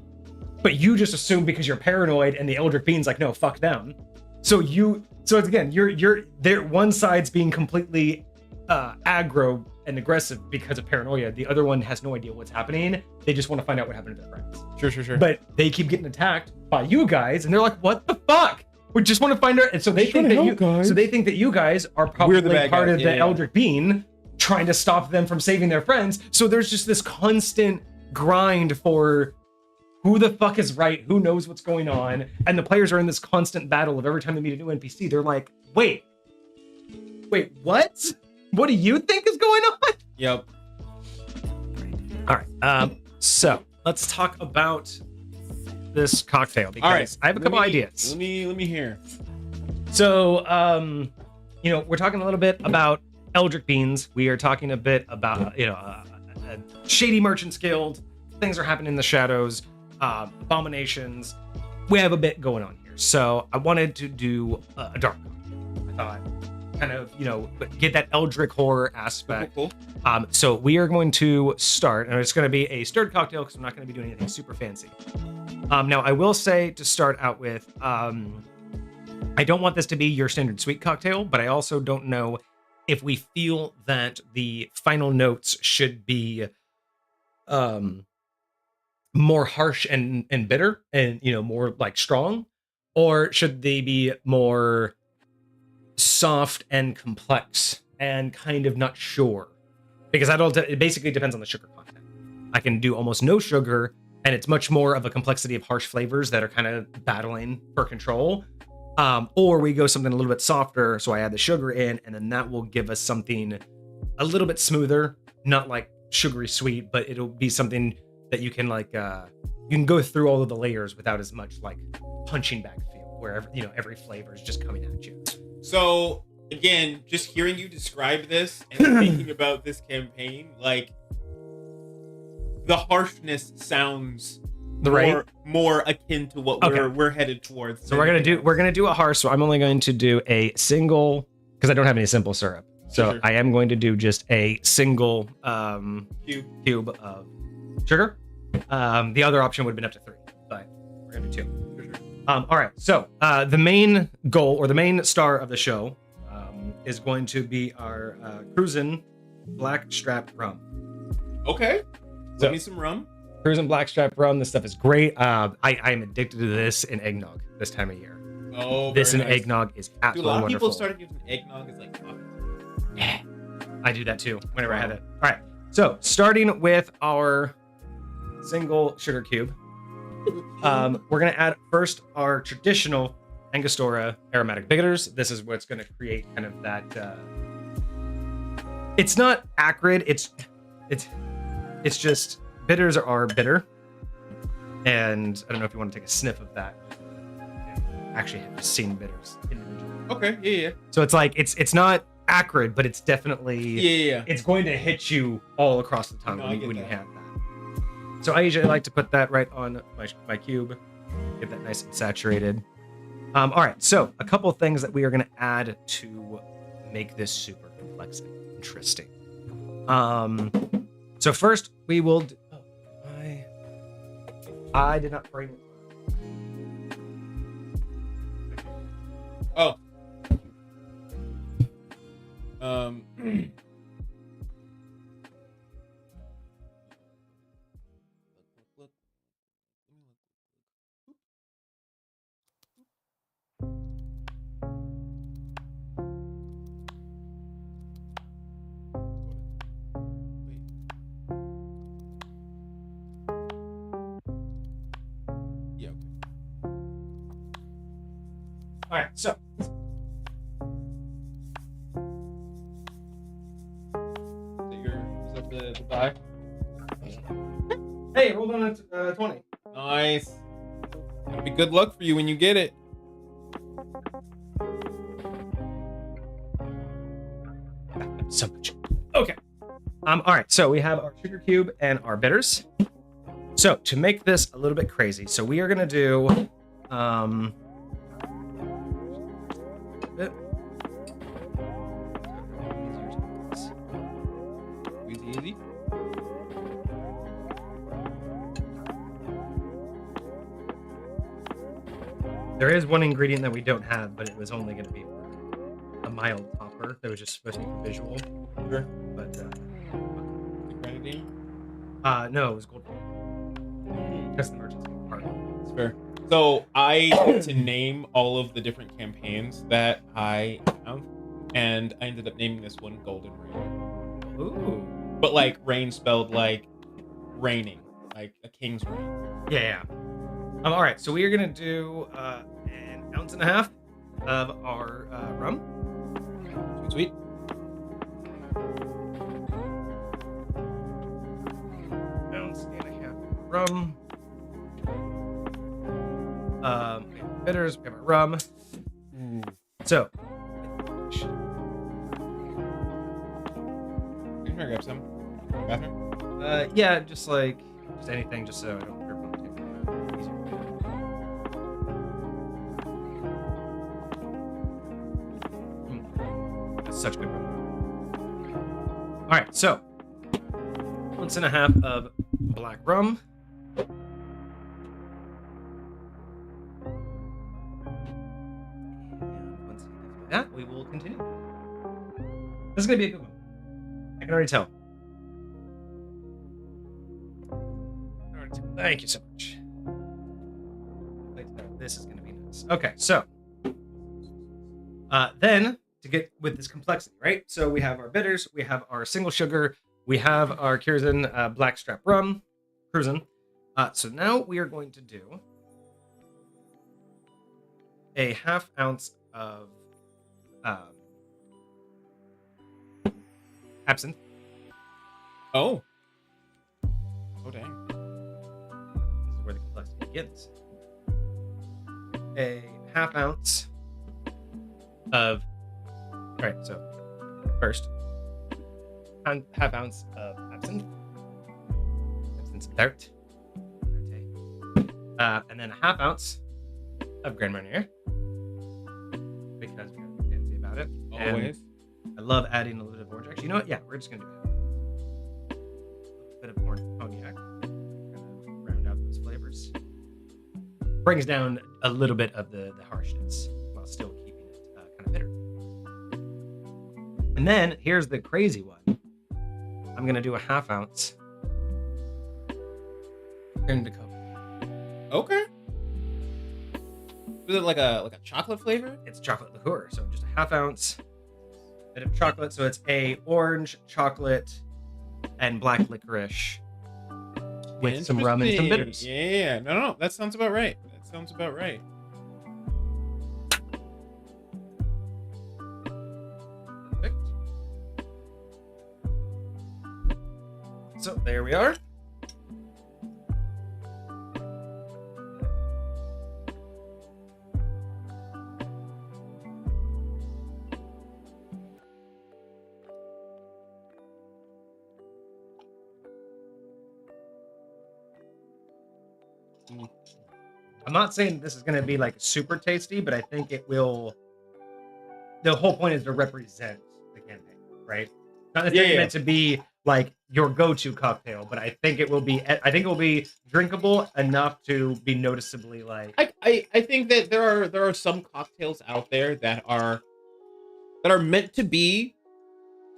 But you just assume because you're paranoid and the Eldritch Being's like, no, fuck them. So it's again, you're there. One side's being completely aggro and aggressive because of paranoia. The other one has no idea what's happening. They just want to find out what happened to their friends. Sure. But they keep getting attacked by you guys, and they're like, "What the fuck? We just want to find out." And so they think that you guys are probably part of the Eldritch Being, trying to stop them from saving their friends. So there's just this constant grind for who the fuck is right, who knows what's going on, and the players are in this constant battle of every time they meet a new NPC, they're like, "Wait, what? What do you think is going on?" Yep. All right. So let's talk about this cocktail because All right. I have a couple ideas. Let me hear. So, we're talking a little bit about Eldritch Beans. We are talking a bit about, a shady merchants guild. Things are happening in the shadows. Abominations. We have a bit going on here. So I wanted to do a dark cocktail. I thought kind of, get that Eldritch horror aspect. Cool. So we are going to start, and it's going to be a stirred cocktail because I'm not going to be doing anything super fancy. Now, I will say to start out with, I don't want this to be your standard sweet cocktail, but I also don't know if we feel that the final notes should be um more harsh and bitter and more like strong, or should they be more soft and complex and kind of not sure, because it basically depends on the sugar content. I can do almost no sugar and it's much more of a complexity of harsh flavors that are kind of battling for control. Or we go something a little bit softer, so I add the sugar in, and then that will give us something a little bit smoother, not like sugary sweet, but it'll be something that you can like you can go through all of the layers without as much like punching bag feel, where every flavor is just coming at you. So again, just hearing you describe this and thinking about this campaign, like the harshness sounds more akin to what we're headed towards. So we're gonna do a harsh. So I'm only going to do a single, because I don't have any simple syrup. So I am going to do just a single cube of sugar. The other option would have been up to 3, but we're gonna do 2. For sure. All right. So the main goal, or the main star of the show, is going to be our Cruisin' Blackstrap rum. Okay. Let me some rum. Cruisin' Blackstrap rum. This stuff is great. I am addicted to this in eggnog this time of year. Oh, this and nice. Eggnog is absolutely Dude, a lot of wonderful. people started using eggnog as like coffee. Yeah, I do that too whenever I have it. All right. So starting with our single sugar cube, we're gonna add first our traditional Angostura aromatic bitters. This is what's gonna create kind of that. It's not acrid. It's just bitters are bitter, and I don't know if you want to take a sniff of that. Actually, I've just seen bitters individually. Okay, yeah. So it's like it's not acrid, but it's definitely Yeah. It's going to hit you all across the tongue when you have that. So I usually like to put that right on my cube, get that nice and saturated. All right, so a couple things that we are going to add to make this super complex and interesting. So first we will. I did not frame it. Oh. Yeah. All right, so. The die. Hey, rolled on a 20. Nice. It'll be good luck for you when you get it. So much. Okay. All right. So we have our sugar cube and our bitters. So to make this a little bit crazy, so we are gonna do Easy. There is one ingredient that we don't have, but it was only going to be for a mild topper. That was just supposed to be for visual. Sure. But Grenadine? no, it was gold. That's the merchant's part. It's fair. So I had to name all of the different campaigns that I have, and I ended up naming this one Golden Rain. Ooh. But like rain spelled like raining, like a king's reign. Yeah. All right. So we are going to do 1.5 ounces of our rum. Sweet. Ounce and a half of rum. We have bitters, we have our rum. So, Can you grab some? Bathroom? yeah, just anything, just so I don't grip on the table. Easier to do. That's such good rum. All right, so 1.5 ounces of black rum. And once you get through that, we will continue. This is gonna be a good one. I can already tell. Thank you so much. This is gonna be nice. Okay, so then to get with this complexity, right? So we have our bitters, we have our single sugar, we have our Kyrgyzstan blackstrap rum, cruisin. So now we are going to do a half ounce of absinthe. Oh. Oh, dang. This is where the complexity begins. A half ounce of. All right, so first, half ounce of absinthe. Absinthe vert. And then a half ounce of Grand Marnier. Because we gotta be fancy about it. Always. And I love adding a little bit of orange. Actually, you know what? Yeah, we're just gonna do that. A bit of orange cognac. Gonna round out those flavors. Brings down a little bit of the harshness while still keeping it kind of bitter. And then here's the crazy one. I'm gonna do a half ounce into cocoa. Okay. Is it like a chocolate flavor? It's chocolate liqueur, so just a half ounce bit of chocolate. So it's a orange, chocolate, and black licorice with some rum and some bitters. Yeah, no, that sounds about right. That sounds about right. Perfect. So there we are. I'm not saying this is going to be like super tasty, but I think it will. The whole point is to represent the campaign, right? Not necessarily meant to be like your go-to cocktail, but I think it will be. I think it will be drinkable enough to be noticeably like. I think that there are some cocktails out there that are meant to be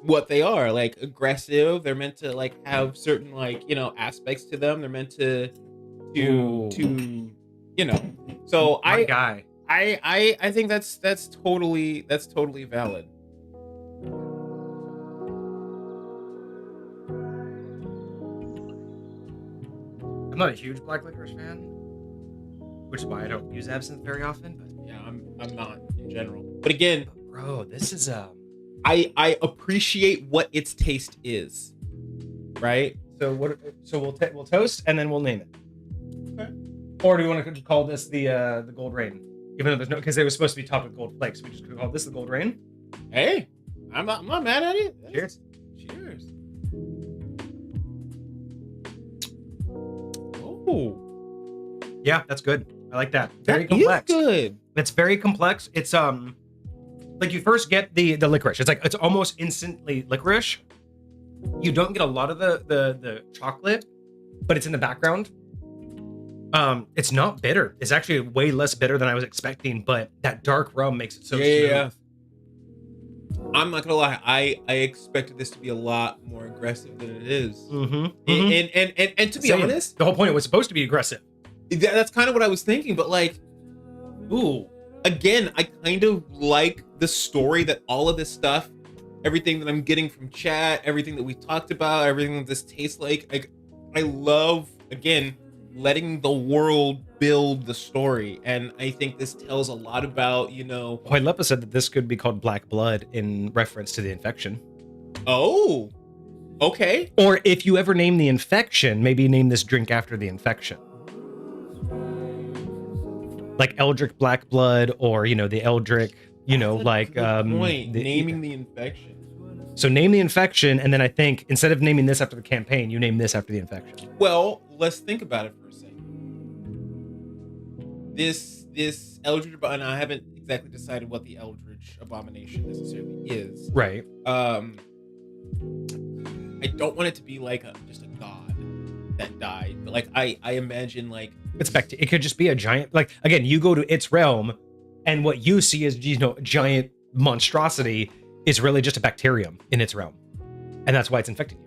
what they are, like aggressive. They're meant to like have certain like aspects to them. They're meant to So I think that's totally valid. I'm not a huge black licorice fan, which is why I don't use absinthe very often. But yeah, I'm not in general. But again, bro, this is I appreciate what its taste is, right? So we'll toast and then we'll name it. Okay. Or do you want to call this the Gold Rain? Even though there's no, because it was supposed to be topped with gold flakes, we just could call this the Gold Rain. Hey, I'm not mad at it. Cheers. Cheers. Oh. Yeah, that's good. I like that. Very complex. Is good. It's very complex. It's like you first get the licorice. It's almost instantly licorice. You don't get a lot of the chocolate, but it's in the background. It's not bitter. It's actually way less bitter than I was expecting, but that dark rum makes it so smooth. Yeah. I'm not gonna lie. I expected this to be a lot more aggressive than it is. And to be honest, the whole point, it was supposed to be aggressive. That's kind of what I was thinking. But like, ooh, again, I kind of like the story that all of this stuff, everything that I'm getting from chat, everything that we talked about, everything that this tastes like I love, again, letting the world build the story. And I think this tells a lot about, Lepa said that this could be called Black Blood in reference to the infection. Oh, okay. Or if you ever name the infection, maybe name this drink after the infection. Like Eldritch Black Blood, or, the Eldritch, naming the infection. So name the infection, and then I think instead of naming this after the campaign, you name this after the infection. Well, let's think about it for a second. This Eldritch, and I haven't exactly decided what the Eldritch abomination necessarily is. Right. I don't want it to be like just a god that died, but like I imagine like it could just be a giant. Like again, you go to its realm, and what you see is giant monstrosity. is really just a bacterium in its realm. And that's why it's infecting you.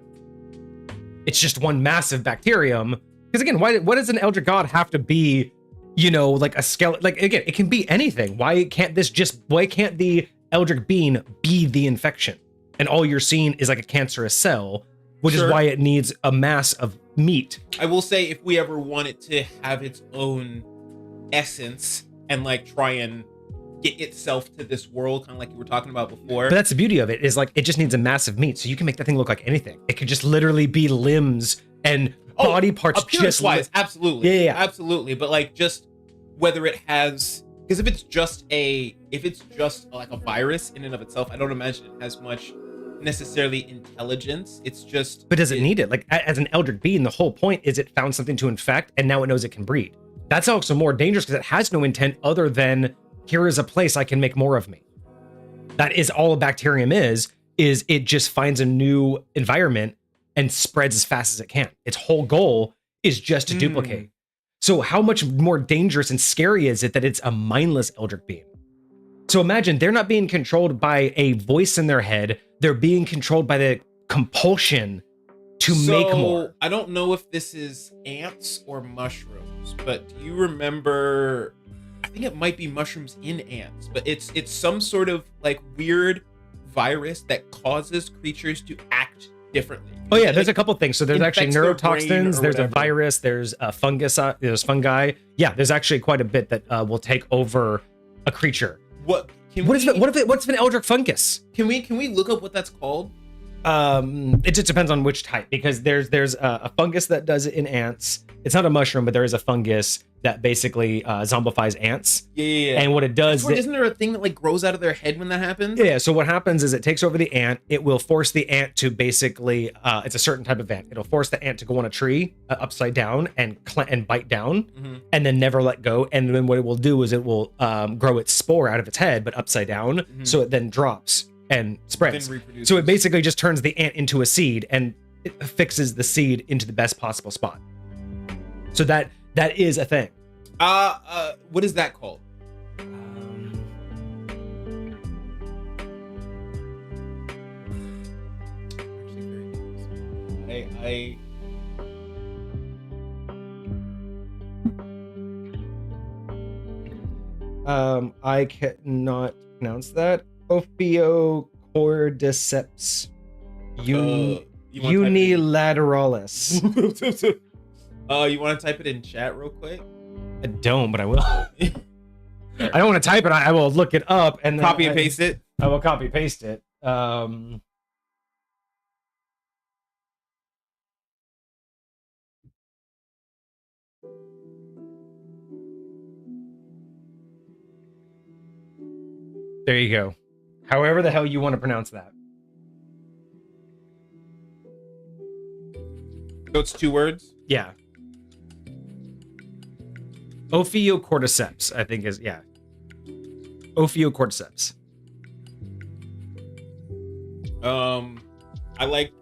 It's just one massive bacterium. Because again, why does an Eldritch God have to be, you know, like a skeleton? Like, again, it can be anything. Why can't the Eldritch Bean be the infection? And all you're seeing is like a cancerous cell, which is why it needs a mass of meat. I will say, if we ever want it to have its own essence and like try and get itself to this world, kind of like you were talking about before. But that's the beauty of it, is like it just needs a massive meat, so you can make that thing look like anything. It could just literally be limbs and body parts. Appearance-wise, absolutely, yeah, absolutely. But like, just whether it has, because if it's just like a virus in and of itself, I don't imagine it has much necessarily intelligence. It's just. But does it need it? Like, as an Eldritch Being, the whole point is it found something to infect, and now it knows it can breed. That's also more dangerous because it has no intent other than, here is a place I can make more of me. That is all a bacterium is it just finds a new environment and spreads as fast as it can. Its whole goal is just to duplicate. So how much more dangerous and scary is it that it's a mindless Eldritch Being? So imagine they're not being controlled by a voice in their head. They're being controlled by the compulsion to make more. I don't know if this is ants or mushrooms, but do you remember, I think it might be mushrooms in ants, but it's some sort of like weird virus that causes creatures to act differently. Oh yeah, there's a couple things. So there's actually neurotoxins, there's a virus, there's a fungus, there's fungi. Yeah, there's actually quite a bit that will take over a creature. What if an Eldritch fungus? Can we look up what that's called? It just depends on which type, because there's a fungus that does it in ants. It's not a mushroom, but there is a fungus that basically zombifies ants. Yeah. And what it does, isn't there a thing that like grows out of their head when that happens? Yeah. So what happens is it takes over the ant. It will force the ant to basically, it's a certain type of ant. It'll force the ant to go on a tree upside down and bite down, and then never let go. And then what it will do is it will grow its spore out of its head, but upside down. So it then drops and spreads. So it basically just turns the ant into a seed, and it fixes the seed into the best possible spot. So that is a thing. What is that called? I cannot pronounce that. Ophiocordyceps unilateralis. You want to type it in chat real quick? I don't, but I will. I don't want to type it. I will look it up and copy and paste it. I will copy paste it. There you go. However the hell you want to pronounce that. So it's 2 words? Yeah. Ophiocordyceps, I think is, yeah. Ophiocordyceps. I like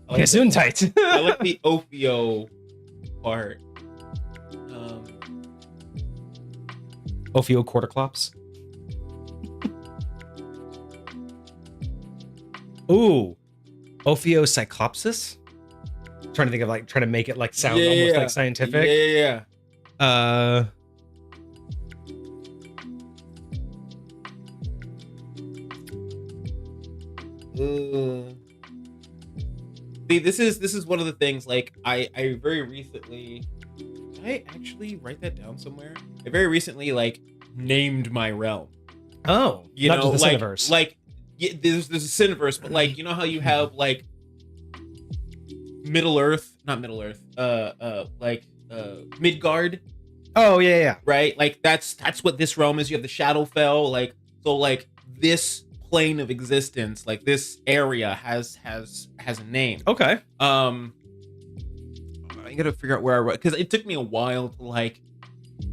Gesundheit. I like the Ophio part. Ophiocordyclops. Ooh. Ophiocyclopsis? Trying to think of like, trying to make it like sound almost like scientific. Yeah. See, this is one of the things, like I very recently, did I actually write that down somewhere? I very recently like named my realm. Oh, you not know, just the like Cineverse. like there's a Cineverse, but like, you know how you have like Midgard. Oh yeah. Right? Like that's what this realm is. You have the Shadowfell, like, so like this plane of existence, like this area has a name. Okay. I gotta figure out where I wrote, because it took me a while to like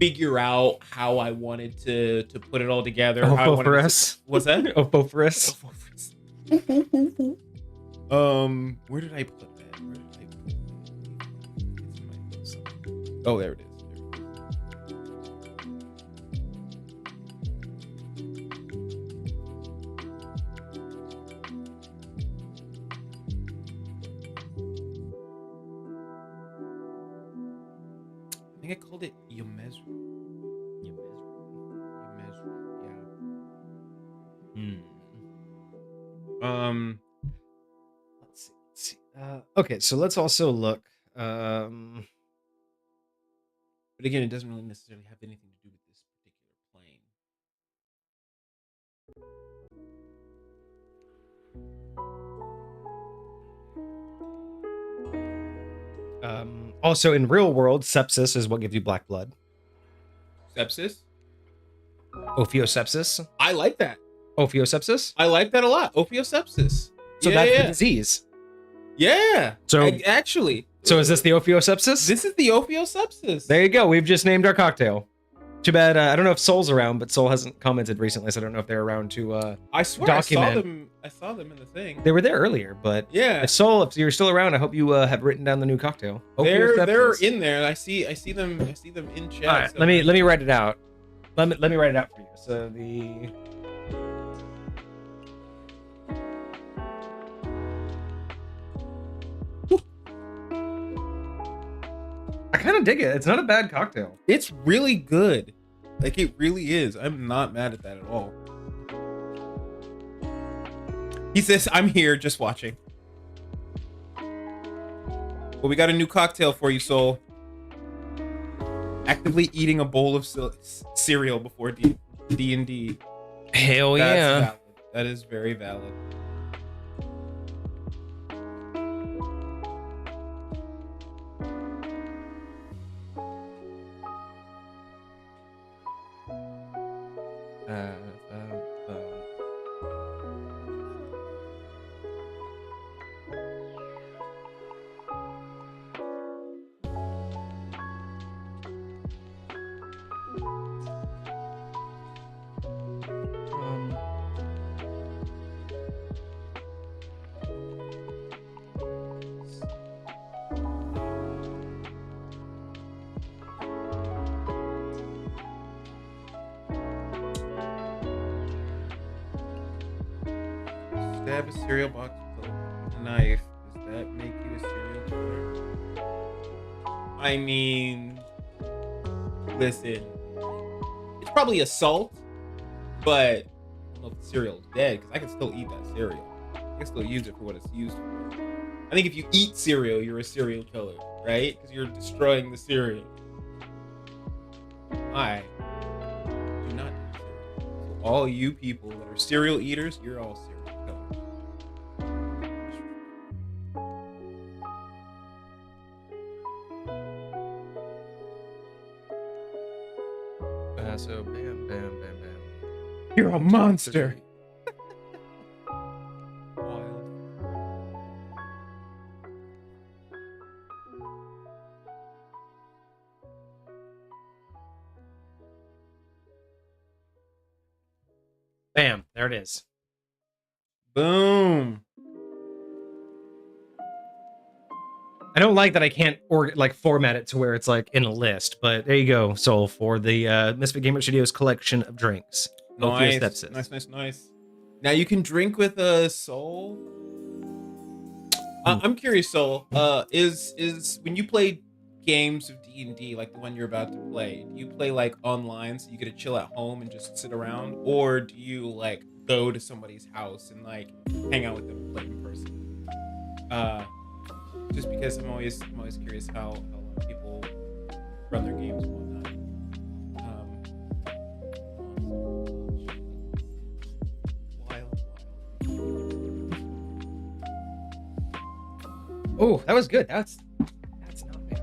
figure out how I wanted to put it all together. Ophophorus. What's that? Ophophorus. Where did I put that? Oh, there it is. think I called it Yomezu. Yeah. Let's see. Okay, so let's also look. But again, it doesn't really necessarily have anything to do with this particular plane. Also in real world, sepsis is what gives you black blood. Sepsis? Ophiosepsis? I like that. Ophiosepsis? I like that a lot. Ophiosepsis. So that's the disease. Yeah. So actually. So is this the Ophiosepsis? This is the Ophiosepsis. There you go. We've just named our cocktail. Too bad. I don't know if Soul's around, but Soul hasn't commented recently, so I don't know if they're around to I swear document. I saw them in the thing. They were there earlier, but yeah. If Soul, if you're still around, I hope you have written down the new cocktail. They're in there. I see them in chat. All right, let me write it out. Let me write it out for you. So the I kind of dig it. It's not a bad cocktail. It's really good. Like, it really is. I'm not mad at that at all. He says, I'm here just watching. Well, we got a new cocktail for you, Soul. Actively eating a bowl of cereal before D&D. Hell That's yeah. valid. That is very valid. Stab a cereal box with a knife. Does that make you a serial killer? I mean, listen, it's probably assault, but I don't know if the cereal's dead because I can still eat that cereal. I can still use it for what it's used for. I think if you eat cereal, you're a serial killer, right? Because you're destroying the cereal. I do not eat cereal. So all you people that are cereal eaters, you're all cereal killers. So bam, bam, bam, bam. You're a monster. Wild. Bam, there it is. Boom. I don't like that I can't format it to where it's like in a list, but there you go, Soul, for the Misfit Gamer Studios collection of drinks. Nice. Now you can drink with a Soul. I'm curious, Soul. Is when you play games of D&D like the one you're about to play, do you play like online so you get to chill at home and just sit around, or do you like go to somebody's house and like hang out with them and play in person? Just because I'm always curious how people run their games and whatnot. Oh, that was good. That's not bad.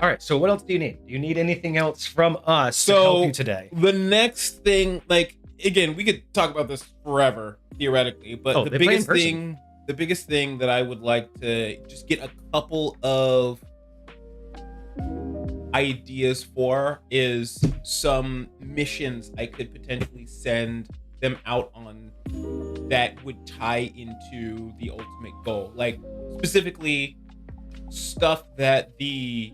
All right, so what else do you need? Do you need anything else from us to help you today? The next thing, like, again, we could talk about this forever, theoretically, but the biggest thing that I would like to just get a couple of ideas for is some missions I could potentially send them out on that would tie into the ultimate goal. Like, specifically stuff that the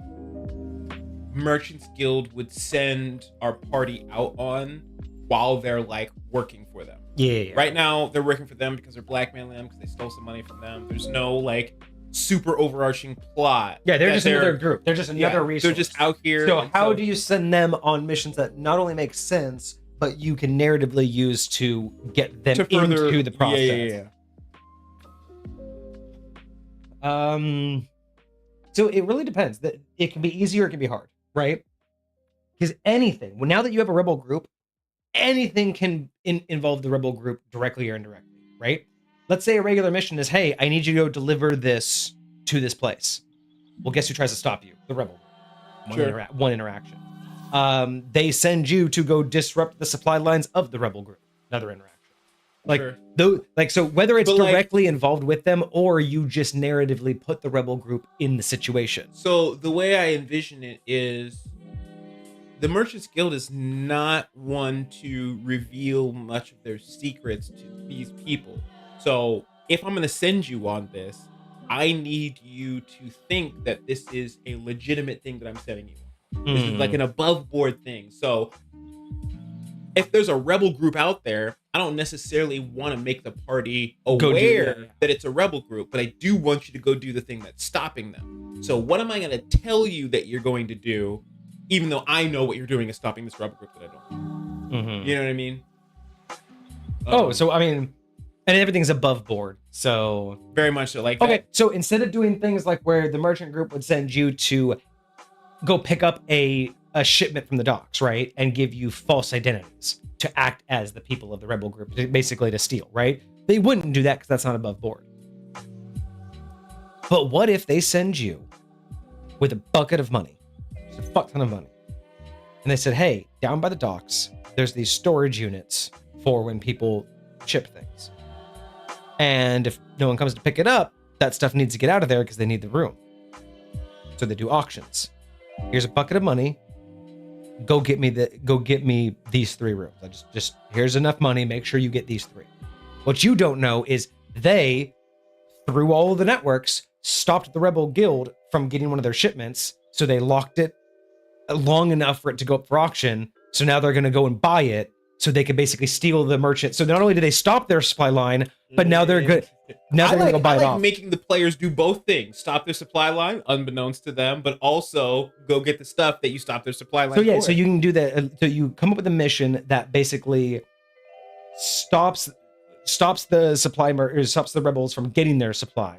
Merchants Guild would send our party out on while they're like working for them. Yeah. Right now they're working for them because they're blackmailing them because they stole some money from them. There's no like super overarching plot. Yeah, they're just another group. They're just another resource. They're just out here. So how do you send them on missions that not only make sense, but you can narratively use to get them into the process? So it really depends. It can be easy or it can be hard, right? Because anything, well, now that you have a rebel group, anything can involve the rebel group directly or indirectly, right? Let's say a regular mission is, hey, I need you to go deliver this to this place. Well, guess who tries to stop you? The rebel group. One interaction. They send you to go disrupt the supply lines of the rebel group. Another interaction. So whether it's directly involved with them or you just narratively put the rebel group in the situation. So the way I envision it is the Merchants Guild is not one to reveal much of their secrets to these people. So if I'm going to send you on this, I need you to think that this is a legitimate thing that I'm sending you on. This is like an above board thing. So if there's a rebel group out there, I don't necessarily want to make the party aware that it's a rebel group, but I do want you to go do the thing that's stopping them. So what am I going to tell you that you're going to do, even though I know what you're doing is stopping this rebel group that I don't? You know what I mean? So I mean, and everything's above board. So very much so. Like okay, so instead of doing things like where the merchant group would send you to go pick up a shipment from the docks, right, and give you false identities to act as the people of the rebel group, basically to steal, right? They wouldn't do that because that's not above board. But what if they send you with a bucket of money, just a fuck ton of money, and they said, hey, down by the docks, there's these storage units for when people ship things. And if no one comes to pick it up, that stuff needs to get out of there because they need the room. So they do auctions. Here's a bucket of money. Go get me these 3 rooms. I just here's enough money. Make sure you get these 3. What you don't know is they, through all of the networks, stopped the Rebel Guild from getting one of their shipments. So they locked it long enough for it to go up for auction. So now they're going to go and buy it. So they can basically steal the merchant. So not only do they stop their supply line, but now they're good. Now they're going to go buy it off. Making the players do both things: stop their supply line, unbeknownst to them, but also go get the stuff that you stopped their supply line. So so you can do that. So you come up with a mission that basically stops the supply or stops the rebels from getting their supply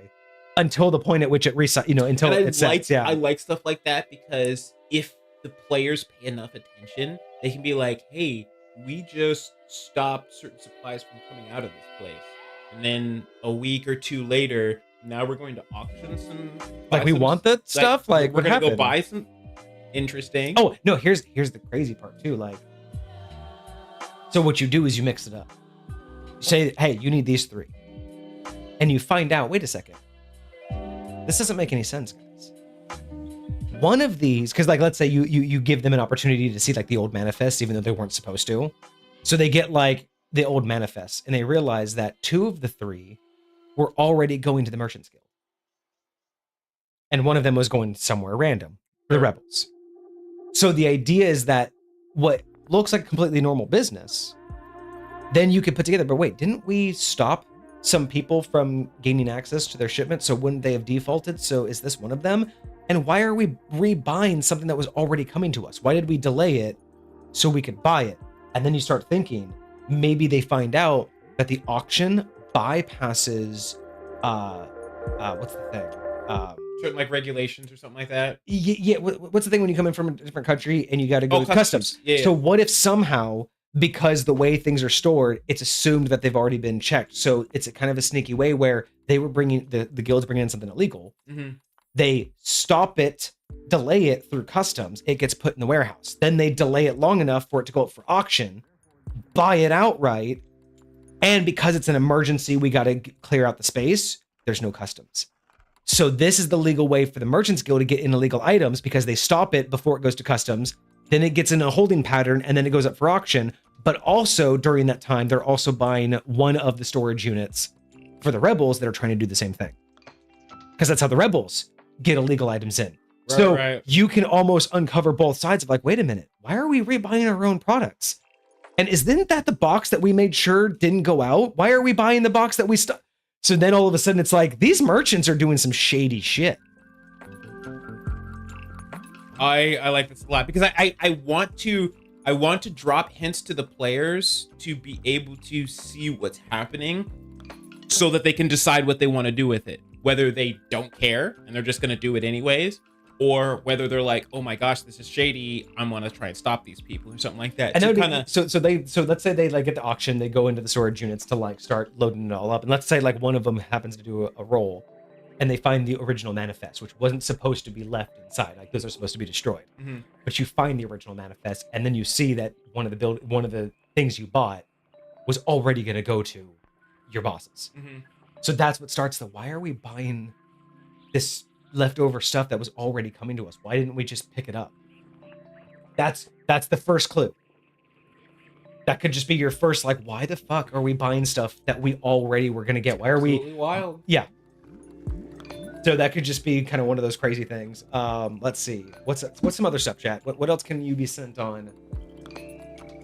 until the point at which it resets. Until it sets. Yeah, I like stuff like that because if the players pay enough attention, they can be like, "Hey, we just stopped certain supplies from coming out of this place." And then a week or 2 later, now we're going to auction some. Like we want that stuff. Like we're gonna go buy some. Interesting. Oh no! Here's the crazy part too. Like, so what you do is you mix it up. You say, hey, you need these 3, and you find out. Wait a second. This doesn't make any sense, guys. One of these, because like let's say you give them an opportunity to see like the old manifest, even though they weren't supposed to. So they get like the old manifest, and they realize that 2 of the 3 were already going to the Merchants Guild, and one of them was going somewhere random, the rebels. So the idea is that what looks like completely normal business, then you could put together. But wait, didn't we stop some people from gaining access to their shipment? So wouldn't they have defaulted? So is this one of them? And why are we rebuying something that was already coming to us? Why did we delay it so we could buy it? And then you start thinking, maybe they find out that the auction bypasses, what's the thing? Certain like regulations or something like that. Yeah. What's the thing when you come in from a different country and you got to go to customs? Yeah. So what if somehow, because the way things are stored, it's assumed that they've already been checked. So it's a kind of a sneaky way where they were bringing the guild's bringing in something illegal. Mm-hmm. They stop it, delay it through customs. It gets put in the warehouse. Then they delay it long enough for it to go up for auction, buy it outright. And because it's an emergency, we got to clear out the space. There's no customs. So this is the legal way for the Merchants Guild to get in illegal items because they stop it before it goes to customs. Then it gets in a holding pattern and then it goes up for auction. But also during that time, they're also buying one of the storage units for the rebels that are trying to do the same thing. Because that's how the rebels get illegal items in. You can almost uncover both sides of like, wait a minute, why are we rebuying our own products? And isn't that the box that we made sure didn't go out? Why are we buying the box that we So then all of a sudden it's like, these merchants are doing some shady shit. I like this a lot because I want to drop hints to the players to be able to see what's happening so that they can decide what they want to do with it. Whether they don't care and they're just going to do it anyways, or whether they're like, oh my gosh, this is shady, I'm going to try and stop these people or something like that. And so let's say they like get to auction, they go into the storage units to like start loading it all up. And let's say like one of them happens to do a roll and they find the original manifest, which wasn't supposed to be left inside. Like those are supposed to be destroyed. Mm-hmm. But you find the original manifest, and then you see that one of the things you bought was already going to go to your bosses. Mm-hmm. So that's what starts the, why are we buying this leftover stuff that was already coming to us? Why didn't we just pick it up? That's the first clue. That could just be your first, like, why the fuck are we buying stuff that we already were going to get? Why are we wild? Yeah. So that could just be kind of one of those crazy things. Let's see. What's some other stuff, chat? What else can you be sent on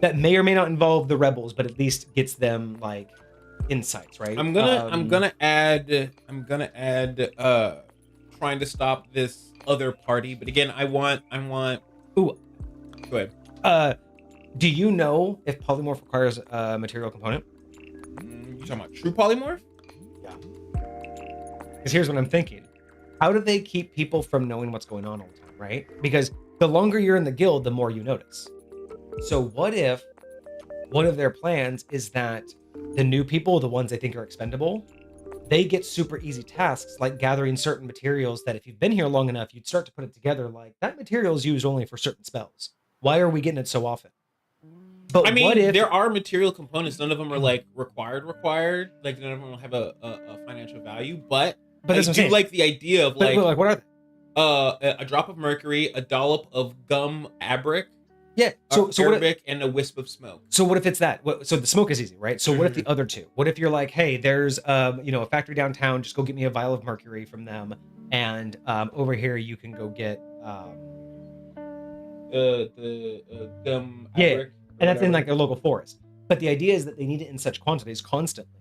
that may or may not involve the rebels, but at least gets them like insights, right? I'm gonna add trying to stop this other party, but again, I want. Ooh, go ahead. Do you know if polymorph requires a material component? You talking about true polymorph? Yeah. Because here's what I'm thinking. How do they keep people from knowing what's going on all the time, right? Because the longer you're in the guild, the more you notice. So what if one of their plans is that the new people, the ones they think are expendable, they get super easy tasks like gathering certain materials that if you've been here long enough, you'd start to put it together like that material is used only for certain spells. Why are we getting it so often? But I mean, what if there are material components, none of them are like required, like none of them will have a financial value, but I do like the idea of like what are they? A drop of mercury, a dollop of gum abric, yeah, so Arabic, and a wisp of smoke. So what if it's that? So the smoke is easy, right? So what if the other two? What if you're like, hey, there's a factory downtown, just go get me a vial of mercury from them, and over here you can go get the gum abric. Yeah, and that's in like their local forest. But the idea is that they need it in such quantities constantly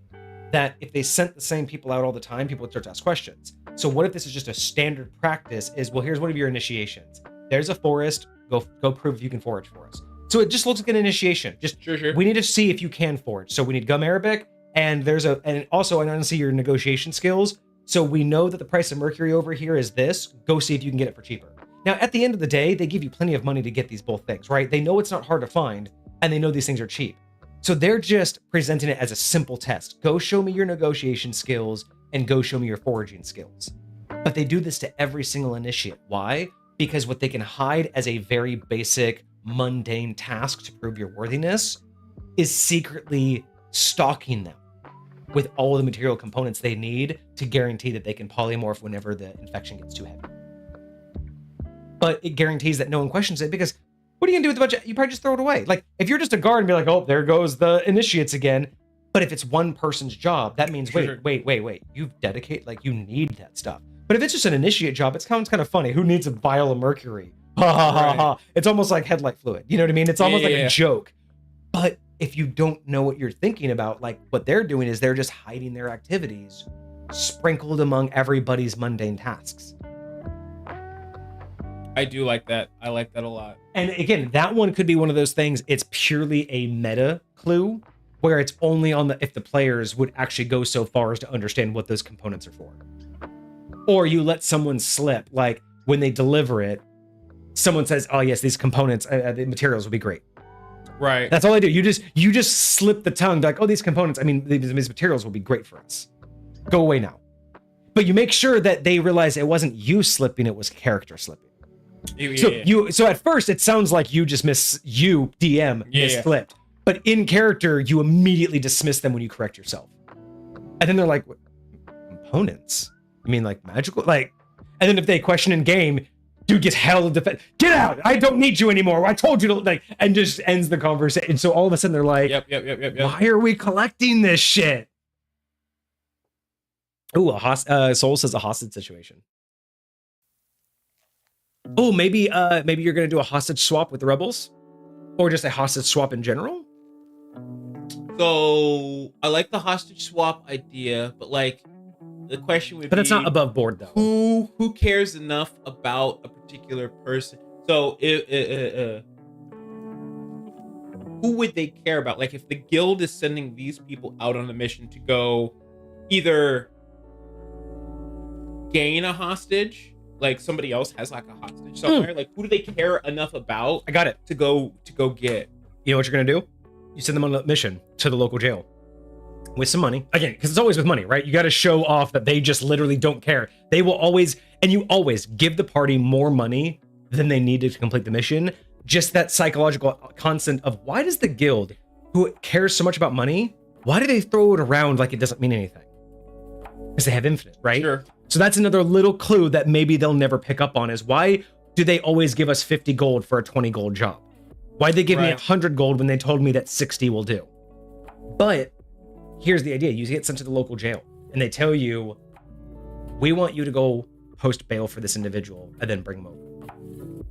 that if they sent the same people out all the time, people would start to ask questions. So what if this is just a standard practice is, well, here's one of your initiations. There's a forest, go prove if you can forage for us. So it just looks like an initiation. Just sure. We need to see if you can forage. So we need gum Arabic, and also I want to see your negotiation skills. So we know that the price of mercury over here is this. Go see if you can get it for cheaper. Now, at the end of the day, they give you plenty of money to get these both things, right? They know it's not hard to find, and they know these things are cheap. So they're just presenting it as a simple test. Go show me your negotiation skills and go show me your foraging skills. But they do this to every single initiate. Why? Because what they can hide as a very basic, mundane task to prove your worthiness is secretly stocking them with all the material components they need to guarantee that they can polymorph whenever the infection gets too heavy. But it guarantees that no one questions it, because what are you gonna do with the budget? You probably just throw it away. Like, if you're just a guard and be like, oh, there goes the initiates again. But if it's one person's job, that means, wait. You've dedicated, like, you need that stuff. But if it's just an initiate job, it sounds kind of funny. Who needs a vial of mercury? Ha ha ha ha. It's almost like headlight fluid. You know what I mean? It's almost like a joke. But if you don't know what you're thinking about, like, what they're doing is they're just hiding their activities sprinkled among everybody's mundane tasks. I do like that. I like that a lot. And again, that one could be one of those things. It's purely a meta clue where it's only on if the players would actually go so far as to understand what those components are for. Or you let someone slip, like when they deliver it, someone says, oh yes, these components, the materials will be great. Right. That's all I do. You just slip the tongue, like, oh, these components, I mean, these materials will be great for us. Go away now. But you make sure that they realize it wasn't you slipping, it was character slipping. So at first it sounds like you just misslipped, but in character you immediately dismiss them when you correct yourself, and then they're like, what, components? I mean, like magical, like, and then if they question in game, dude gets held defense. Get out! I don't need you anymore. I told you to, like, and just ends the conversation. And so all of a sudden they're like, yep. Why are we collecting this shit? Ooh, Soul says a hostage situation. Oh, maybe you're gonna do a hostage swap with the rebels, or just a hostage swap in general. So I like the hostage swap idea, but like the question would But be, that's not above board though. who cares enough about a particular person? So who would they care about? Like if the guild is sending these people out on a mission to go either gain a hostage, like somebody else has like a hostage somewhere, like who do they care enough about? I got it. To go get. You know what you're gonna do? You send them on a mission to the local jail with some money. Again, because it's always with money, right? You got to show off that they just literally don't care. They will always, and you always give the party more money than they needed to complete the mission. Just that psychological constant of why does the guild, who cares so much about money, why do they throw it around like it doesn't mean anything? Because they have infinite, right? Sure. So that's another little clue that maybe they'll never pick up on is why do they always give us 50 gold for a 20 gold job? Why'd they give me 100 gold when they told me that 60 will do? But here's the idea. You get sent to the local jail and they tell you, we want you to go post bail for this individual and then bring them over.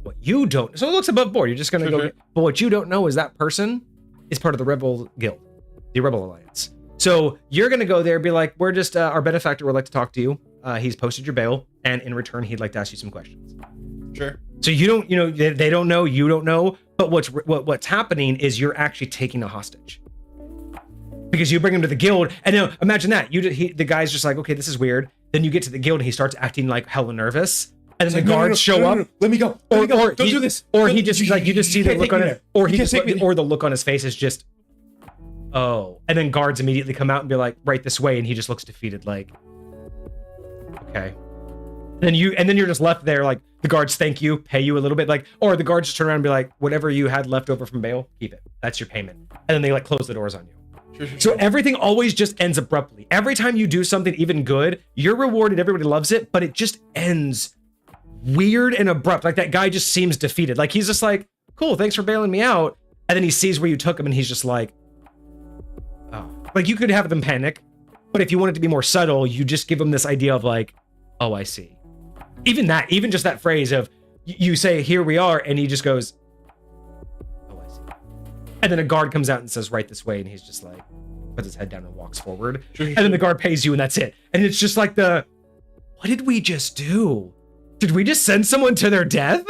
What you don't, so it looks above board. You're just going to go, but what you don't know is that person is part of the Rebel Guild, the Rebel Alliance. So you're going to go there and be like, we're just, our benefactor would like to talk to you. He's posted your bail and in return, he'd like to ask you some questions. Sure. So you don't, you know, they don't know, you don't know, but what's happening is you're actually taking a hostage because you bring him to the guild. And now imagine that the guy's just like, okay, this is weird. Then you get to the guild and he starts acting like hella nervous. And then the guards show up. Let me go. Or don't do this. Or he just like, you just see the look on it. Or he just, or the look on his face is just, oh. And then guards immediately come out and be like, right this way. And he just looks defeated like, okay. And then you're just left there like the guards thank you, pay you a little bit, like, or the guards just turn around and be like, whatever you had left over from bail, keep it. That's your payment. And then they like close the doors on you. So everything always just ends abruptly. Every time you do something even good, you're rewarded, everybody loves it, but it just ends weird and abrupt. Like that guy just seems defeated. Like he's just like, cool, thanks for bailing me out. And then he sees where you took him and he's just like, oh. Like you could have them panic, but if you want it to be more subtle, you just give them this idea of like, oh, I see. Even just that phrase of you say, here we are, and he just goes, oh, I see. And then a guard comes out and says, right this way, and he's just like, puts his head down and walks forward. And then the guard pays you, and that's it. And it's just like what did we just do? Did we just send someone to their death?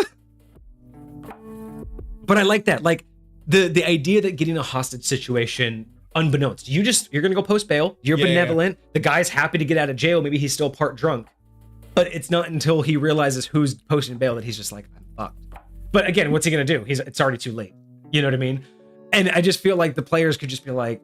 But I like that. Like the idea that getting a hostage situation, unbeknownst, you're gonna go post bail, you're benevolent, the guy's happy to get out of jail, maybe he's still part drunk. But it's not until he realizes who's posting bail that he's just like, I'm fucked. But again, what's he gonna do? It's already too late. You know what I mean? And I just feel like the players could just be like,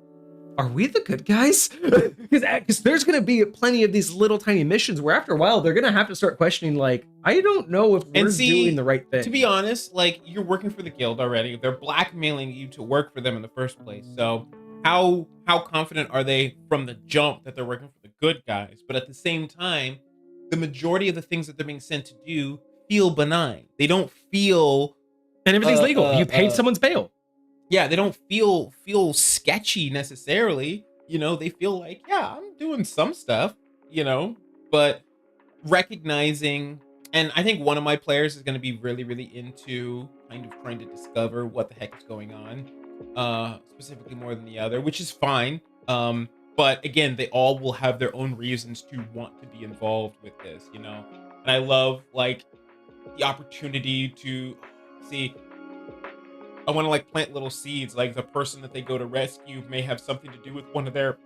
are we the good guys? Because there's gonna be plenty of these little tiny missions where after a while they're gonna have to start questioning, like, I don't know if we're doing the right thing. To be honest, like you're working for the guild already. They're blackmailing you to work for them in the first place. So how confident are they from the jump that they're working for the good guys? But at the same time, the majority of the things that they're being sent to do feel benign. They don't feel, and everything's legal. You paid someone's bail. Yeah, they don't feel sketchy necessarily. You know, they feel like, yeah, I'm doing some stuff, you know, but recognizing, and I think one of my players is going to be really, really into kind of trying to discover what the heck is going on, specifically more than the other, which is fine. But again, they all will have their own reasons to want to be involved with this, you know? And I love like the opportunity to see, I want to like plant little seeds, like the person that they go to rescue may have something to do with one of their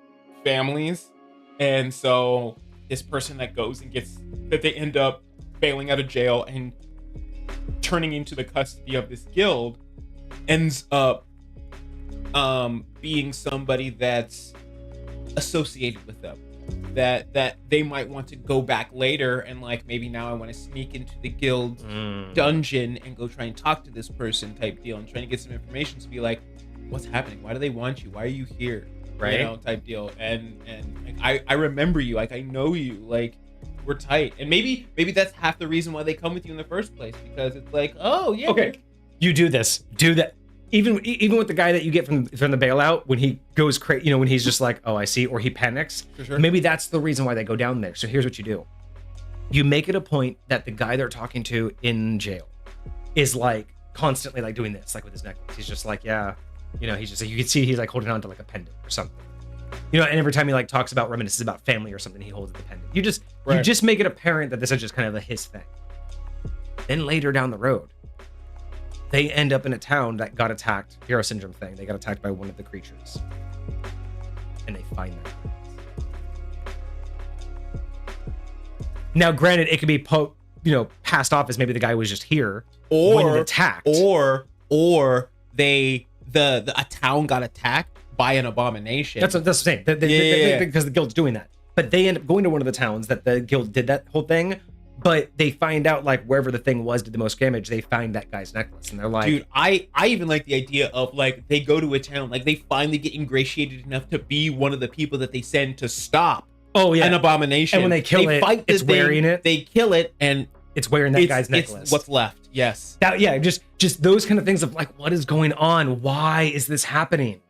families. And so this person that goes and that they end up bailing out of jail and turning into the custody of this guild ends up being somebody that's associated with them, that they might want to go back later and like, maybe now I want to sneak into the guild dungeon and go try and talk to this person type deal and trying to get some information to be like, what's happening? Why do they want you? Why are you here? Right. You know, type deal. And like, I remember you, like I know you, like we're tight. And maybe that's half the reason why they come with you in the first place, because it's like, oh yeah, okay, you do this, do that. Even with the guy that you get from the bailout, when he goes crazy, you know, when he's just like, oh, I see, or he panics, sure. Maybe that's the reason why they go down there. So here's what you do. You make it a point that the guy they're talking to in jail is like constantly like doing this, like with his necklace. He's just like, yeah, You know, he's just like, you can see he's like holding on to like a pendant or something. You know, and every time he like talks about reminiscences about family or something, he holds the pendant. You just make it apparent that this is just kind of his thing. Then later down the road, they end up in a town that got attacked, hero syndrome thing. They got attacked by one of the creatures. And they find that. Now, granted, it could be passed off as maybe the guy was just here when it attacked. Or a town got attacked by an abomination. That's what I'm saying. Because the guild's doing that. But they end up going to one of the towns that the guild did that whole thing. But they find out like wherever the thing was did the most damage, they find that guy's necklace. And they're like, dude, I even like the idea of like they go to a town, like they finally get ingratiated enough to be one of the people that they send to stop an abomination. And when they kill it's wearing it. They kill it and it's wearing that guy's necklace. It's what's left. Yes. Just those kind of things of like, what is going on? Why is this happening?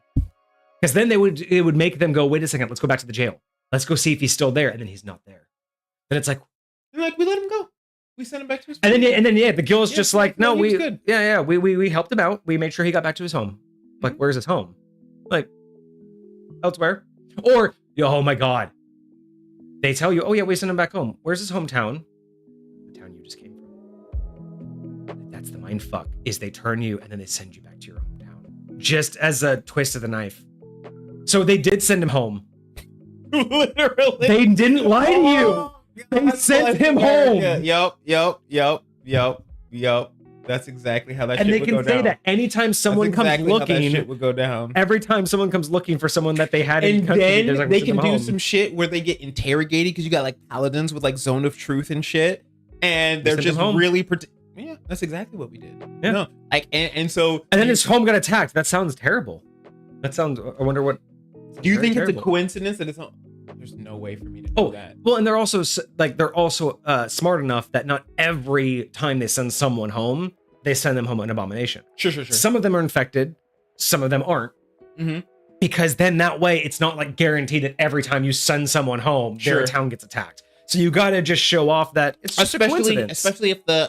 Because then it would make them go, wait a second, let's go back to the jail. Let's go see if he's still there. And then he's not there. Then it's like, we let him go. We sent him back to his home. And then the guild's just like, no, we good. We helped him out. We made sure he got back to his home. Like, where's his home? Like, elsewhere. Or, oh my God. They tell you, oh yeah, we sent him back home. Where's his hometown? The town you just came from. That's the mind fuck, is they turn you and then they send you back to your hometown. Just as a twist of the knife. So they did send him home. Literally. They didn't lie to you. They sent him home. Yep. That's exactly how that shit would go down. And they can say that anytime someone comes looking, how that shit would go down. Every time someone comes looking for someone that they had in custody, then they can do some shit where they get interrogated because you got like paladins with like zone of truth and shit, and they're just really yeah, that's exactly what we did. Yeah. No, like and so and then his home got attacked. That sounds terrible. I wonder what. Do you think it's a coincidence that it's not? There's no way for me to do that. Well, and they're also smart enough that not every time they send someone home, they send them home an abomination. Sure. Some of them are infected, some of them aren't. Mm-hmm. Because then that way, it's not like guaranteed that every time you send someone home, their town gets attacked. So you got to just show off that it's just a coincidence.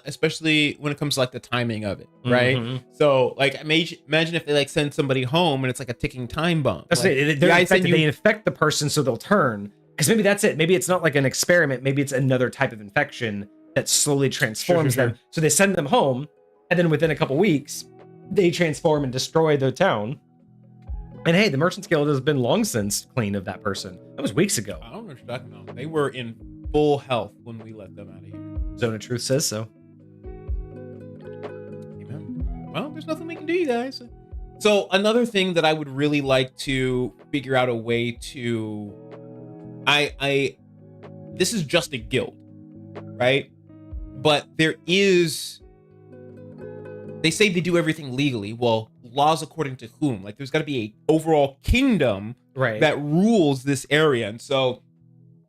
Especially when it comes to like the timing of it, right? Mm-hmm. So like imagine if they like send somebody home and it's like a ticking time bomb. That's like, it. They infect the person so they'll turn. Because maybe that's it. Maybe it's not like an experiment. Maybe it's another type of infection that slowly transforms them. So they send them home, and then within a couple weeks, they transform and destroy the town. And hey, the Merchants Guild has been long since clean of that person. That was weeks ago. I don't know what you're talking about. They were in full health when we let them out of here. Zone of Truth says so. Amen. Well, there's nothing we can do, you guys. So another thing that I would really like to figure out a way to... this is just a guild, right? But there is... They say they do everything legally. Well, laws according to whom? Like, there's got to be a overall kingdom that rules this area. And so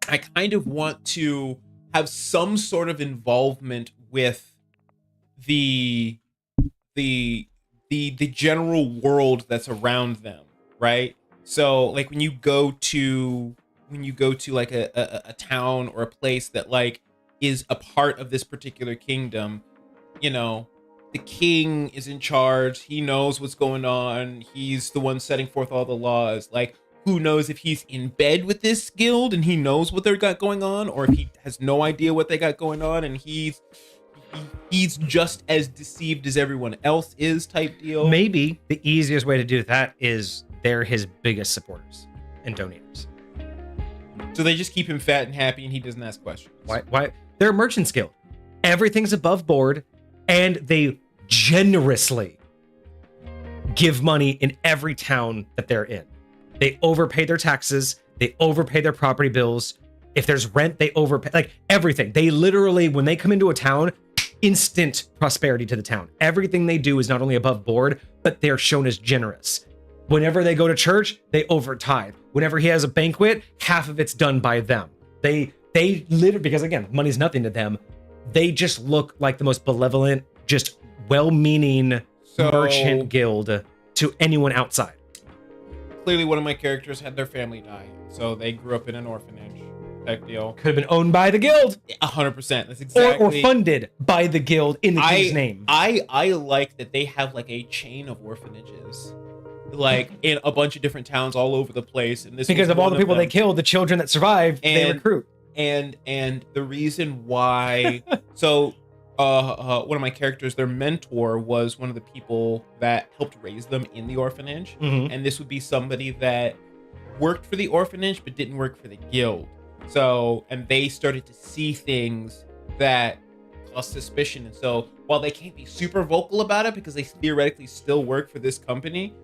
I kind of want to have some sort of involvement with the general world that's around them, right? So like when you go to like a town or a place that like is a part of this particular kingdom, you know, the king is in charge. He knows what's going on. He's the one setting forth all the laws. Like, who knows if he's in bed with this guild and he knows what they've got going on, or if he has no idea what they got going on and he's just as deceived as everyone else is, type deal. Maybe the easiest way to do that is they're his biggest supporters and donators. So they just keep him fat and happy and he doesn't ask questions. Why? They're a Merchants Guild. Everything's above board, and they generously give money in every town that they're in. They overpay their taxes. They overpay their property bills. If there's rent, they overpay, like everything. They literally, when they come into a town, instant prosperity to the town. Everything they do is not only above board, but they're shown as generous. Whenever they go to church, they over tithe. Whenever he has a banquet, half of it's done by them. They literally, because again, money's nothing to them. They just look like the most benevolent, just well-meaning merchant guild to anyone outside. Clearly, one of my characters had their family die, so they grew up in an orphanage type deal. Could have been owned by the guild. 100%. That's exactly. Or funded by the guild in the king's name. I like that they have like a chain of orphanages like in a bunch of different towns all over the place. And this because was of all one the people them. they killed, the children that survived, they recruit. And the reason why, so one of my characters, their mentor was one of the people that helped raise them in the orphanage. And this would be somebody that worked for the orphanage but didn't work for the guild. So, and they started to see things that caused suspicion. And so while they can't be super vocal about it because they theoretically still work for this company,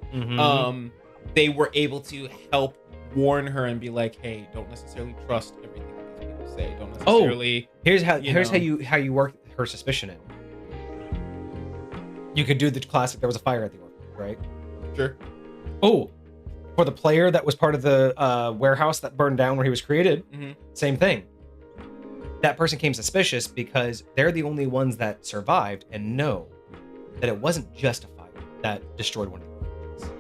they were able to help warn her and be like, hey, don't necessarily trust everything that these people say. Don't necessarily. Here's how you work her suspicion in. You could do the classic, there was a fire at the orphanage, right? Sure. Oh, for the player that was part of the warehouse that burned down where he was created, same thing. That person came suspicious because they're the only ones that survived and know that it wasn't just a fire that destroyed one of the orphans.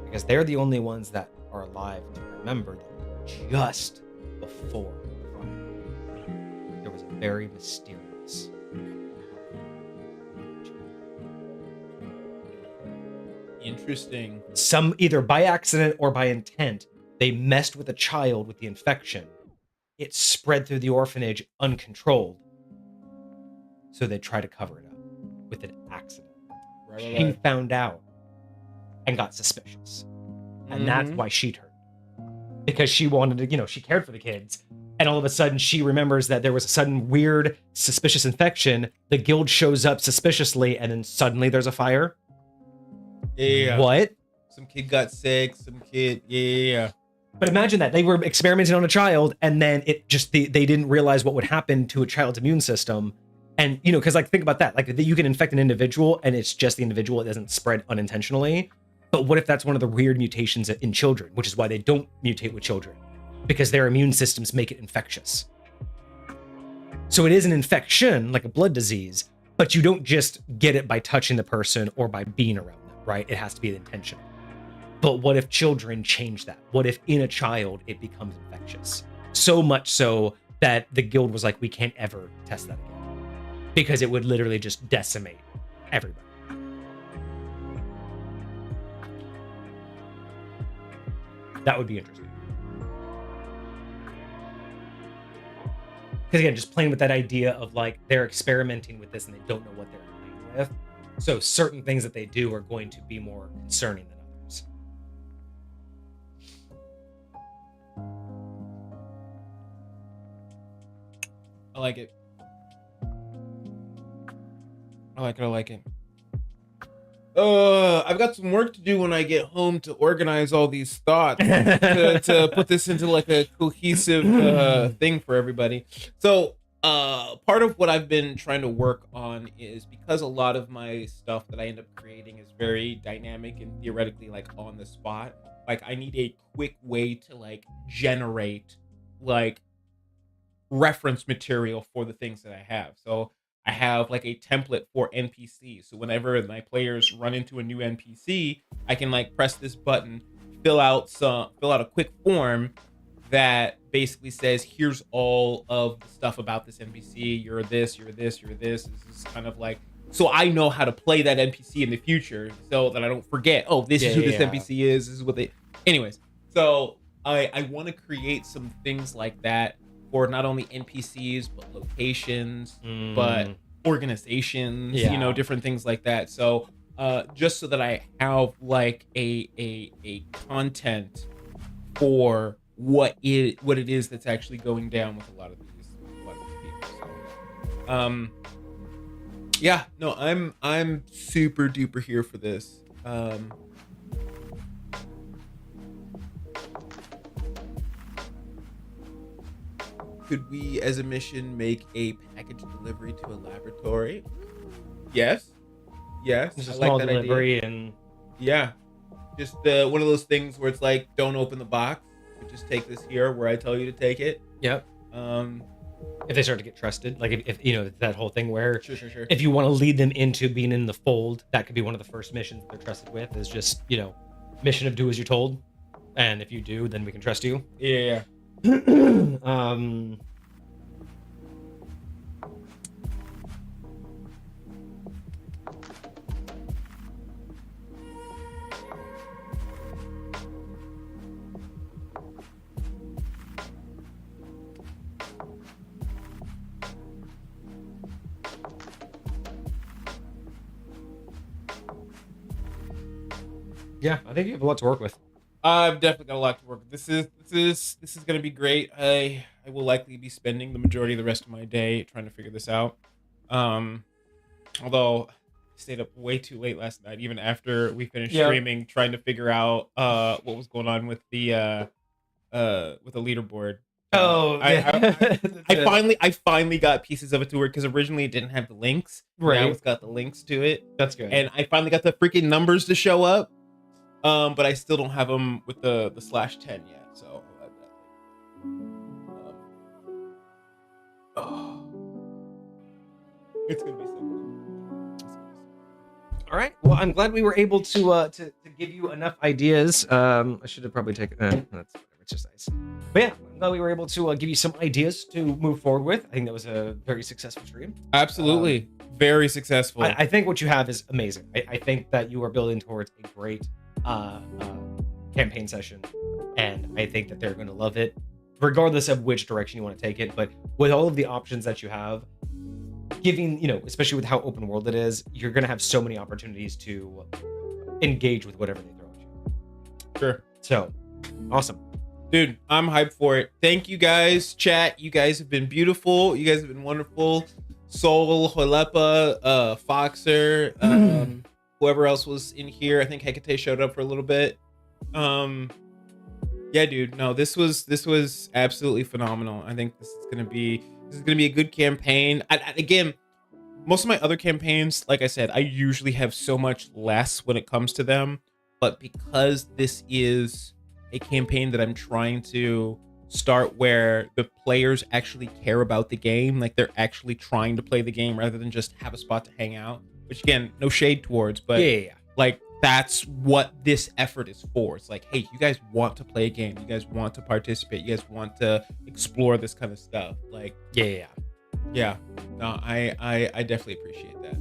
Because they're the only ones that are alive to remember that just before the fire, there was a very mysterious Interesting. Some either by accident or by intent, they messed with a child with the infection. It spread through the orphanage uncontrolled. So they try to cover it up with an accident. She found out and got suspicious. And that's why she turned. Because she wanted to, she cared for the kids. And all of a sudden she remembers that there was a sudden weird, suspicious infection. The guild shows up suspiciously and then suddenly there's a fire. Yeah. What? Some kid got sick. Some kid. Yeah. But imagine that they were experimenting on a child, and then it just they didn't realize what would happen to a child's immune system, and because think about that, you can infect an individual, and it's just the individual; it doesn't spread unintentionally. But what if that's one of the weird mutations in children, which is why they don't mutate with children, because their immune systems make it infectious. So it is an infection, like a blood disease, but you don't just get it by touching the person or by being around them. Right? It has to be intentional. But what if children change that? What if in a child it becomes infectious? So much so that the guild was like, we can't ever test that again. Because it would literally just decimate everybody. That would be interesting. Because again, just playing with that idea of they're experimenting with this and they don't know what they're playing with. So certain things that they do are going to be more concerning than others. I like it. I like it. I've got some work to do when I get home to organize all these thoughts to put this into a cohesive thing for everybody. So part of what I've been trying to work on is because a lot of my stuff that I end up creating is very dynamic and theoretically on the spot. I need a quick way to generate reference material for the things that I have. So I have a template for NPCs. So whenever my players run into a new NPC, I can press this button, fill out a quick form that basically says, here's all of the stuff about this NPC. You're this, you're this, you're this. This is kind of so I know how to play that NPC in the future so that I don't forget, this is who this NPC is. This is what they... Anyways, so I want to create some things like that for not only NPCs, but locations, but organizations, different things like that. So just so that I have a content for what it is that's actually going down with a lot of these people. So, yeah, no, I'm super duper here for this. Could we, as a mission, make a package delivery to a laboratory? Yes. Just a small delivery idea. And yeah, just one of those things where it's don't open the box. Just take this here where I tell you to take it. Yep. If they start to get trusted, if that whole thing where sure. If you want to lead them into being in the fold, that could be one of the first missions they're trusted with. Is just mission of do as you're told, and if you do, then we can trust you. Yeah. Yeah, I think you have a lot to work with. I've definitely got a lot to work with. This is gonna be great. I will likely be spending the majority of the rest of my day trying to figure this out. Um, although I stayed up way too late last night, even after we finished Yeah. streaming, trying to figure out what was going on with the leaderboard. Oh, yeah. I finally got pieces of it to work because originally it didn't have the links. Right. Now it's got the links to it. That's good. And I finally got the freaking numbers to show up. But I still don't have them with the /10 yet. So it's gonna be so good. All right. Well, I'm glad we were able to give you enough ideas. I should have probably taken that's whatever, it's just nice. But yeah, I'm glad we were able to give you some ideas to move forward with. I think that was a very successful stream. Absolutely, very successful. I think what you have is amazing. I think that you are building towards a great campaign session, and I think that they're going to love it, regardless of which direction you want to take it. But with all of the options that you have, giving, especially with how open world it is, you're going to have so many opportunities to engage with whatever they throw at you. Sure. So awesome, dude. I'm hyped for it. Thank you guys, chat. You guys have been beautiful. You guys have been wonderful. Soul, Holepa, Foxer, whoever else was in here. I think Hecate showed up for a little bit. Yeah, dude. No, this was absolutely phenomenal. I think this is gonna be a good campaign. Again, most of my other campaigns, like I said, I usually have so much less when it comes to them, but because this is a campaign that I'm trying to start where the players actually care about the game, like they're actually trying to play the game rather than just have a spot to hang out, which again, no shade towards, but yeah. like that's what this effort is for. It's like, hey, you guys want to play a game, you guys want to participate, you guys want to explore this kind of stuff. Like yeah. No, I definitely appreciate that.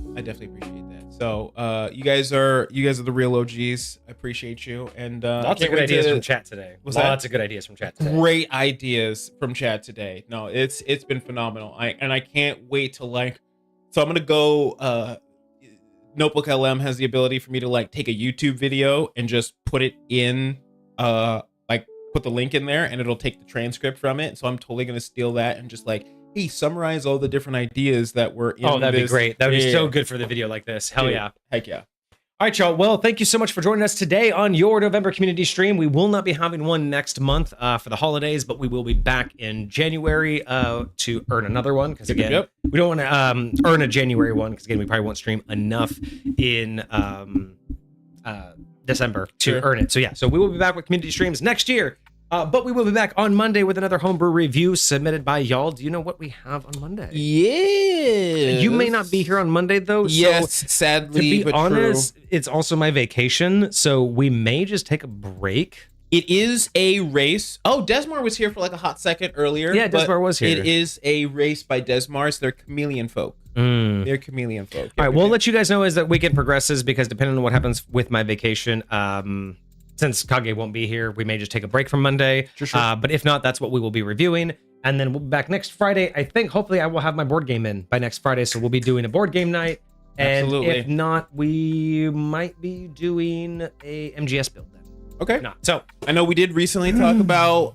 So you guys are the real OGs. I appreciate you. And lots of good ideas from chat today. Lots of good ideas from chat today. Great ideas from chat today. No, it's been phenomenal. I can't wait to so I'm gonna go Notebook LM has the ability for me to take a YouTube video and just put it in put the link in there and it'll take the transcript from it. So I'm totally gonna steal that and just hey, summarize all the different ideas that were in that'd be great. That would be so good for the video like this. Hell yeah. Heck yeah. All right, y'all. Well, thank you so much for joining us today on your November community stream. We will not be having one next month for the holidays, but we will be back in January to earn another one. Because again, we don't want to earn a January one because again, we probably won't stream enough in December to earn it. So yeah, so we will be back with community streams next year. But we will be back on Monday with another homebrew review submitted by y'all. Do you know what we have on Monday? Yeah. You may not be here on Monday, though. Yes, so sadly, to be honest, it's also my vacation, so we may just take a break. It is a race. Oh, Desmar was here for a hot second earlier. Yeah, Desmar was here. It is a race by Desmar. So they're chameleon folk. They're chameleon folk. All right, we'll let you guys know as the weekend progresses because depending on what happens with my vacation, since Kage won't be here, we may just take a break from Monday. Sure. But if not, that's what we will be reviewing. And then we'll be back next Friday. I think hopefully I will have my board game in by next Friday. So we'll be doing a board game night. And absolutely. If not, we might be doing a MGS build then. Okay. Not. So I know we did recently talk about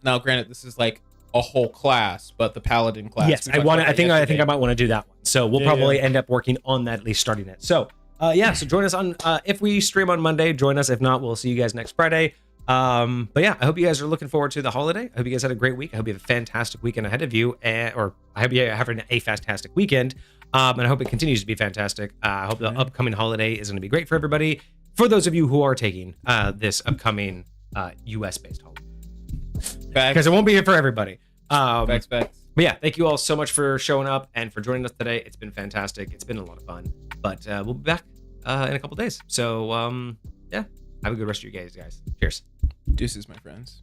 now granted this is a whole class, but the Paladin class. Yes, I think I might want to do that one. So we'll probably end up working on that, at least starting it. So so join us on if we stream on Monday, join us. If not, we'll see you guys next Friday. But yeah, I hope you guys are looking forward to the holiday. I hope you guys had a great week. I hope you have a fantastic weekend ahead of you, or I hope you're having a fantastic weekend. And I hope it continues to be fantastic. I hope the upcoming holiday is going to be great for everybody. For those of you who are taking this upcoming US-based holiday, because it won't be here for everybody. Facts. But yeah, thank you all so much for showing up and for joining us today. It's been fantastic. It's been a lot of fun. But we'll be back in a couple days. So yeah, have a good rest of your days, guys. Cheers. Deuces, my friends.